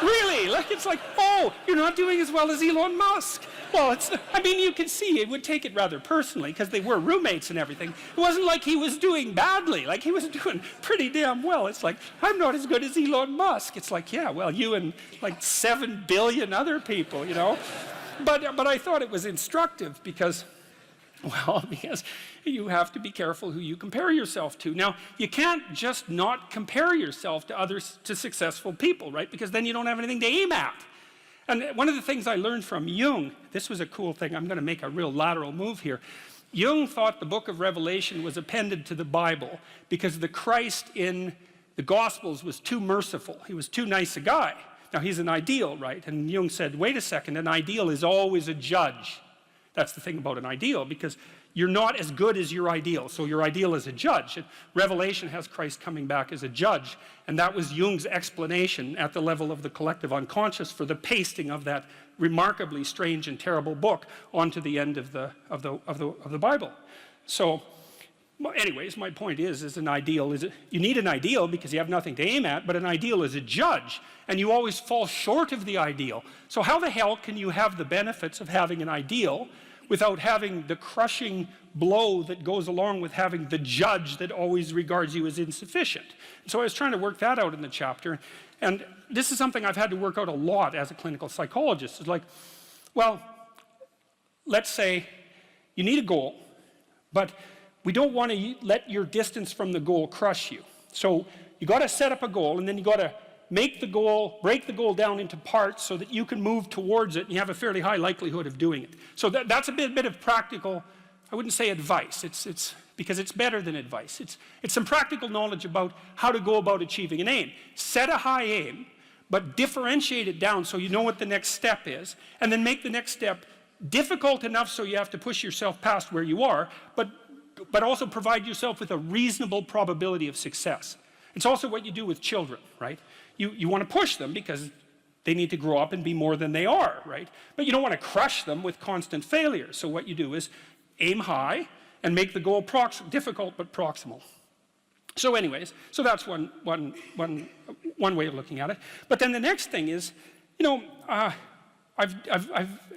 S2: really? Like, it's like, oh, you're not doing as well as Elon Musk. Well, I mean, you can see it would take it rather personally, because they were roommates and everything. It wasn't like he was doing badly. Like, he was doing pretty damn well. It's like, I'm not as good as Elon Musk. It's like, yeah, well, you and like 7 billion other people, you know. But I thought it was instructive because you have to be careful who you compare yourself to. Now, you can't just not compare yourself to successful people, right? Because then you don't have anything to aim at. And one of the things I learned from Jung, this was a cool thing, I'm going to make a real lateral move here. Jung thought the book of Revelation was appended to the Bible because the Christ in the Gospels was too merciful. He was too nice a guy. Now, he's an ideal, right? And Jung said, wait a second, an ideal is always a judge. That's the thing about an ideal, because you're not as good as your ideal, so your ideal is a judge. And Revelation has Christ coming back as a judge, and that was Jung's explanation at the level of the collective unconscious for the pasting of that remarkably strange and terrible book onto the end of the Bible. So, well, anyways, my point is an ideal you need an ideal because you have nothing to aim at, but an ideal is a judge, and you always fall short of the ideal. So how the hell can you have the benefits of having an ideal without having the crushing blow that goes along with having the judge that always regards you as insufficient? So I was trying to work that out in the chapter, and this is something I've had to work out a lot as a clinical psychologist. It's like, well, let's say you need a goal, but we don't want to let your distance from the goal crush you. So you got to set up a goal, and then you got to break the goal down into parts so that you can move towards it, and you have a fairly high likelihood of doing it. So that's a bit of practical, I wouldn't say advice, it's because it's better than advice. It's some practical knowledge about how to go about achieving an aim. Set a high aim, but differentiate it down so you know what the next step is, and then make the next step difficult enough so you have to push yourself past where you are, but also provide yourself with a reasonable probability of success. It's also what you do with children, right? You want to push them because they need to grow up and be more than they are, right? But you don't want to crush them with constant failure. So what you do is aim high and make the goal difficult but proximal. So anyways, so that's one way of looking at it. But then the next thing is, you know, I've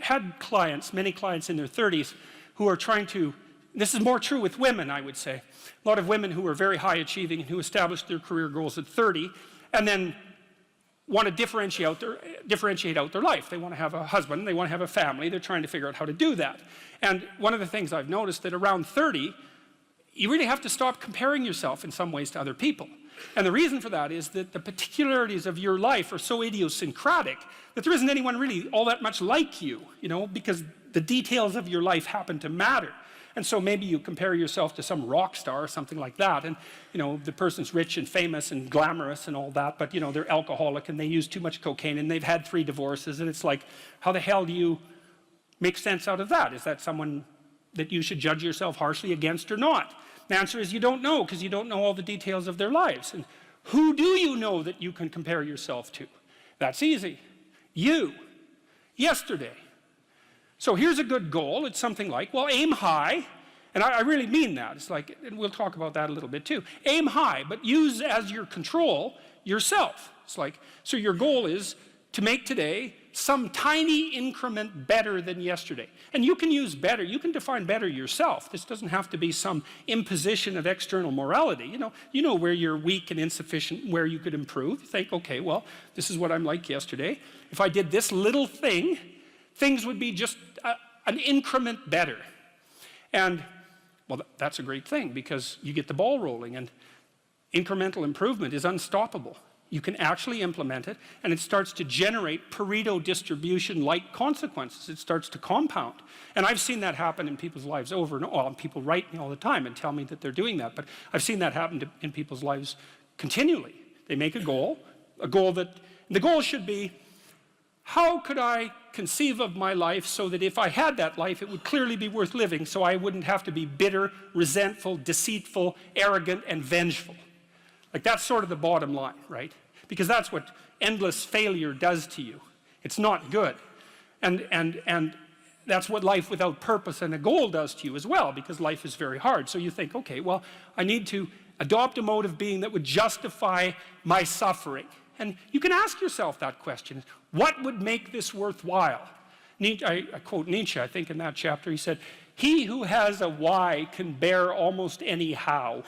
S2: had clients, many clients in their 30s, who are trying to, this is more true with women, I would say. A lot of women who are very high achieving and who established their career goals at 30 and then want to differentiate out their life. They want to have a husband, they want to have a family, they're trying to figure out how to do that. And one of the things I've noticed that around 30, you really have to stop comparing yourself in some ways to other people. And the reason for that is that the particularities of your life are so idiosyncratic that there isn't anyone really all that much like you, you know, because the details of your life happen to matter. And so maybe you compare yourself to some rock star or something like that, and you know, the person's rich and famous and glamorous and all that, but you know, they're alcoholic and they use too much cocaine and they've had 3 divorces, and it's like, how the hell do you make sense out of that? Is that someone that you should judge yourself harshly against or not? The answer is you don't know, because you don't know all the details of their lives. And who do you know that you can compare yourself to? That's easy. You. Yesterday. So here's a good goal. It's something like, well, aim high. And I really mean that. It's like, and we'll talk about that a little bit too. Aim high, but use as your control yourself. It's like, so your goal is to make today some tiny increment better than yesterday. And you can use better, you can define better yourself. This doesn't have to be some imposition of external morality. You know where you're weak and insufficient, where you could improve. You think, okay, well, this is what I'm like yesterday. If I did this little thing, things would be just an increment better. And
S3: Well, that's a great thing, because you get the ball rolling, and incremental improvement is unstoppable. You can actually implement it, and it starts to generate Pareto distribution-like consequences. It starts to compound. And I've seen that happen in people's lives over and over. Well, people write me all the time and tell me that they're doing that, but I've seen that happen in people's lives continually. They make a goal that, the goal should be, how could I conceive of my life so that if I had that life, it would clearly be worth living, so I wouldn't have to be bitter, resentful, deceitful, arrogant, and vengeful. Like, that's sort of the bottom line, right? Because that's what endless failure does to you. It's not good. And that's what life without purpose and a goal does to you as well, because life is very hard. So you think, okay, well, I need to adopt a mode of being that would justify my suffering. And you can ask yourself that question. What would make this worthwhile? I quote Nietzsche, I think in that chapter, he said, "He who has a why can bear almost any how."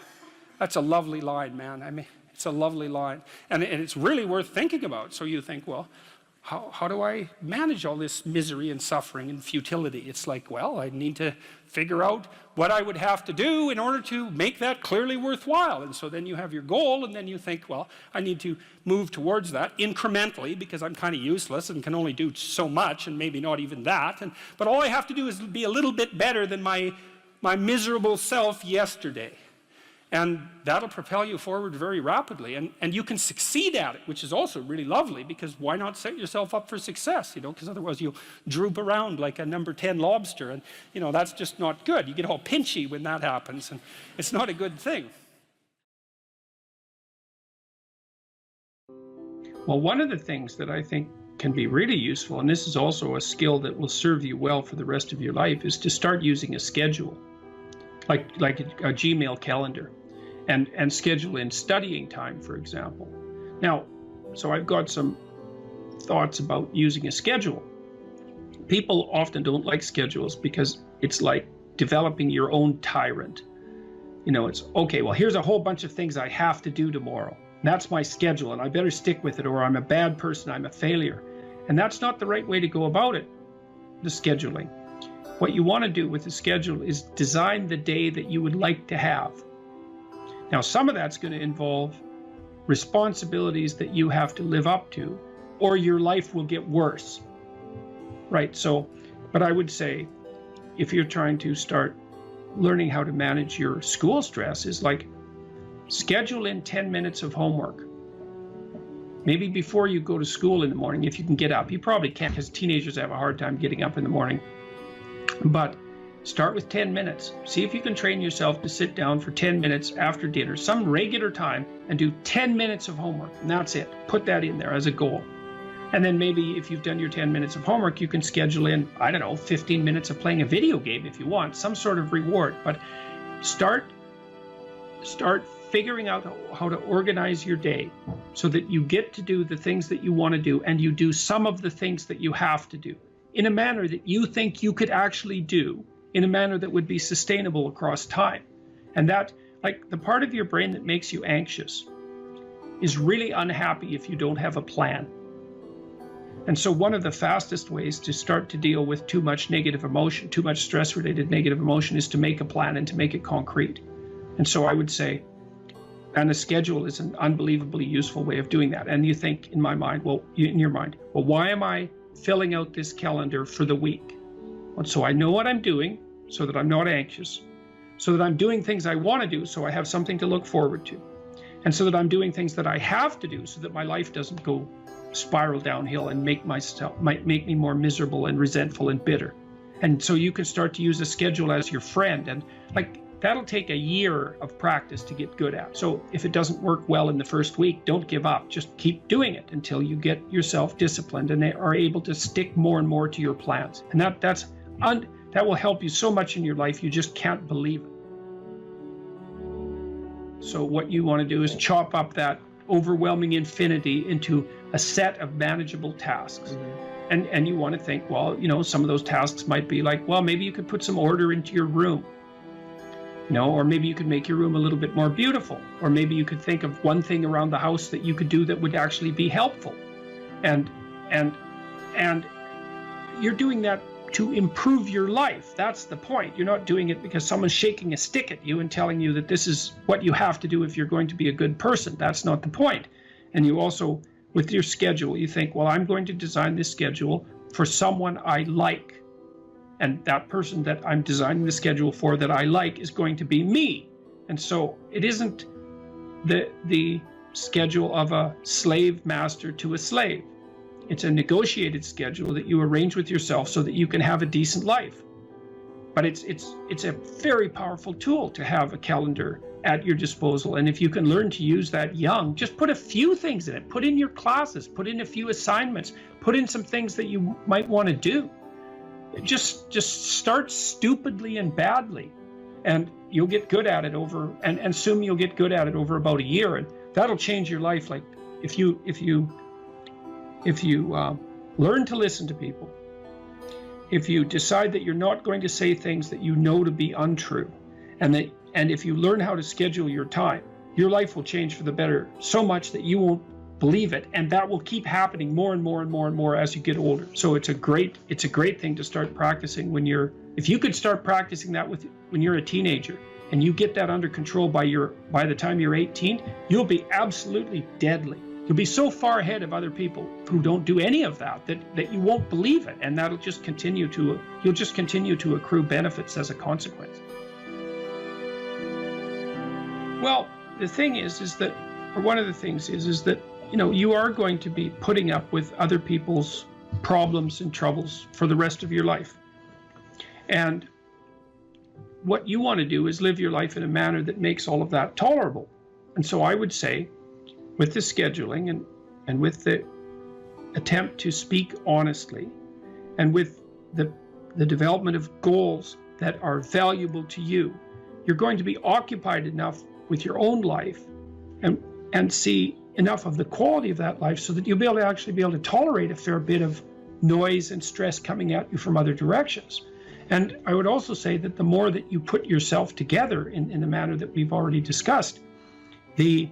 S3: That's a lovely line, man. I mean, it's a lovely line. And it's really worth thinking about. So you think, well, how do I manage all this misery and suffering and futility? It's like, well, I need to figure out what I would have to do in order to make that clearly worthwhile. And so then you have your goal, and then you think, well, I need to move towards that incrementally, because I'm kind of useless and can only do so much, and maybe not even that. But all I have to do is be a little bit better than my miserable self yesterday. And that'll propel you forward very rapidly, and you can succeed at it, which is also really lovely, because why not set yourself up for success, you know, because otherwise you'll droop around like a number 10 lobster, and you know, that's just not good. You get all pinchy when that happens, and it's not a good thing.
S5: Well, one of the things that I think can be really useful, and this is also a skill that will serve you well for the rest of your life, is to start using a schedule, like a Gmail calendar, and schedule in studying time, for example. Now, so I've got some thoughts about using a schedule. People often don't like schedules because it's like developing your own tyrant. You know, it's, okay, well, here's a whole bunch of things I have to do tomorrow. That's my schedule, and I better stick with it, or I'm a bad person, I'm a failure. And that's not the right way to go about it, the scheduling. What you want to do with the schedule is design the day that you would like to have. Now, some of that's going to involve responsibilities that you have to live up to, or your life will get worse, right? So, but I would say, if you're trying to start learning how to manage your school stress, is like, schedule in 10 minutes of homework. Maybe before you go to school in the morning, if you can get up. You probably can't, because teenagers have a hard time getting up in the morning. But start with 10 minutes. See if you can train yourself to sit down for 10 minutes after dinner, some regular time, and do 10 minutes of homework. And that's it. Put that in there as a goal. And then maybe if you've done your 10 minutes of homework, you can schedule in, I don't know, 15 minutes of playing a video game if you want, some sort of reward. But start figuring out how to organize your day so that you get to do the things that you want to do, and you do some of the things that you have to do in a manner that you think you could actually do, in a manner that would be sustainable across time. And that, like, the part of your brain that makes you anxious is really unhappy if you don't have a plan. And so one of the fastest ways to start to deal with too much negative emotion, too much stress-related negative emotion, is to make a plan and to make it concrete. And so I would say, and a schedule is an unbelievably useful way of doing that. And you think, in my mind, well, in your mind, well, why am I filling out this calendar for the week? Well, so I know what I'm doing, so that I'm not anxious, so that I'm doing things I want to do, so I have something to look forward to, and so that I'm doing things that I have to do, so that my life doesn't go spiral downhill and might make me more miserable and resentful and bitter. And so you can start to use a schedule as your friend, and like, that'll take a year of practice to get good at. So if it doesn't work well in the first week, don't give up. Just keep doing it until you get yourself disciplined and are able to stick more and more to your plans. And that will help you so much in your life, you just can't believe it. So what you want to do is chop up that overwhelming infinity into a set of manageable tasks. Mm-hmm. And you want to think, well, you know, some of those tasks might be like, well, maybe you could put some order into your room. You know, or maybe you could make your room a little bit more beautiful, or maybe you could think of one thing around the house that you could do that would actually be helpful. And you're doing that to improve your life. That's the point. You're not doing it because someone's shaking a stick at you and telling you that this is what you have to do if you're going to be a good person. That's not the point. And you also, with your schedule, you think, well, I'm going to design this schedule for someone I like. And that person that I'm designing the schedule for that I like is going to be me. And so it isn't the schedule of a slave master to a slave. It's a negotiated schedule that you arrange with yourself so that you can have a decent life. But it's a very powerful tool to have a calendar at your disposal. And if you can learn to use that young, just put a few things in it. Put in your classes, put in a few assignments, put in some things that you might want to do. Just start stupidly and badly, and you'll get good at it and assume you'll get good at it over about a year, and that'll change your life. Like if you learn to listen to people, if you decide that you're not going to say things that you know to be untrue, and if you learn how to schedule your time, your life will change for the better so much that you won't believe it, and that will keep happening more and more and more and more as you get older. So it's a great thing to start practicing if you could start practicing that when you're a teenager, and you get that under control by the time you're 18, you'll be absolutely deadly. You'll be so far ahead of other people who don't do any of that you won't believe it, and that'll just continue to accrue benefits as a consequence. Well, the thing is that, or one of the things is that, you are going to be putting up with other people's problems and troubles for the rest of your life. And what you want to do is live your life in a manner that makes all of that tolerable. And so I would say, with the scheduling and with the attempt to speak honestly, and with the development of goals that are valuable to you, you're going to be occupied enough with your own life and see enough of the quality of that life so that you'll be able to tolerate a fair bit of noise and stress coming at you from other directions. And I would also say that the more that you put yourself together in the manner that we've already discussed, the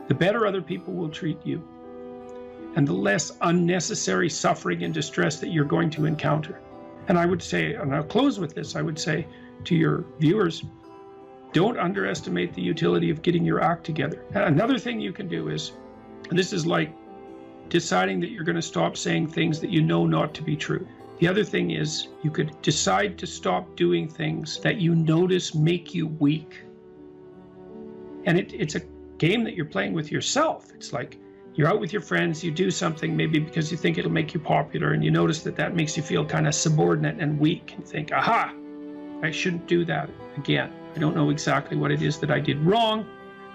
S5: better other people will treat you, and the less unnecessary suffering and distress that you're going to encounter. And I would say, and I'll close with this, I would say to your viewers, don't underestimate the utility of getting your act together. Another thing you can do is, and this is like deciding that you're going to stop saying things that you know not to be true. The other thing is, you could decide to stop doing things that you notice make you weak. And it's a game that you're playing with yourself. It's like you're out with your friends, you do something maybe because you think it'll make you popular, and you notice that makes you feel kind of subordinate and weak, and think, aha, I shouldn't do that again. I don't know exactly what it is that I did wrong,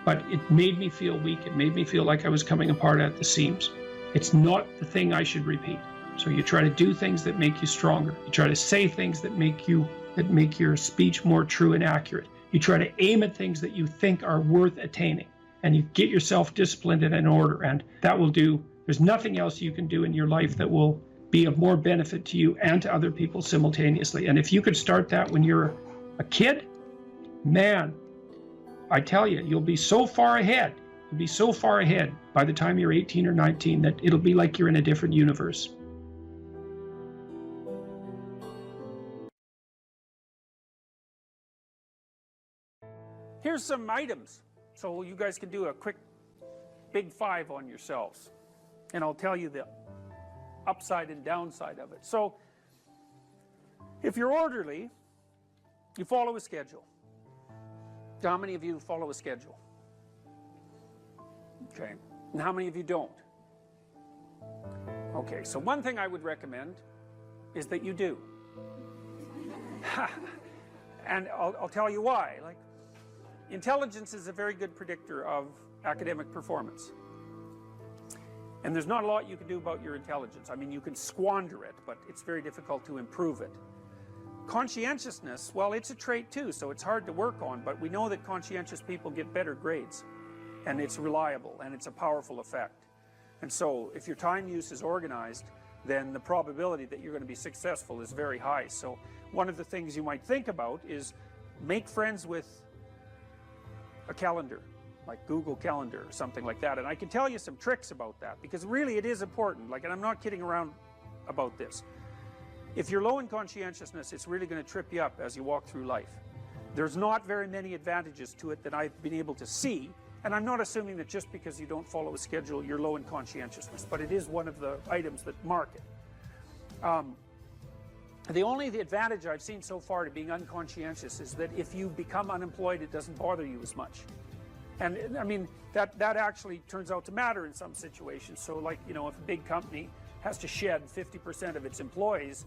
S5: but it made me feel weak. It made me feel like I was coming apart at the seams. It's not the thing I should repeat. So you try to do things that make you stronger. You try to say things that make your speech more true and accurate. You try to aim at things that you think are worth attaining, and you get yourself disciplined and in order, and that will do. There's nothing else you can do in your life that will be of more benefit to you and to other people simultaneously. And if you could start that when you're a kid, man, I tell you, you'll be so far ahead. You'll be so far ahead by the time you're 18 or 19 that it'll be like you're in a different universe.
S2: Here's some items, so you guys can do a quick big 5 on yourselves. And I'll tell you the upside and downside of it. So, if you're orderly, you follow a schedule. How many of you follow a schedule? Okay. And how many of you don't? Okay, so one thing I would recommend is that you do. And I'll tell you why. Like, intelligence is a very good predictor of academic performance. And there's not a lot you can do about your intelligence. I mean, you can squander it, but it's very difficult to improve it. Conscientiousness, well, it's a trait too, so it's hard to work on, but we know that conscientious people get better grades, and it's reliable, and it's a powerful effect. And so, if your time use is organized, then the probability that you're going to be successful is very high. So, one of the things you might think about is make friends with a calendar, like Google Calendar or something like that. And I can tell you some tricks about that, because really it is important. Like, and I'm not kidding around about this.
S3: If you're low in conscientiousness, it's really going to trip you up as you walk through life. There's not very many advantages to it that I've been able to see, and I'm not assuming that just because you don't follow a schedule you're low in conscientiousness, but it is one of the items that mark it. The only advantage I've seen so far to being unconscientious is that if you become unemployed, it doesn't bother you as much. And I mean, that actually turns out to matter in some situations. So like, you know, if a big company has to shed 50% of its employees,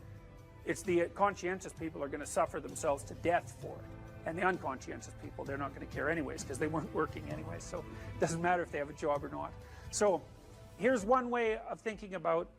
S3: it's the conscientious people are going to suffer themselves to death for it. And the unconscientious people, they're not going to care anyways because they weren't working anyways. So it doesn't matter if they have a job or not. So here's one way of thinking about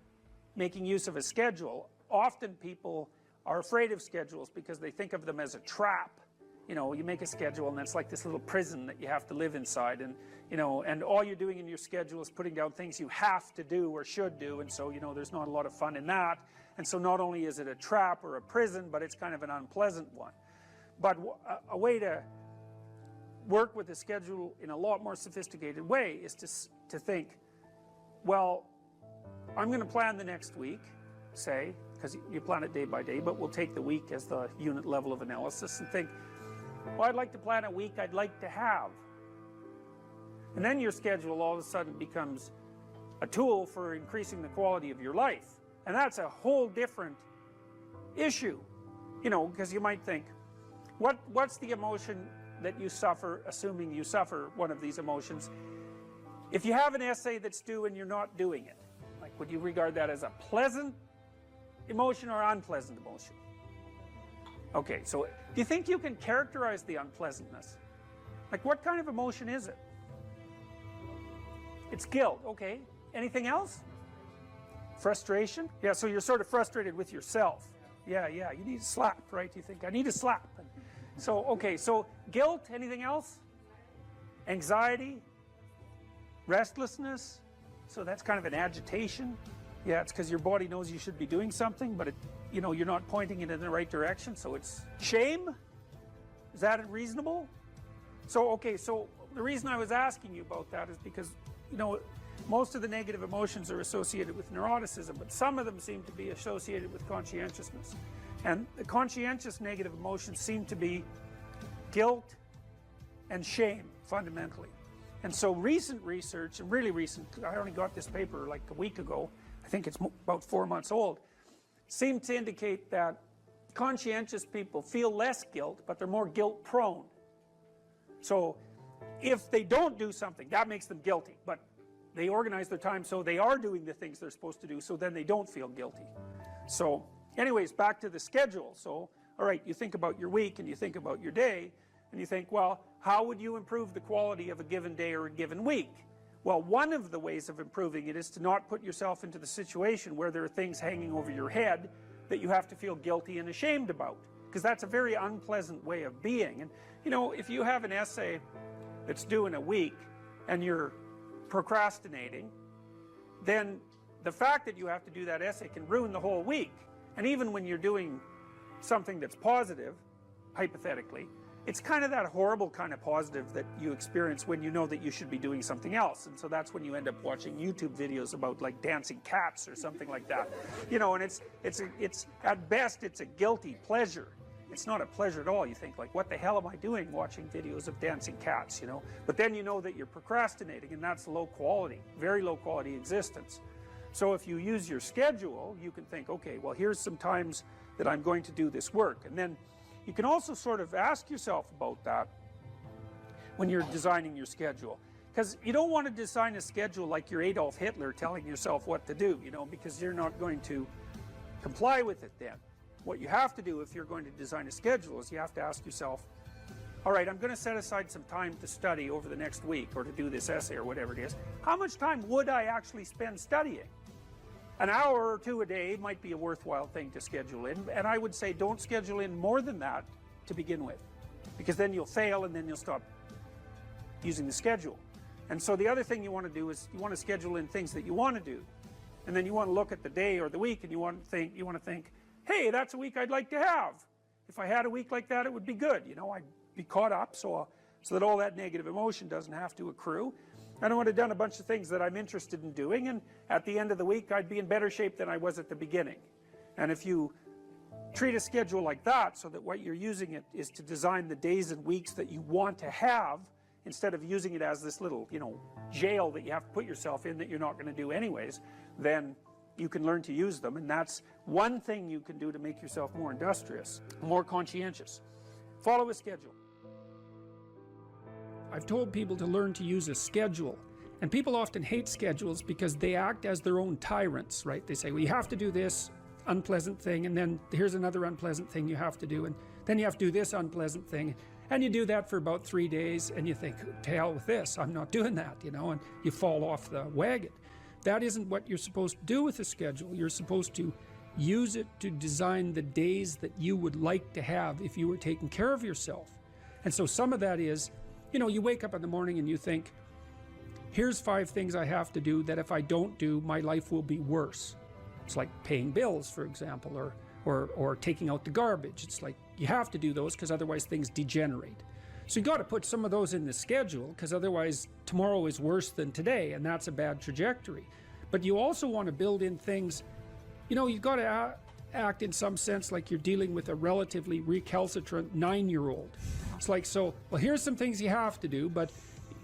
S3: making use of a schedule. Often people are afraid of schedules because they think of them as a trap. You know, you make a schedule and it's like this little prison that you have to live inside, and you know, and all you're doing in your schedule is putting down things you have to do or should do, and so, you know, there's not a lot of fun in that. And so not only is it a trap or a prison, but it's kind of an unpleasant one. But a way to work with a schedule in a lot more sophisticated way is to think, well, I'm going to plan the next week, say, because you plan it day by day, but we'll take the week as the unit level of analysis and think, well, I'd like to plan a week I'd like to have. And then your schedule all of a sudden becomes a tool for increasing the quality of your life. And that's a whole different issue, you know, because you might think, what's the emotion that you suffer, assuming you suffer one of these emotions? If you have an essay that's due and you're not doing it, like, would you regard that as a pleasant emotion or unpleasant emotion? Okay, so do you think you can characterize the unpleasantness? Like, what kind of emotion is it? It's guilt, okay. Anything else? Frustration? Yeah, so you're sort of frustrated with yourself. Yeah, you need a slap, right? You think, I need a slap. So, okay, so guilt, anything else? Anxiety? Restlessness? So that's kind of an agitation. Yeah, it's because your body knows you should be doing something, but you know, you're not pointing it in the right direction, so it's shame? Is that reasonable? So, okay, so the reason I was asking you about that is because, you know, most of the negative emotions are associated with neuroticism, but some of them seem to be associated with conscientiousness. And the conscientious negative emotions seem to be guilt and shame, fundamentally. And so recent research, and really recent, I only got this paper like a week ago, I think it's about 4 months old, seem to indicate that conscientious people feel less guilt, but they're more guilt prone. So if they don't do something, that makes them guilty, but they organize their time so they are doing the things they're supposed to do, so then they don't feel guilty. So anyways, back to the schedule. So, all right, you think about your week and you think about your day, and you think, well, how would you improve the quality of a given day or a given week? Well, one of the ways of improving it is to not put yourself into the situation where there are things hanging over your head that you have to feel guilty and ashamed about, because that's a very unpleasant way of being. And, you know, if you have an essay that's due in a week and you're procrastinating, then the fact that you have to do that essay can ruin the whole week. And even when you're doing something that's positive, hypothetically, it's kind of that horrible kind of positive that you experience when you know that you should be doing something else. And so that's when you end up watching YouTube videos about like dancing cats or something like that. You know, and it's at best it's a guilty pleasure. It's not a pleasure at all. You think, like, what the hell am I doing watching videos of dancing cats, you know? But then you know that you're procrastinating, and that's low quality, very low quality existence. So if you use your schedule, you can think, okay, well, here's some times that I'm going to do this work. And then you can also sort of ask yourself about that when you're designing your schedule. Because you don't want to design a schedule like you're Adolf Hitler telling yourself what to do, you know, because you're not going to comply with it then. What you have to do if you're going to design a schedule is you have to ask yourself, all right, I'm going to set aside some time to study over the next week or to do this essay or whatever it is. How much time would I actually spend studying? An hour or two a day might be a worthwhile thing to schedule in, and I would say don't schedule in more than that to begin with, because then you'll fail and then you'll stop using the schedule. And so the other thing you want to do is you want to schedule in things that you want to do, and then you want to look at the day or the week and you want to think, hey, that's a week I'd like to have. If I had a week like that, it would be good. You know, I'd be caught up so that all that negative emotion doesn't have to accrue. And I would have done a bunch of things that I'm interested in doing, and at the end of the week, I'd be in better shape than I was at the beginning. And if you treat a schedule like that so that what you're using it is to design the days and weeks that you want to have, instead of using it as this little, you know, jail that you have to put yourself in that you're not going to do anyways, then you can learn to use them. And that's one thing you can do to make yourself more industrious, more conscientious. Follow a schedule.
S2: I've told people to learn to use a schedule, and people often hate schedules because they act as their own tyrants, right? They say, well, you have to do this unpleasant thing, and then here's another unpleasant thing you have to do, and then you have to do this unpleasant thing, and you do that for about 3 days, and you think, to hell with this, I'm not doing that, you know, and you fall off the wagon. That isn't what you're supposed to do with a schedule. You're supposed to use it to design the days that you would like to have if you were taking care of yourself. And so some of that is, you know, you wake up in the morning and you think, here's 5 things I have to do that if I don't do, my life will be worse. It's like paying bills, for example, or taking out the garbage. It's like you have to do those because otherwise things degenerate. So you got to put some of those in the schedule, because otherwise tomorrow is worse than today, and that's a bad trajectory. But you also want to build in things, you know, you've got to act in some sense like you're dealing with a relatively recalcitrant 9-year-old. It's like, so, well, here's some things you have to do, but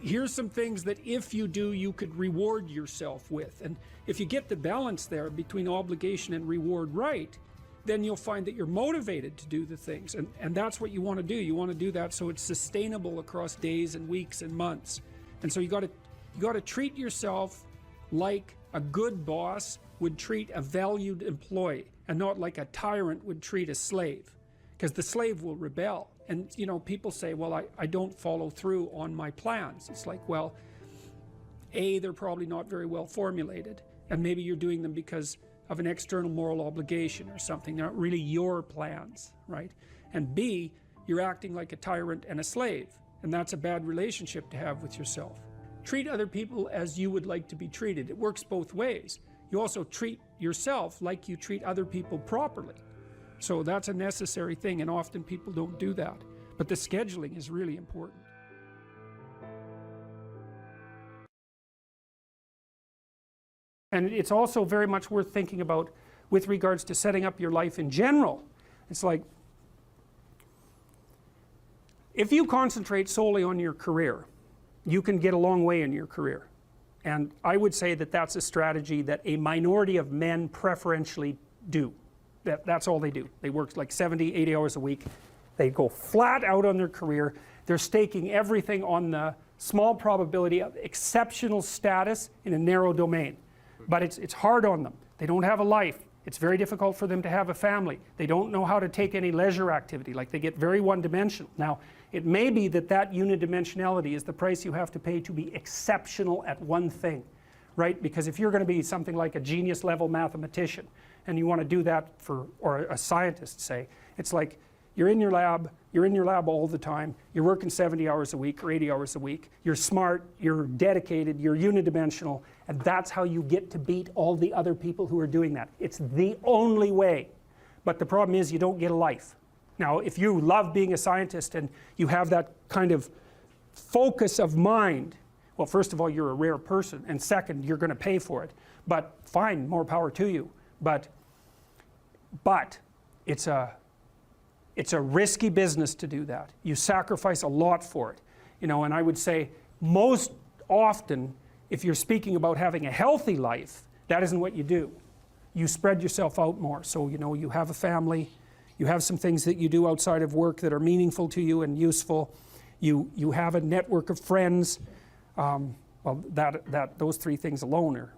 S2: here's some things that if you do, you could reward yourself with. And if you get the balance there between obligation and reward right, then you'll find that you're motivated to do the things. And that's what you want to do. You want to do that so it's sustainable across days and weeks and months. And so you got to treat yourself like a good boss would treat a valued employee, and not like a tyrant would treat a slave, because the slave will rebel. And you know, people say, well, I don't follow through on my plans. It's like, well, A, they're probably not very well formulated, and maybe you're doing them because of an external moral obligation or something. They're not really your plans, right? And B, you're acting like a tyrant and a slave, and that's a bad relationship to have with yourself. Treat other people as you would like to be treated. It works both ways. You also treat yourself like you treat other people properly. So that's a necessary thing, and often people don't do that. But the scheduling is really important.
S3: And it's also very much worth thinking about with regards to setting up your life in general. It's like, if you concentrate solely on your career, you can get a long way in your career. And I would say that that's a strategy that a minority of men preferentially do. That's all they do. They work like 70, 80 hours a week. They go flat out on their career. They're staking everything on the small probability of exceptional status in a narrow domain. But it's hard on them. They don't have a life. It's very difficult for them to have a family. They don't know how to take any leisure activity. Like, they get very one-dimensional. Now, it may be that unidimensionality is the price you have to pay to be exceptional at one thing, right? Because if you're going to be something like a genius level mathematician, and you want to do that or a scientist, say, it's like you're in your lab all the time, you're working 70 hours a week or 80 hours a week, you're smart, you're dedicated, you're unidimensional, and that's how you get to beat all the other people who are doing that. It's the only way. But the problem is you don't get a life. Now, if you love being a scientist and you have that kind of focus of mind, well, first of all, you're a rare person, and second, you're going to pay for it. But fine, more power to you. But it's a risky business to do that. You sacrifice a lot for it. You know, and I would say most often, if you're speaking about having a healthy life, that isn't what you do. You spread yourself out more. So, you know, you have a family, you have some things that you do outside of work that are meaningful to you and useful. You have a network of friends. Well, those 3 things alone, or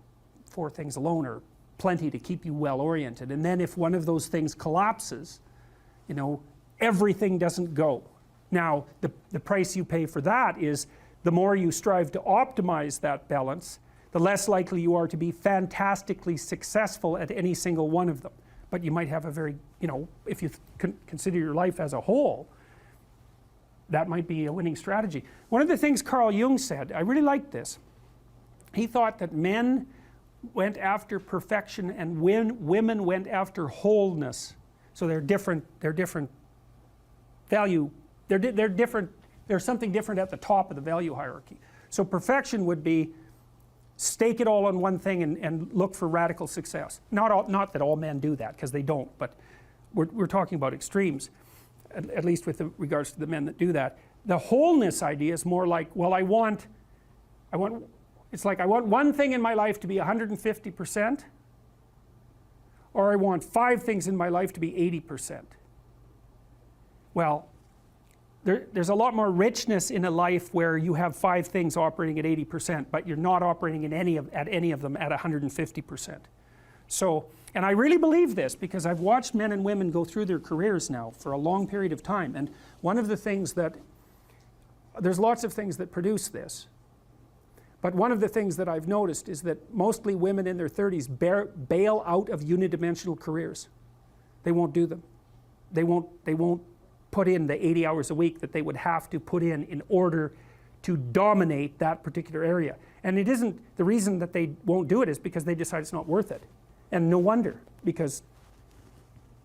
S3: 4 things alone, are plenty to keep you well oriented. And then if one of those things collapses, you know, everything doesn't go. Now, the price you pay for that is the more you strive to optimize that balance, the less likely you are to be fantastically successful at any single one of them. But you might have a very, you know, if you consider your life as a whole, that might be a winning strategy. One of the things Carl Jung said, I really liked this. He thought that men went after perfection and women went after wholeness. So they're different value, they're different, there's something different at the top of the value hierarchy. So perfection would be stake it all on one thing and look for radical success. Not that all men do that, because they don't, but we're talking about extremes, at least with regards to the men that do that. The wholeness idea is more like, well, it's like I want one thing in my life to be 150%, or I want 5 things in my life to be 80%. Well, there's a lot more richness in a life where you have 5 things operating at 80%, but you're not operating at any of them at 150%. So, and I really believe this because I've watched men and women go through their careers now for a long period of time, and one of the things that, there's lots of things that produce this, but one of the things that I've noticed is that mostly women in their 30s bail out of unidimensional careers. They won't do them. They won't put in the 80 hours a week that they would have to put in order to dominate that particular area. And it isn't, the reason that they won't do it is because they decide it's not worth it. And no wonder, because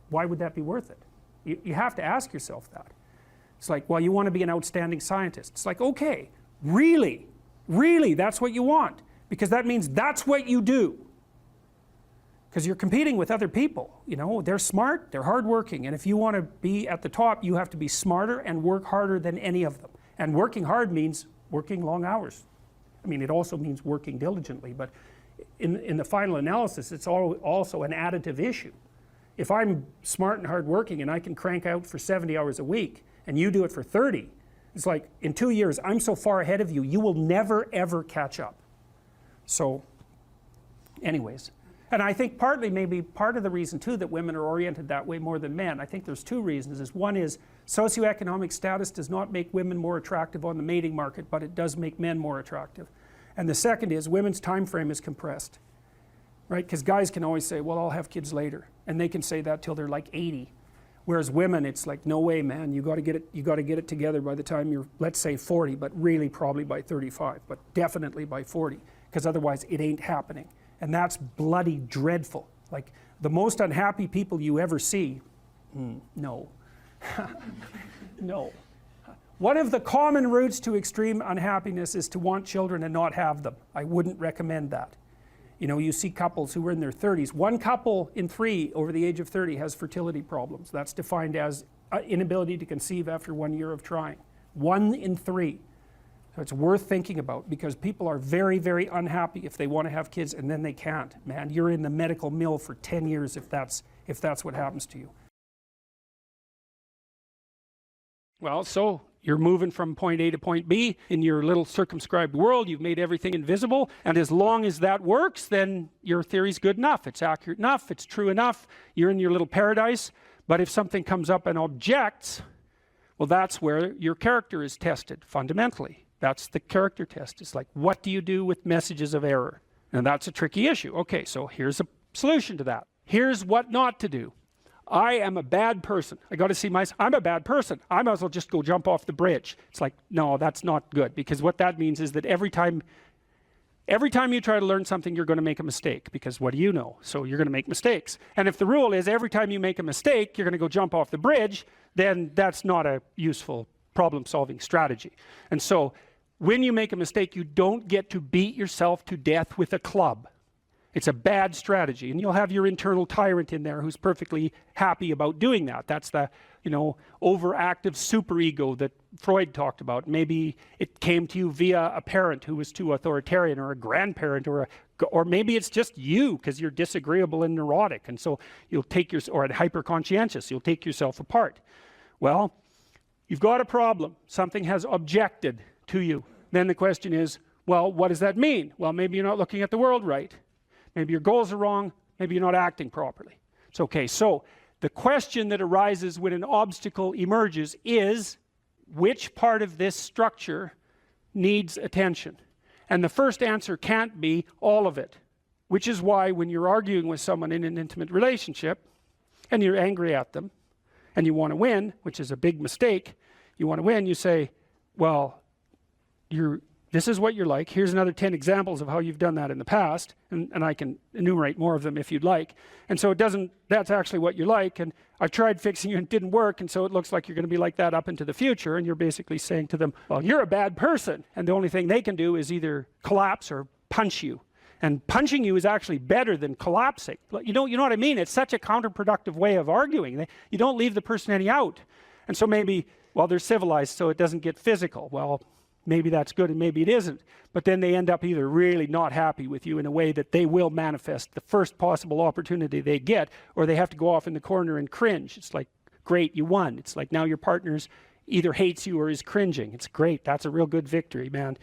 S3: why would that be worth it? You have to ask yourself that. It's like, well, you want to be an outstanding scientist. It's like, okay, really, that's what you want, because that means that's what you do. Because you're competing with other people, you know, they're smart, they're hardworking, and if you want to be at the top, you have to be smarter and work harder than any of them. And working hard means working long hours. I mean, it also means working diligently, but in the final analysis, it's also an additive issue. If I'm smart and hardworking and I can crank out for 70 hours a week, and you do it for 30, it's like, in 2 years, I'm so far ahead of you, you will never ever catch up. So, anyways. And I think partly, maybe part of the reason too that women are oriented that way more than men, I think there's 2 reasons. One is socioeconomic status does not make women more attractive on the mating market, but it does make men more attractive. And the second is women's time frame is compressed, right? Because guys can always say, well, I'll have kids later, and they can say that till they're like 80. Whereas women, it's like, no way, man, you got to get it together by the time you're, let's say 40, but really probably by 35, but definitely by 40, because otherwise it ain't happening. And that's bloody dreadful. Like, the most unhappy people you ever see, no. No. One of the common routes to extreme unhappiness is to want children and not have them. I wouldn't recommend that. You know, you see couples who are in their 30s. 1 couple in 3 over the age of 30 has fertility problems. That's defined as inability to conceive after 1 year of trying. 1 in 3. So it's worth thinking about, because people are very, very unhappy if they want to have kids and then they can't. Man, you're in the medical mill for 10 years if that's what happens to you. Well, so you're moving from point A to point B in your little circumscribed world. You've made everything invisible, and as long as that works, then your theory's good enough. It's accurate enough, it's true enough, you're in your little paradise. But if something comes up and objects, well, that's where your character is tested fundamentally. That's the character test. It's like, what do you do with messages of error? And that's a tricky issue. Okay, so here's a solution to that. Here's what not to do. I am a bad person. I got to see I'm a bad person. I might as well just go jump off the bridge. It's like, no, that's not good, because what that means is that every time you try to learn something, you're going to make a mistake, because what do you know? So you're going to make mistakes. And if the rule is every time you make a mistake, you're going to go jump off the bridge, then that's not a useful problem-solving strategy. And so when you make a mistake, you don't get to beat yourself to death with a club. It's a bad strategy, and you'll have your internal tyrant in there who's perfectly happy about doing that. That's the, you know, overactive superego that Freud talked about. Maybe it came to you via a parent who was too authoritarian, or a grandparent, or maybe it's just you because you're disagreeable and neurotic, and so you'll take or hyper-conscientious, you'll take yourself apart. Well, you've got a problem. Something has objected to you. Then the question is, well, what does that mean? Well, maybe you're not looking at the world right. Maybe your goals are wrong. Maybe you're not acting properly. It's okay. So the question that arises when an obstacle emerges is, which part of this structure needs attention? And the first answer can't be all of it, which is why when you're arguing with someone in an intimate relationship and you're angry at them and you want to win, which is a big mistake, you want to win, you say, well, this is what you're like. Here's another 10 examples of how you've done that in the past, and I can enumerate more of them if you'd like. And so that's actually what you're like, and I've tried fixing you and it didn't work, and so it looks like you're going to be like that up into the future, and you're basically saying to them, well, you're a bad person, and the only thing they can do is either collapse or punch you. And punching you is actually better than collapsing. You know what I mean? It's such a counterproductive way of arguing. You don't leave the person any out. And so maybe, well, they're civilized, so it doesn't get physical. Well, maybe that's good and maybe it isn't. But then they end up either really not happy with you in a way that they will manifest the first possible opportunity they get, or they have to go off in the corner and cringe. It's like, great, you won. It's like now your partner's either hates you or is cringing. It's great. That's a real good victory, man.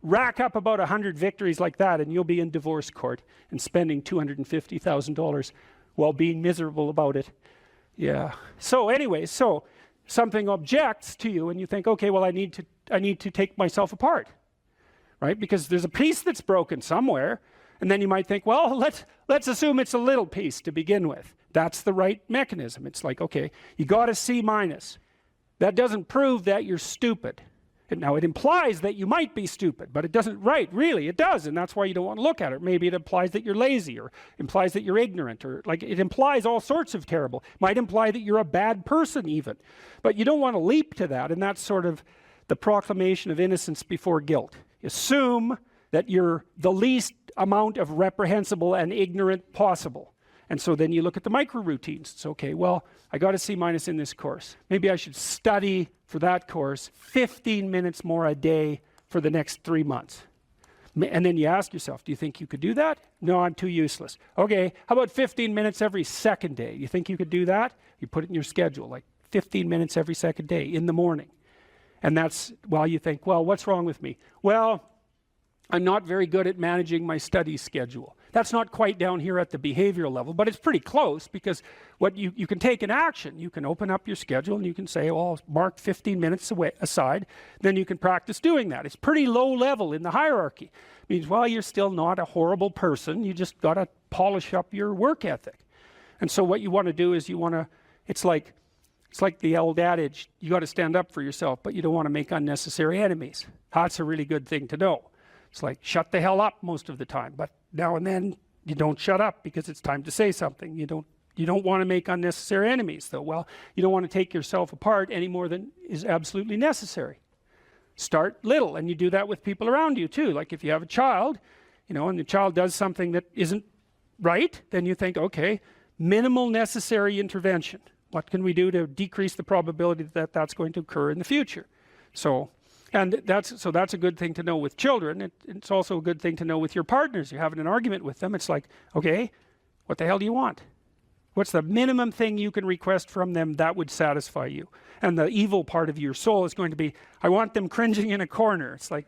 S3: Rack up about 100 victories like that and you'll be in divorce court and spending $250,000 while being miserable about it. Yeah. So anyway, so something objects to you and you think, okay, well, I need to take myself apart, right? Because there's a piece that's broken somewhere. And then you might think, well, let's assume it's a little piece to begin with. That's the right mechanism. It's like, okay, you got a C-. That doesn't prove that you're stupid. Now, it implies that you might be stupid, but it doesn't, right, really, it does, and that's why you don't want to look at it. Maybe it implies that you're lazy, or implies that you're ignorant, or like it implies all sorts of terrible. It might imply that you're a bad person even. But you don't want to leap to that, and that's sort of the proclamation of innocence before guilt. Assume that you're the least amount of reprehensible and ignorant possible. And so then you look at the micro routines. It's okay, well, I got a C- in this course. Maybe I should study for that course 15 minutes more a day for the next 3 months. And then you ask yourself, do you think you could do that? No, I'm too useless. Okay, how about 15 minutes every second day? You think you could do that? You put it in your schedule, like 15 minutes every second day in the morning. And that's, well, you think, well, what's wrong with me? Well, I'm not very good at managing my study schedule. That's not quite down here at the behavioral level, but it's pretty close, because what you can take an action. You can open up your schedule and you can say, well, I'll mark 15 minutes aside. Then you can practice doing that. It's pretty low level in the hierarchy. It means, well, you're still not a horrible person. You just got to polish up your work ethic. And so what you want to do is it's like the old adage, you got to stand up for yourself, but you don't want to make unnecessary enemies. That's a really good thing to know. It's like, shut the hell up most of the time, but now and then you don't shut up because it's time to say something. You don't want to make unnecessary enemies, though. Well, you don't want to take yourself apart any more than is absolutely necessary. Start little, and you do that with people around you too. Like if you have a child, and the child does something that isn't right, then you think, okay, minimal necessary intervention. What can we do to decrease the probability that that's going to occur in the future? That's a good thing to know with children. It's also a good thing to know with your partners. You're having an argument with them. It's like, okay, what the hell do you want? What's the minimum thing you can request from them that would satisfy you? And the evil part of your soul is going to be, I want them cringing in a corner. It's like,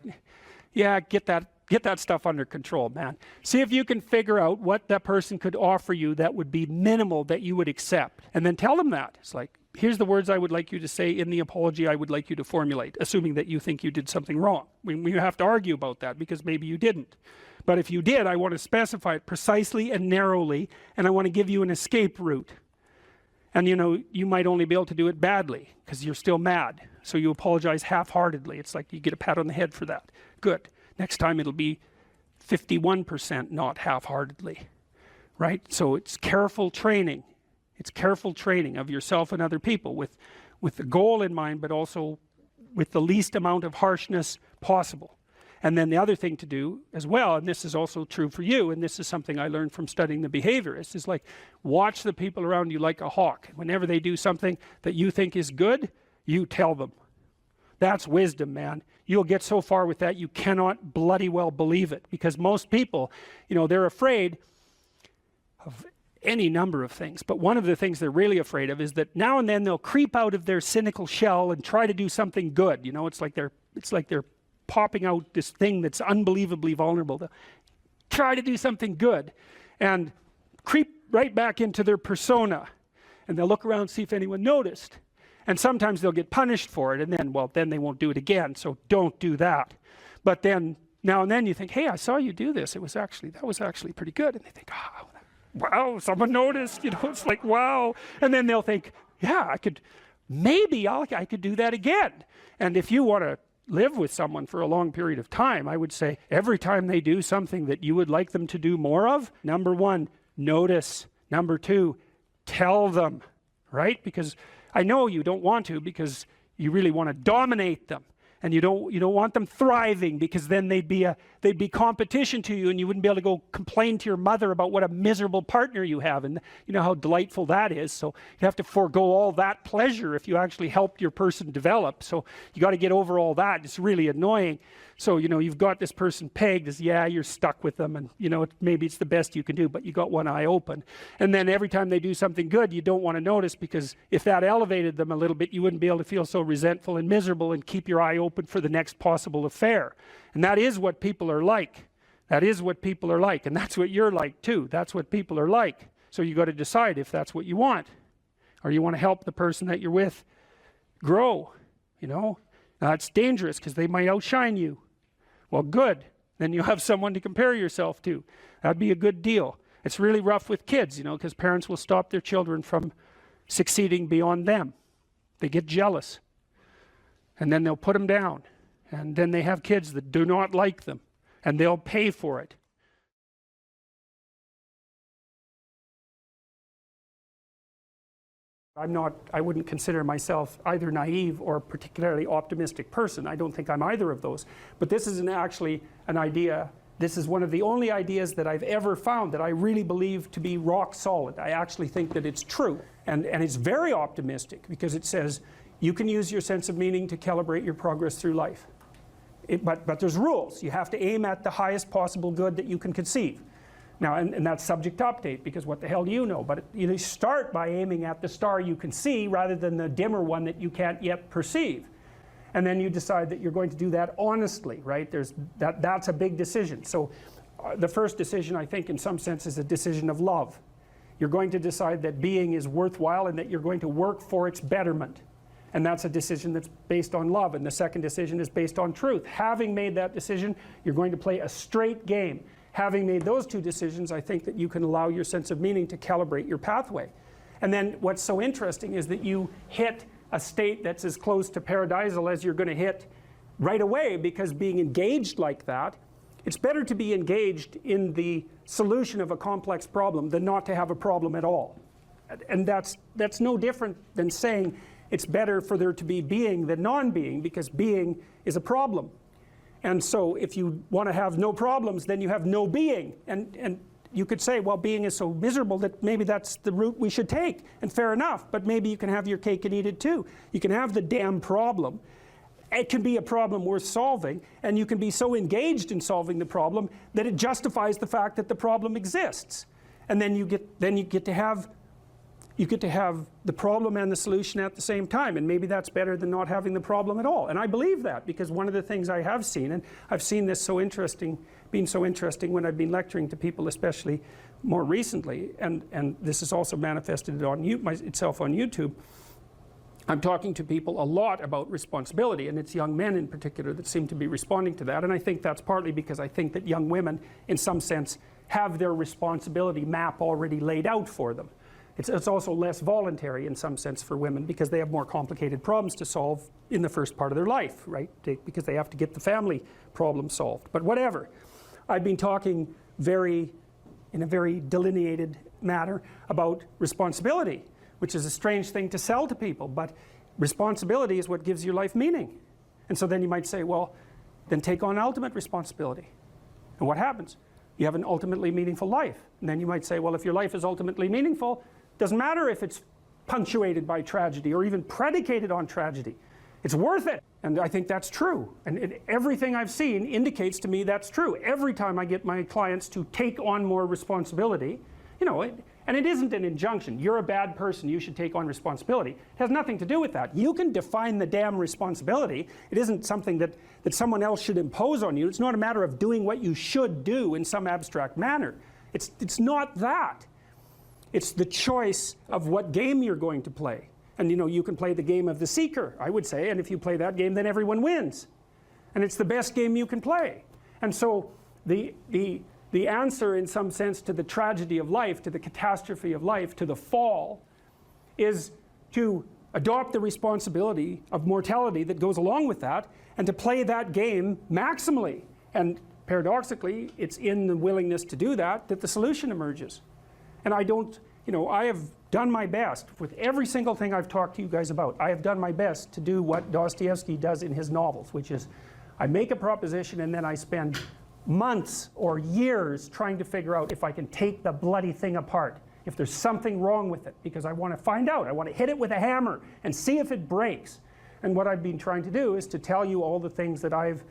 S3: yeah, get that stuff under control, man. See if you can figure out what that person could offer you that would be minimal that you would accept. And then tell them that. It's like, here's the words I would like you to say in the apology I would like you to formulate, assuming that you think you did something wrong. We have to argue about that because maybe you didn't. But if you did, I want to specify it precisely and narrowly, and I want to give you an escape route. And you might only be able to do it badly because you're still mad. So you apologize half-heartedly. It's like you get a pat on the head for that. Good. Next time it'll be 51%, not half-heartedly. Right? So it's careful training. It's careful training of yourself and other people with the goal in mind, but also with the least amount of harshness possible. And then the other thing to do as well, and this is also true for you, and this is something I learned from studying the behaviorists, is like watch the people around you like a hawk. Whenever they do something that you think is good, you tell them. That's wisdom, man. You'll get so far with that you cannot bloody well believe it, because most people, they're afraid of any number of things, but one of the things they're really afraid of is that now and then they'll creep out of their cynical shell and try to do something good. It's like they're popping out this thing that's unbelievably vulnerable. They'll try to do something good and creep right back into their persona, and they'll look around and see if anyone noticed. And sometimes they'll get punished for it, and then they won't do it again. So don't do that. But then now and then you think, hey, I saw you do this. That was actually pretty good. And they think, oh, wow, someone noticed. It's like, wow. And then they'll think, yeah, I could do that again. And if you want to live with someone for a long period of time, I would say every time they do something that you would like them to do more of, number one, notice. Number two, tell them, right? Because I know you don't want to, because you really want to dominate them. and you don't want them thriving, because then they'd be competition to you, and you wouldn't be able to go complain to your mother about what a miserable partner you have, and you know how delightful that is. So you have to forego all that pleasure if you actually helped your person develop. So you got to get over all that. It's really annoying. So you know, you've got this person pegged as, yeah, you're stuck with them, and you know, maybe it's the best you can do, but you got one eye open. And then every time they do something good, you don't want to notice, because if that elevated them a little bit, you wouldn't be able to feel so resentful and miserable and keep your eye open for the next possible affair. And that is what people are like. That is what people are like, and that's what you're like too. That's what people are like. So you got to decide if that's what you want, or you want to help the person that you're with grow. You know, now it's dangerous because they might outshine you. Well, good. Then you have someone to compare yourself to. That'd be a good deal. It's really rough with kids, you know, because parents will stop their children from succeeding beyond them. They get jealous, and then they'll put them down, and then they have kids that do not like them, and they'll pay for it. I wouldn't consider myself either naive or particularly optimistic person. I don't think I'm either of those. But this isn't actually an idea. This is one of the only ideas that I've ever found that I really believe to be rock solid. I actually think that it's true. And it's very optimistic, because it says you can use your sense of meaning to calibrate your progress through life. But there's rules. You have to aim at the highest possible good that you can conceive. Now, and that's subject to update, because what the hell do you know? But you start by aiming at the star you can see rather than the dimmer one that you can't yet perceive. And then you decide that you're going to do that honestly, right? That's a big decision. So the first decision, I think, in some sense, is a decision of love. You're going to decide that being is worthwhile and that you're going to work for its betterment. And that's a decision that's based on love. And the second decision is based on truth. Having made that decision, you're going to play a straight game. Having made those two decisions, I think that you can allow your sense of meaning to calibrate your pathway. And then what's so interesting is that you hit a state that's as close to paradisal as you're going to hit right away, because being engaged like that, it's better to be engaged in the solution of a complex problem than not to have a problem at all. And that's no different than saying it's better for there to be being than non-being, because being is a problem. And so if you want to have no problems, then you have no being. And you could say, well, being is so miserable that maybe that's the route we should take. And fair enough, but maybe you can have your cake and eat it too. You can have the damn problem. It can be a problem worth solving, and you can be so engaged in solving the problem that it justifies the fact that the problem exists. And then you get to have the problem and the solution at the same time, and maybe that's better than not having the problem at all. And I believe that, because one of the things I have seen, and I've seen this being so interesting when I've been lecturing to people, especially more recently, and this is also manifested itself on YouTube. I'm talking to people a lot about responsibility, and it's young men in particular that seem to be responding to that. And I think that's partly because I think that young women, in some sense, have their responsibility map already laid out for them. It's also less voluntary in some sense for women, because they have more complicated problems to solve in the first part of their life, right? Because they have to get the family problem solved. But whatever. I've been talking in a very delineated manner about responsibility, which is a strange thing to sell to people, but responsibility is what gives your life meaning. And so then you might say, well, then take on ultimate responsibility. And what happens? You have an ultimately meaningful life. And then you might say, well, if your life is ultimately meaningful, doesn't matter if it's punctuated by tragedy or even predicated on tragedy. It's worth it. And I think that's true. And everything I've seen indicates to me that's true. Every time I get my clients to take on more responsibility, you know, and it isn't an injunction. You're a bad person, you should take on responsibility. It has nothing to do with that. You can define the damn responsibility. It isn't something that someone else should impose on you. It's not a matter of doing what you should do in some abstract manner. It's not that. It's the choice of what game you're going to play. And you know, you can play the game of the seeker, I would say, and if you play that game, then everyone wins. And it's the best game you can play. And so the answer, in some sense, to the tragedy of life, to the catastrophe of life, to the fall, is to adopt the responsibility of mortality that goes along with that, and to play that game maximally. And paradoxically, it's in the willingness to do that that the solution emerges. And I don't, you know, I have done my best with every single thing I've talked to you guys about. I have done my best to do what Dostoevsky does in his novels, which is I make a proposition and then I spend months or years trying to figure out if I can take the bloody thing apart, if there's something wrong with it, because I want to find out. I want to hit it with a hammer and see if it breaks. And what I've been trying to do is to tell you all the things that I've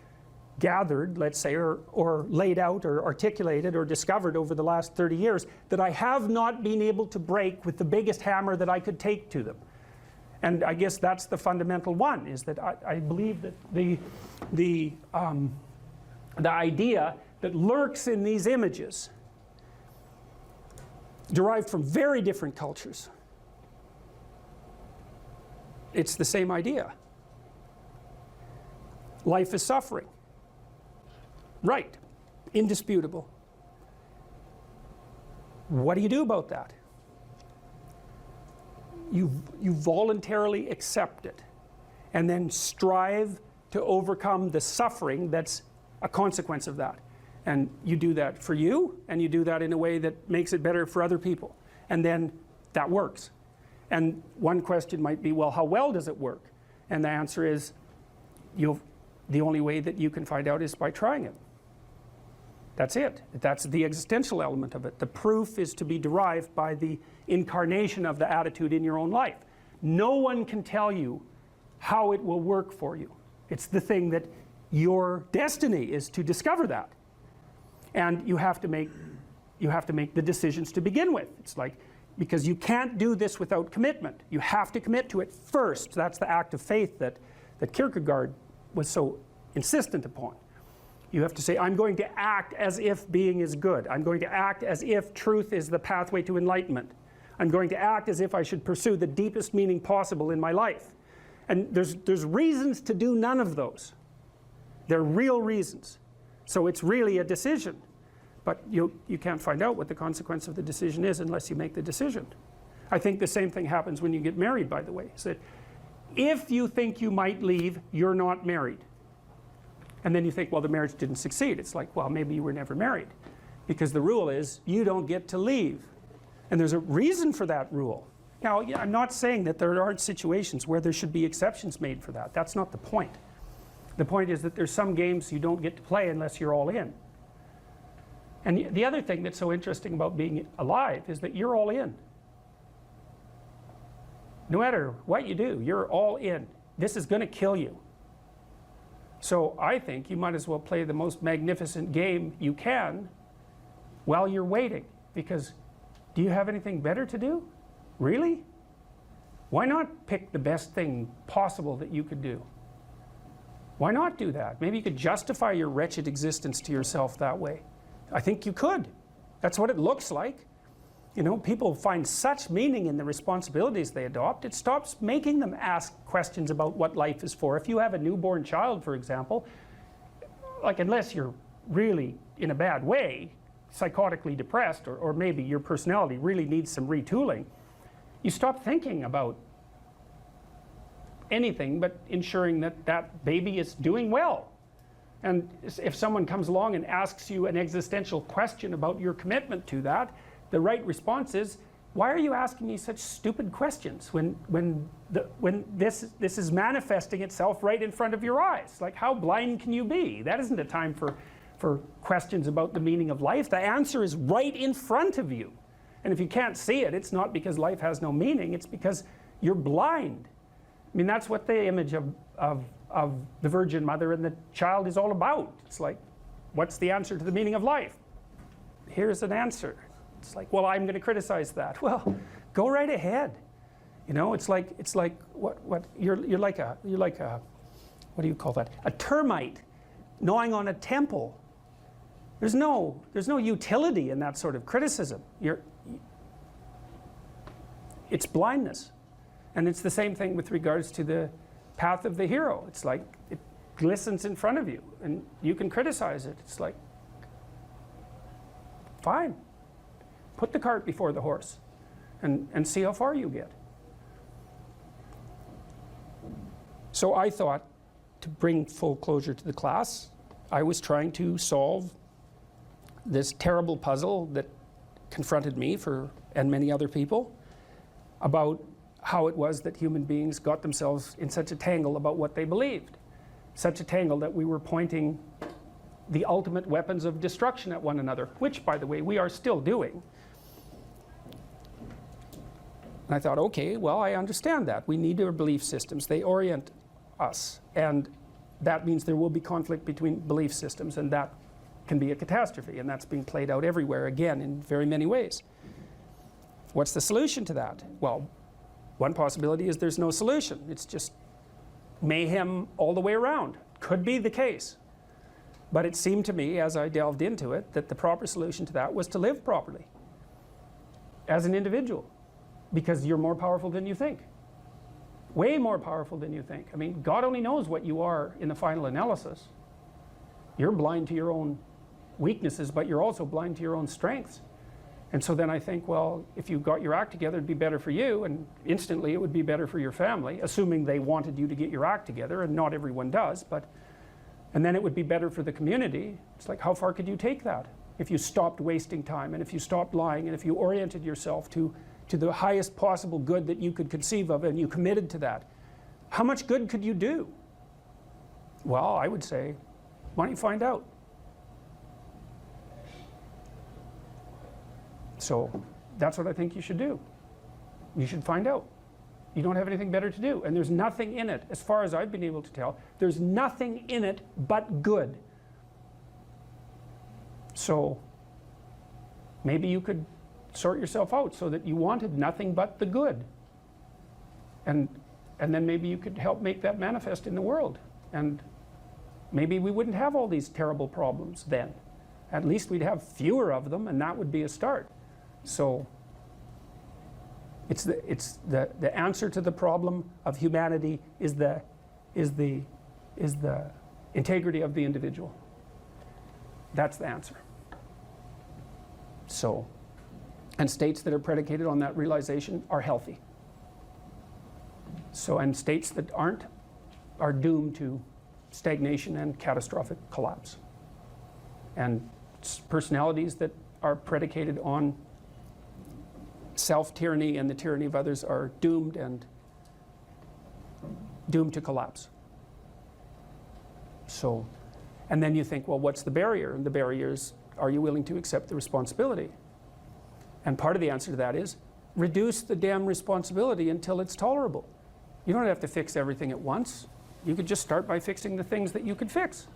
S3: gathered, let's say, or laid out or articulated or discovered over the last 30 years that I have not been able to break with the biggest hammer that I could take to them. And I guess that's the fundamental one, is that I believe that the idea that lurks in these images, derived from very different cultures, it's the same idea. Life is suffering. Right, indisputable. What do you do about that? You voluntarily accept it and then strive to overcome the suffering that's a consequence of that. And you do that for you, and you do that in a way that makes it better for other people. And then that works. And one question might be, well, how well does it work? And the answer is, the only way that you can find out is by trying it. That's it. That's the existential element of it. The proof is to be derived by the incarnation of the attitude in your own life. No one can tell you how it will work for you. It's the thing that your destiny is to discover that. And you have to make the decisions to begin with. It's like, because you can't do this without commitment. You have to commit to it first. That's the act of faith that Kierkegaard was so insistent upon. You have to say, I'm going to act as if being is good. I'm going to act as if truth is the pathway to enlightenment. I'm going to act as if I should pursue the deepest meaning possible in my life. And there's reasons to do none of those. They're real reasons. So it's really a decision. But you can't find out what the consequence of the decision is unless you make the decision. I think the same thing happens when you get married, by the way. So if you think you might leave, you're not married. And then you think, well, the marriage didn't succeed. It's like, well, maybe you were never married. Because the rule is, you don't get to leave. And there's a reason for that rule. Now, I'm not saying that there aren't situations where there should be exceptions made for that. That's not the point. The point is that there's some games you don't get to play unless you're all in. And the other thing that's so interesting about being alive is that you're all in. No matter what you do, you're all in. This is going to kill you. So I think you might as well play the most magnificent game you can while you're waiting. Because do you have anything better to do? Really? Why not pick the best thing possible that you could do? Why not do that? Maybe you could justify your wretched existence to yourself that way. I think you could. That's what it looks like. You know, people find such meaning in the responsibilities they adopt, it stops making them ask questions about what life is for. If you have a newborn child, for example, like, unless you're really in a bad way, psychotically depressed, or maybe your personality really needs some retooling, you stop thinking about anything but ensuring that that baby is doing well. And if someone comes along and asks you an existential question about your commitment to that, the right response is, why are you asking me such stupid questions when this is manifesting itself right in front of your eyes? Like, how blind can you be? That isn't a time for questions about the meaning of life. The answer is right in front of you. And if you can't see it, it's not because life has no meaning, it's because you're blind. I mean, that's what the image of the Virgin Mother and the child is all about. It's like, what's the answer to the meaning of life? Here's an answer. It's like, well, I'm going to criticize that. Well, go right ahead. You know, it's like what you're like a what do you call that? A termite gnawing on a temple. There's no utility in that sort of criticism. It's blindness. And it's the same thing with regards to the path of the hero. It's like it glistens in front of you and you can criticize it. It's like, fine. Put the cart before the horse and see how far you get. So I thought, to bring full closure to the class, I was trying to solve this terrible puzzle that confronted me and many other people. about how it was that human beings got themselves in such a tangle about what they believed. Such a tangle that we were pointing the ultimate weapons of destruction at one another, which, by the way, we are still doing. And I thought, okay, well, I understand that. We need our belief systems. They orient us. And that means there will be conflict between belief systems, and that can be a catastrophe. And that's being played out everywhere, again, in very many ways. What's the solution to that? Well, one possibility is there's no solution. It's just mayhem all the way around. Could be the case. But it seemed to me, as I delved into it, that the proper solution to that was to live properly as an individual, because you're more powerful than you think. Way more powerful than you think. I mean, God only knows what you are in the final analysis. You're blind to your own weaknesses, but you're also blind to your own strengths. And so then I think, well, if you got your act together, it'd be better for you, and instantly it would be better for your family, assuming they wanted you to get your act together, and not everyone does, but, and then it would be better for the community. It's like, how far could you take that? If you stopped wasting time, and if you stopped lying, and if you oriented yourself to the highest possible good that you could conceive of, and you committed to that, how much good could you do? Well, I would say, why don't you find out? So that's what I think you should do. You should find out. You don't have anything better to do. And there's nothing in it, as far as I've been able to tell, there's nothing in it but good. So maybe you could sort yourself out so that you wanted nothing but the good. And then maybe you could help make that manifest in the world. And maybe we wouldn't have all these terrible problems then. At least we'd have fewer of them, and that would be a start. So it's the answer to the problem of humanity is the integrity of the individual. That's the answer. So, and states that are predicated on that realization are healthy. So, and states that aren't are doomed to stagnation and catastrophic collapse. And personalities that are predicated on self-tyranny and the tyranny of others are doomed to collapse. So, and then you think, well, what's the barrier? And the barrier is, are you willing to accept the responsibility? And part of the answer to that is, reduce the damn responsibility until it's tolerable. You don't have to fix everything at once. You could just start by fixing the things that you could fix.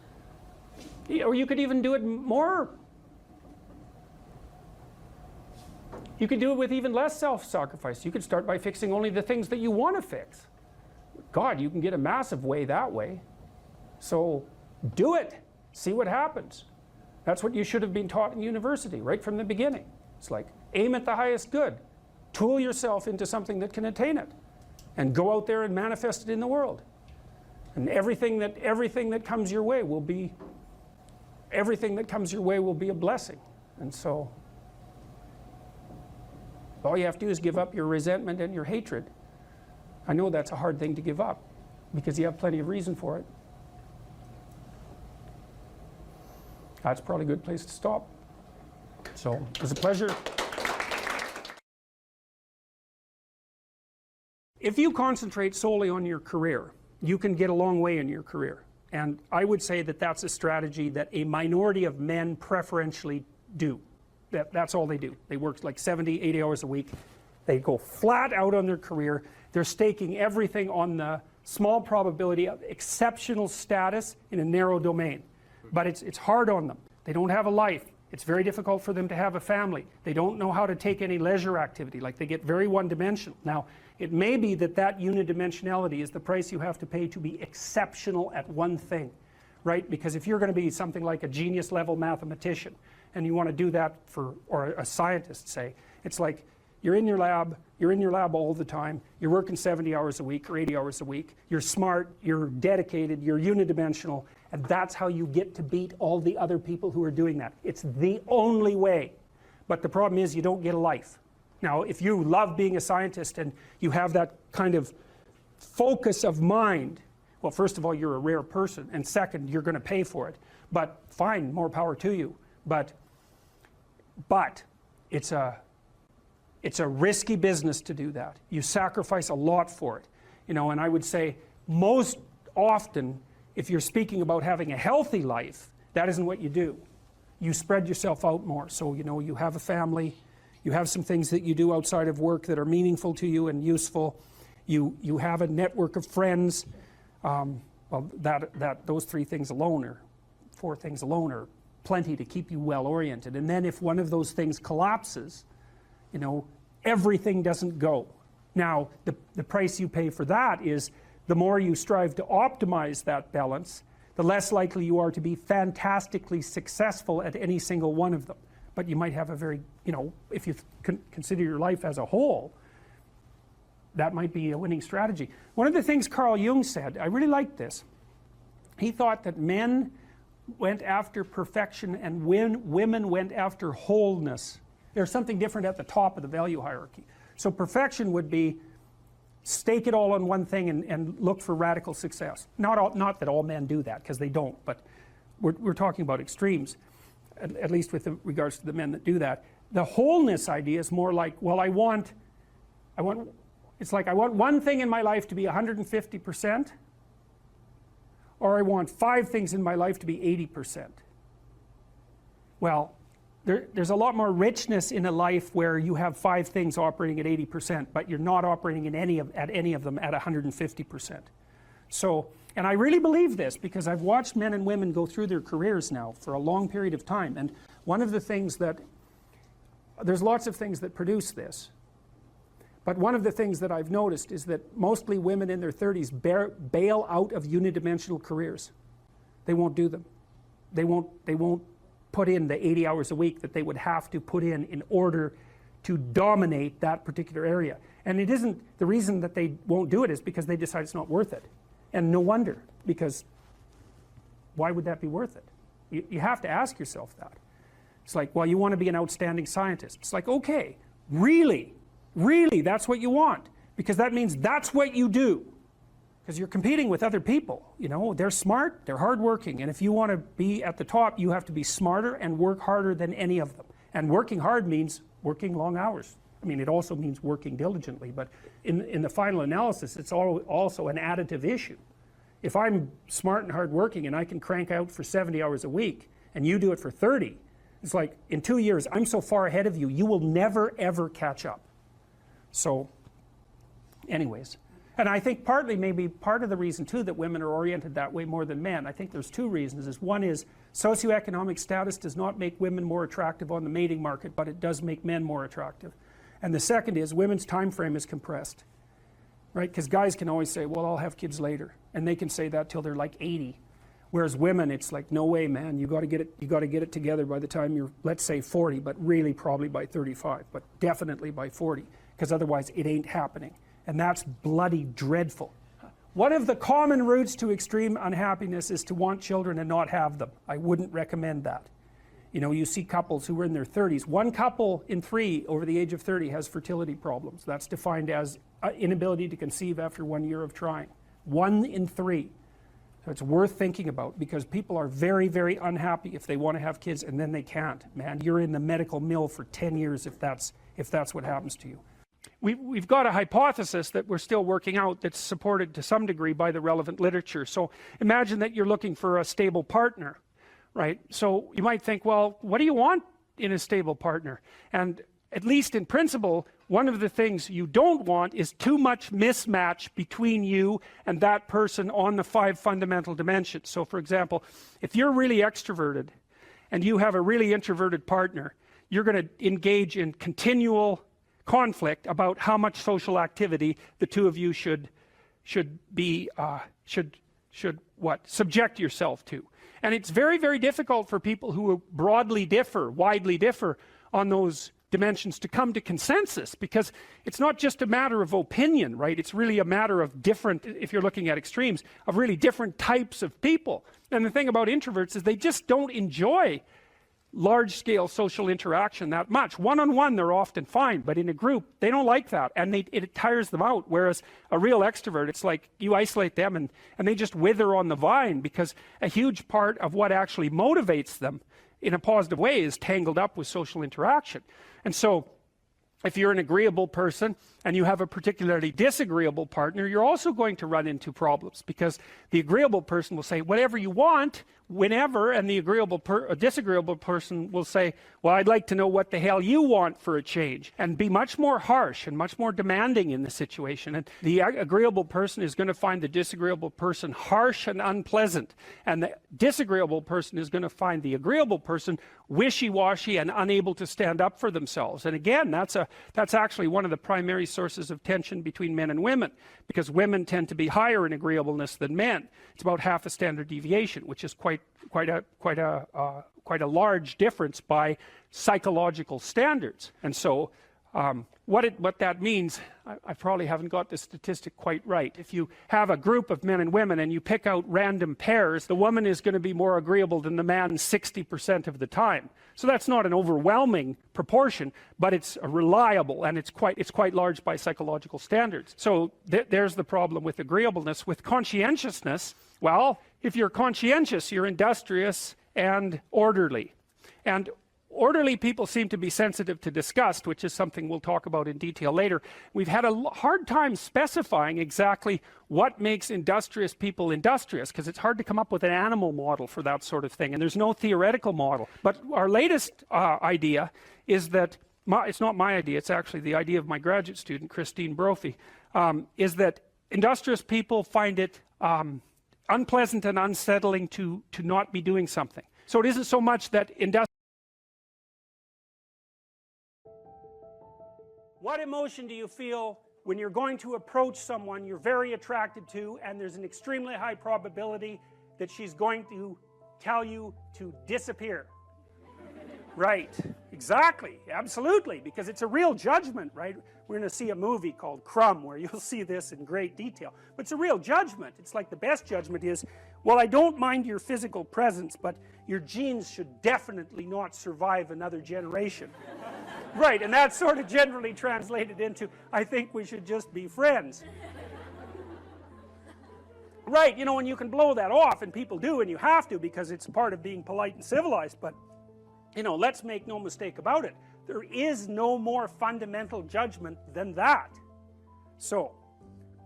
S3: Or you could even do it more. You could do it with even less self-sacrifice. You could start by fixing only the things that you want to fix. God, you can get a massive way that way. So do it. See what happens. That's what you should have been taught in university right from the beginning. It's like, aim at the highest good. Tool yourself into something that can attain it. And go out there and manifest it in the world. And everything that comes your way will be a blessing. And so all you have to do is give up your resentment and your hatred. I know that's a hard thing to give up because you have plenty of reason for it. That's probably a good place to stop. So it was a pleasure. If you concentrate solely on your career, you can get a long way in your career. And I would say that that's a strategy that a minority of men preferentially do. That's all they do. They work like 70, 80 hours a week. They go flat out on their career. They're staking everything on the small probability of exceptional status in a narrow domain. But it's hard on them. They don't have a life. It's very difficult for them to have a family. They don't know how to take any leisure activity. Like, they get very one-dimensional. Now, it may be that that unidimensionality is the price you have to pay to be exceptional at one thing, right? Because if you're going to be something like a genius-level mathematician, and you want to do that for, or a scientist, say, it's like you're in your lab all the time, you're working 70 hours a week or 80 hours a week, you're smart, you're dedicated, you're unidimensional, and that's how you get to beat all the other people who are doing that. It's the only way. But the problem is you don't get a life. Now, if you love being a scientist and you have that kind of focus of mind, well, first of all, you're a rare person, and second, you're going to pay for it. But fine, more power to you. But it's It's a risky business to do that. You sacrifice a lot for it. You know, and I would say most often, if you're speaking about having a healthy life, that isn't what you do. You spread yourself out more. So, you know, you have a family, you have some things that you do outside of work that are meaningful to you and useful. You have a network of friends. Well, those 3 things alone, or 4 things alone, are plenty to keep you well oriented. And then if one of those things collapses, you know, everything doesn't go. Now, the price you pay for that is the more you strive to optimize that balance, the less likely you are to be fantastically successful at any single one of them. But you might have a very, you know, if you consider your life as a whole, that might be a winning strategy. One of the things Carl Jung said, I really liked this. He thought that men went after perfection and women went after wholeness. There's something different at the top of the value hierarchy. So perfection would be stake it all on one thing and look for radical success. Not that all men do that, because they don't, but we're talking about extremes, at least with regards to the men that do that. The wholeness idea is more like, well, it's like I want one thing in my life to be 150%, or I want 5 things in my life to be 80%. Well, there's a lot more richness in a life where you have 5 things operating at 80%, but you're not operating at any of them at 150%. So, and I really believe this because I've watched men and women go through their careers now for a long period of time, and one of the things that, there's lots of things that produce this, but one of the things that I've noticed is that mostly women in their 30s bail out of unidimensional careers. They won't do them. They won't put in the 80 hours a week that they would have to put in order to dominate that particular area. And it isn't, the reason that they won't do it is because they decide it's not worth it. And no wonder, because why would that be worth it? You have to ask yourself that. It's like, well, you want to be an outstanding scientist. It's like, okay, really, that's what you want, because that means that's what you do. Because you're competing with other people, you know, they're smart, they're hardworking, and if you want to be at the top, you have to be smarter and work harder than any of them. And working hard means working long hours. I mean, it also means working diligently, but in the final analysis, it's also an additive issue. If I'm smart and hardworking and I can crank out for 70 hours a week, and you do it for 30, it's like, in 2 years, I'm so far ahead of you, you will never, ever catch up. So, anyways. And I think partly, maybe part of the reason too that women are oriented that way more than men, I think there's 2 reasons. One is socioeconomic status does not make women more attractive on the mating market, but it does make men more attractive. And the second is women's time frame is compressed, right? Because guys can always say, well, I'll have kids later, and they can say that till they're like 80. Whereas women, it's like, no way, man, you got to get it together by the time you're, let's say 40, but really probably by 35, but definitely by 40, because otherwise it ain't happening. And that's bloody dreadful. One of the common routes to extreme unhappiness is to want children and not have them. I wouldn't recommend that. You know, you see couples who are in their 30s. 1 couple in 3 over the age of 30 has fertility problems. That's defined as inability to conceive after 1 year of trying. 1 in 3. So it's worth thinking about, because people are very, very unhappy if they want to have kids and then they can't. Man, you're in the medical mill for 10 years if that's what happens to you. We've got a hypothesis that we're still working out that's supported to some degree by the relevant literature. So imagine that you're looking for a stable partner, right? So you might think, well, what do you want in a stable partner? And at least in principle, one of the things you don't want is too much mismatch between you and that person on the 5 fundamental dimensions. So for example, if you're really extroverted and you have a really introverted partner, you're going to engage in continual conflict about how much social activity the 2 of you should subject yourself to. And it's very, very difficult for people who widely differ on those dimensions to come to consensus, because it's not just a matter of opinion, right? It's really a matter of different, if you're looking at extremes, of really different types of people. And the thing about introverts is they just don't enjoy large-scale social interaction that much. One-on-one they're often fine, but in a group they don't like that, and it tires them out. Whereas a real extrovert, it's like you isolate them and they just wither on the vine, because a huge part of what actually motivates them in a positive way is tangled up with social interaction. And so if you're an agreeable person and you have a particularly disagreeable partner, you're also going to run into problems, because the agreeable person will say whatever you want whenever, and the disagreeable person will say, well, I'd like to know what the hell you want for a change, and be much more harsh and much more demanding in the situation. And the agreeable person is going to find the disagreeable person harsh and unpleasant, and the disagreeable person is going to find the agreeable person wishy-washy and unable to stand up for themselves. And again, that's actually one of the primary sources of tension between men and women, because women tend to be higher in agreeableness than men. It's about half a standard deviation, which is quite a large difference by psychological standards. And so what that means, I probably haven't got the statistic quite right. If you have a group of men and women and you pick out random pairs, the woman is going to be more agreeable than the man 60% of the time. So that's not an overwhelming proportion, but it's reliable, and it's quite large by psychological standards. So there's the problem with agreeableness. With conscientiousness, well, if you're conscientious, you're industrious and orderly. And orderly people seem to be sensitive to disgust, which is something we'll talk about in detail later. We've had a hard time specifying exactly what makes industrious people industrious, because it's hard to come up with an animal model for that sort of thing, and there's no theoretical model. But our latest idea is that, it's not my idea, it's actually the idea of my graduate student, Christine Brophy, is that industrious people find it unpleasant and unsettling to not be doing something. So it isn't so much that What emotion do you feel when you're going to approach someone you're very attracted to, and there's an extremely high probability that she's going to tell you to disappear? Right, exactly, absolutely, because it's a real judgment, right? We're going to see a movie called Crumb where you'll see this in great detail. But it's a real judgment. It's like the best judgment is, well, I don't mind your physical presence, but your genes should definitely not survive another generation. Right, and that's sort of generally translated into, I think we should just be friends. Right, you know, and you can blow that off, and people do, and you have to, because it's part of being polite and civilized. But, you know, let's make no mistake about it. There is no more fundamental judgment than that. So,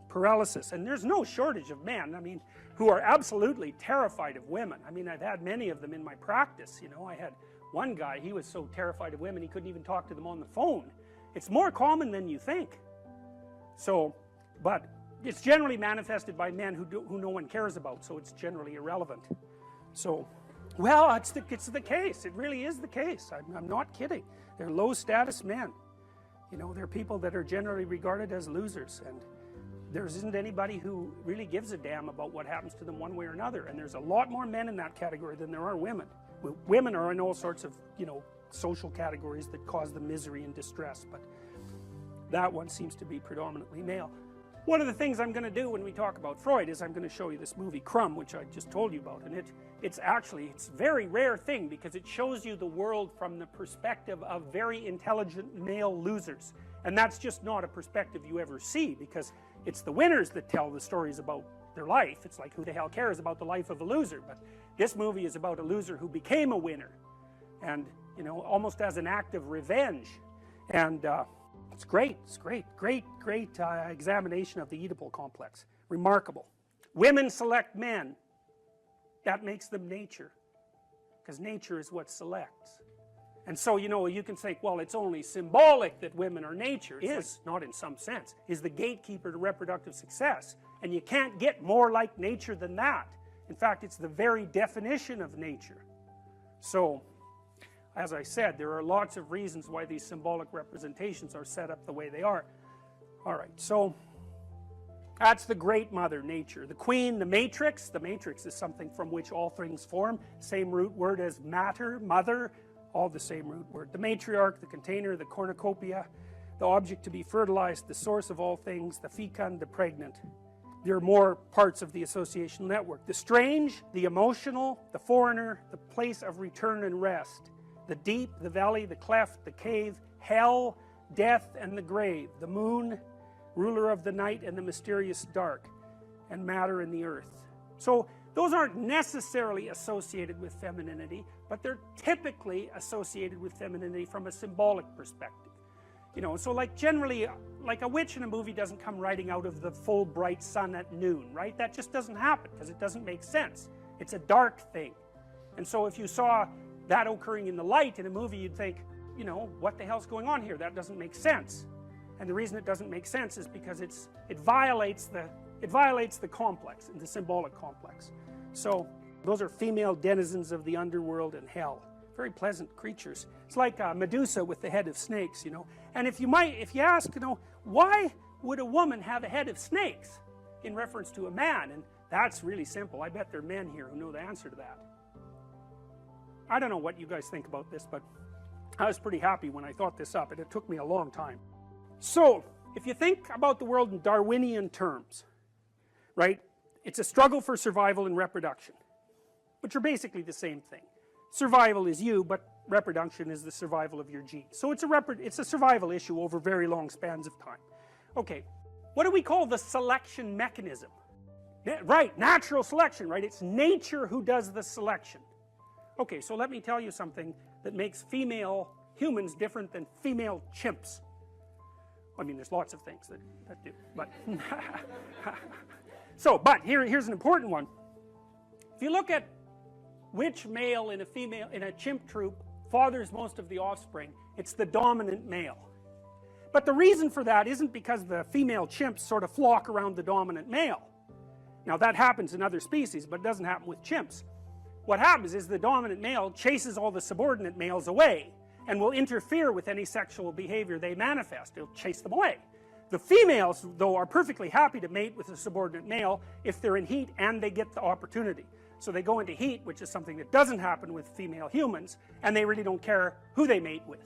S3: paralysis. And there's no shortage of men, I mean, who are absolutely terrified of women. I mean, I've had many of them in my practice. You know, I had one guy, he was so terrified of women he couldn't even talk to them on the phone. It's more common than you think. So, but it's generally manifested by men who no one cares about, so it's generally irrelevant. So, well, it's the case. It really is the case. I'm not kidding. They're low status men. You know, they're people that are generally regarded as losers, and there isn't anybody who really gives a damn about what happens to them one way or another. And there's a lot more men in that category than there are women. Women are in all sorts of, you know, social categories that cause them misery and distress, but that one seems to be predominantly male. One of the things I'm going to do when we talk about Freud is I'm going to show you this movie Crumb, which I just told you about, and it's a very rare thing, because it shows you the world from the perspective of very intelligent male losers, and that's just not a perspective you ever see, because it's the winners that tell the stories about their life. It's like, who the hell cares about the life of a loser? But this movie is about a loser who became a winner, and, you know, almost as an act of revenge. And it's great, great examination of the Oedipal complex. Remarkable. Women select men. That makes them nature, because nature is what selects. And so, you know, you can say, well, it's only symbolic that women are nature. It is, not in some sense, is the gatekeeper to reproductive success. And you can't get more like nature than that. In fact, it's the very definition of nature. So, as I said, there are lots of reasons why these symbolic representations are set up the way they are. Alright, so that's the great mother, nature. The queen, the matrix. The matrix is something from which all things form. Same root word as matter, mother, all the same root word. The matriarch, the container, the cornucopia, the object to be fertilized, the source of all things, the fecund, the pregnant. There are more parts of the associational network. The strange, the emotional, the foreigner, the place of return and rest. The deep, the valley, the cleft, the cave, hell, death, and the grave. The moon, ruler of the night and the mysterious dark, and matter and the earth. So those aren't necessarily associated with femininity, but they're typically associated with femininity from a symbolic perspective. You know, so like generally, like a witch in a movie doesn't come riding out of the full bright sun at noon, right? That just doesn't happen because it doesn't make sense. It's a dark thing. And so if you saw that occurring in the light in a movie, you'd think, you know, what the hell's going on here? That doesn't make sense. And the reason it doesn't make sense is because it violates the complex, the symbolic complex. So those are female denizens of the underworld and hell. Very pleasant creatures. It's like Medusa with the head of snakes, you know. And if you ask, you know, why would a woman have a head of snakes in reference to a man? And that's really simple. I bet there are men here who know the answer to that. I don't know what you guys think about this, but I was pretty happy when I thought this up, and it took me a long time. So, if you think about the world in Darwinian terms, right, it's a struggle for survival and reproduction, which are basically the same thing. Survival is you, but reproduction is the survival of your genes. So it's a survival issue over very long spans of time. Okay, what do we call the selection mechanism? Right, natural selection, right? It's nature who does the selection. Okay, so let me tell you something that makes female humans different than female chimps. I mean, there's lots of things that do, but but here's an important one. If you look at which male in a chimp troop fathers most of the offspring, it's the dominant male. But the reason for that isn't because the female chimps sort of flock around the dominant male. Now that happens in other species, but it doesn't happen with chimps. What happens is the dominant male chases all the subordinate males away and will interfere with any sexual behavior they manifest. He'll chase them away. The females, though, are perfectly happy to mate with a subordinate male if they're in heat and they get the opportunity. So they go into heat, which is something that doesn't happen with female humans, and they really don't care who they mate with.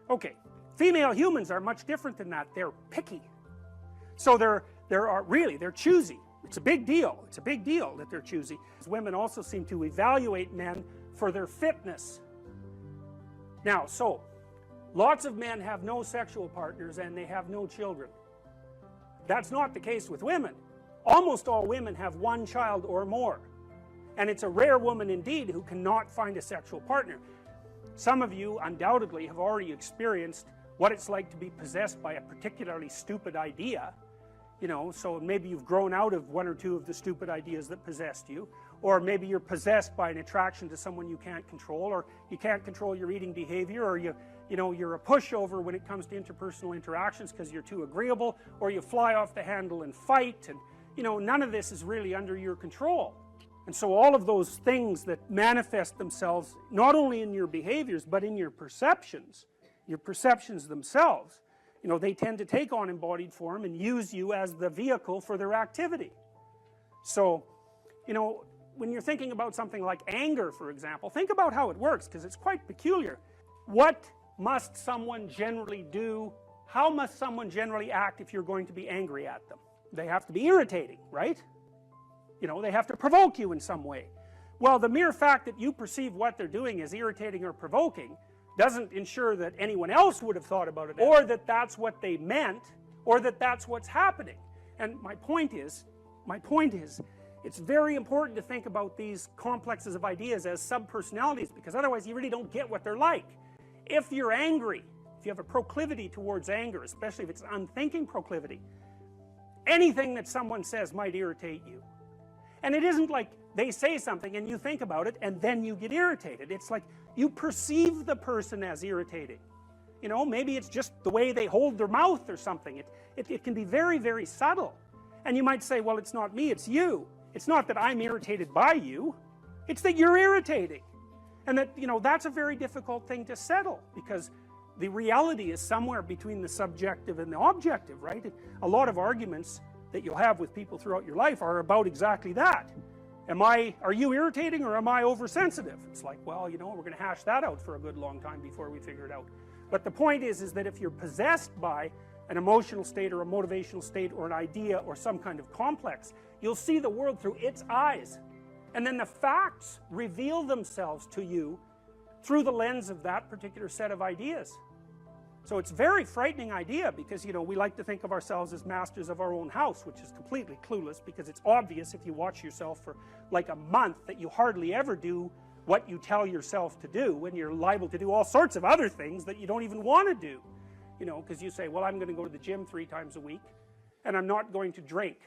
S3: Okay, female humans are much different than that. They're picky. So they're choosy. It's a big deal. It's a big deal that they're choosy. Women also seem to evaluate men for their fitness. Now, so, lots of men have no sexual partners and they have no children. That's not the case with women. Almost all women have one child or more. And it's a rare woman indeed who cannot find a sexual partner. Some of you undoubtedly have already experienced what it's like to be possessed by a particularly stupid idea. You know, so maybe you've grown out of one or two of the stupid ideas that possessed you, or maybe you're possessed by an attraction to someone you can't control, or you can't control your eating behavior, or you're a pushover when it comes to interpersonal interactions because you're too agreeable, or you fly off the handle and fight, and you know, none of this is really under your control. And so all of those things that manifest themselves not only in your behaviors but in your perceptions themselves, you know, they tend to take on embodied form and use you as the vehicle for their activity. So, you know, when you're thinking about something like anger, for example, think about how it works, because it's quite peculiar. What must someone generally do? How must someone generally act if you're going to be angry at them? They have to be irritating, right? You know, they have to provoke you in some way. Well, the mere fact that you perceive what they're doing as irritating or provoking doesn't ensure that anyone else would have thought about it, or that that's what they meant, or that that's what's happening. And my point is, it's very important to think about these complexes of ideas as subpersonalities, because otherwise you really don't get what they're like. If you're angry, if you have a proclivity towards anger, especially if it's an unthinking proclivity, anything that someone says might irritate you. And it isn't like they say something and you think about it and then you get irritated. It's like you perceive the person as irritating. You know, maybe it's just the way they hold their mouth or something. It can be very, very subtle. And you might say, well, it's not me, it's you. It's not that I'm irritated by you. It's that you're irritating. And that, you know, that's a very difficult thing to settle, because the reality is somewhere between the subjective and the objective, right? A lot of arguments that you'll have with people throughout your life are about exactly that. Are you irritating or am I oversensitive? It's like, well, you know, we're going to hash that out for a good long time before we figure it out. But the point is that if you're possessed by an emotional state or a motivational state or an idea or some kind of complex, you'll see the world through its eyes. And then the facts reveal themselves to you through the lens of that particular set of ideas. So it's a very frightening idea, because, you know, we like to think of ourselves as masters of our own house, which is completely clueless, because it's obvious if you watch yourself for like a month that you hardly ever do what you tell yourself to do, and you're liable to do all sorts of other things that you don't even want to do. you know, because you say, well, I'm going to go to the gym 3 times a week, and I'm not going to drink,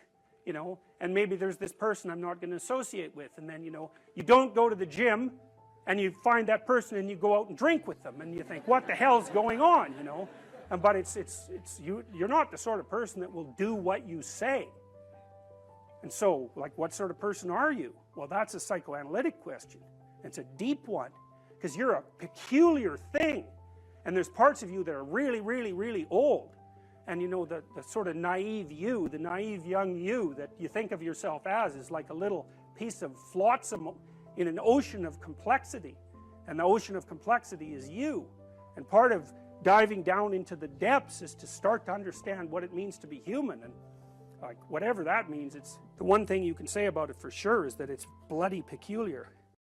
S3: you know, and maybe there's this person I'm not going to associate with, and then, you know, you don't go to the gym, and you find that person and you go out and drink with them, and you think, what the hell's going on, you know, but you're not the sort of person that will do what you say. And so, like, what sort of person are you? Well, that's a psychoanalytic question. It's a deep one, because you're a peculiar thing, and there's parts of you that are really, really, really old, and you know, the sort of naive you, the naive young you that you think of yourself as is like a little piece of flotsam in an ocean of complexity, and the ocean of complexity is you. And part of diving down into the depths is to start to understand what it means to be human, and like whatever that means, it's the one thing you can say about it for sure is that it's bloody peculiar.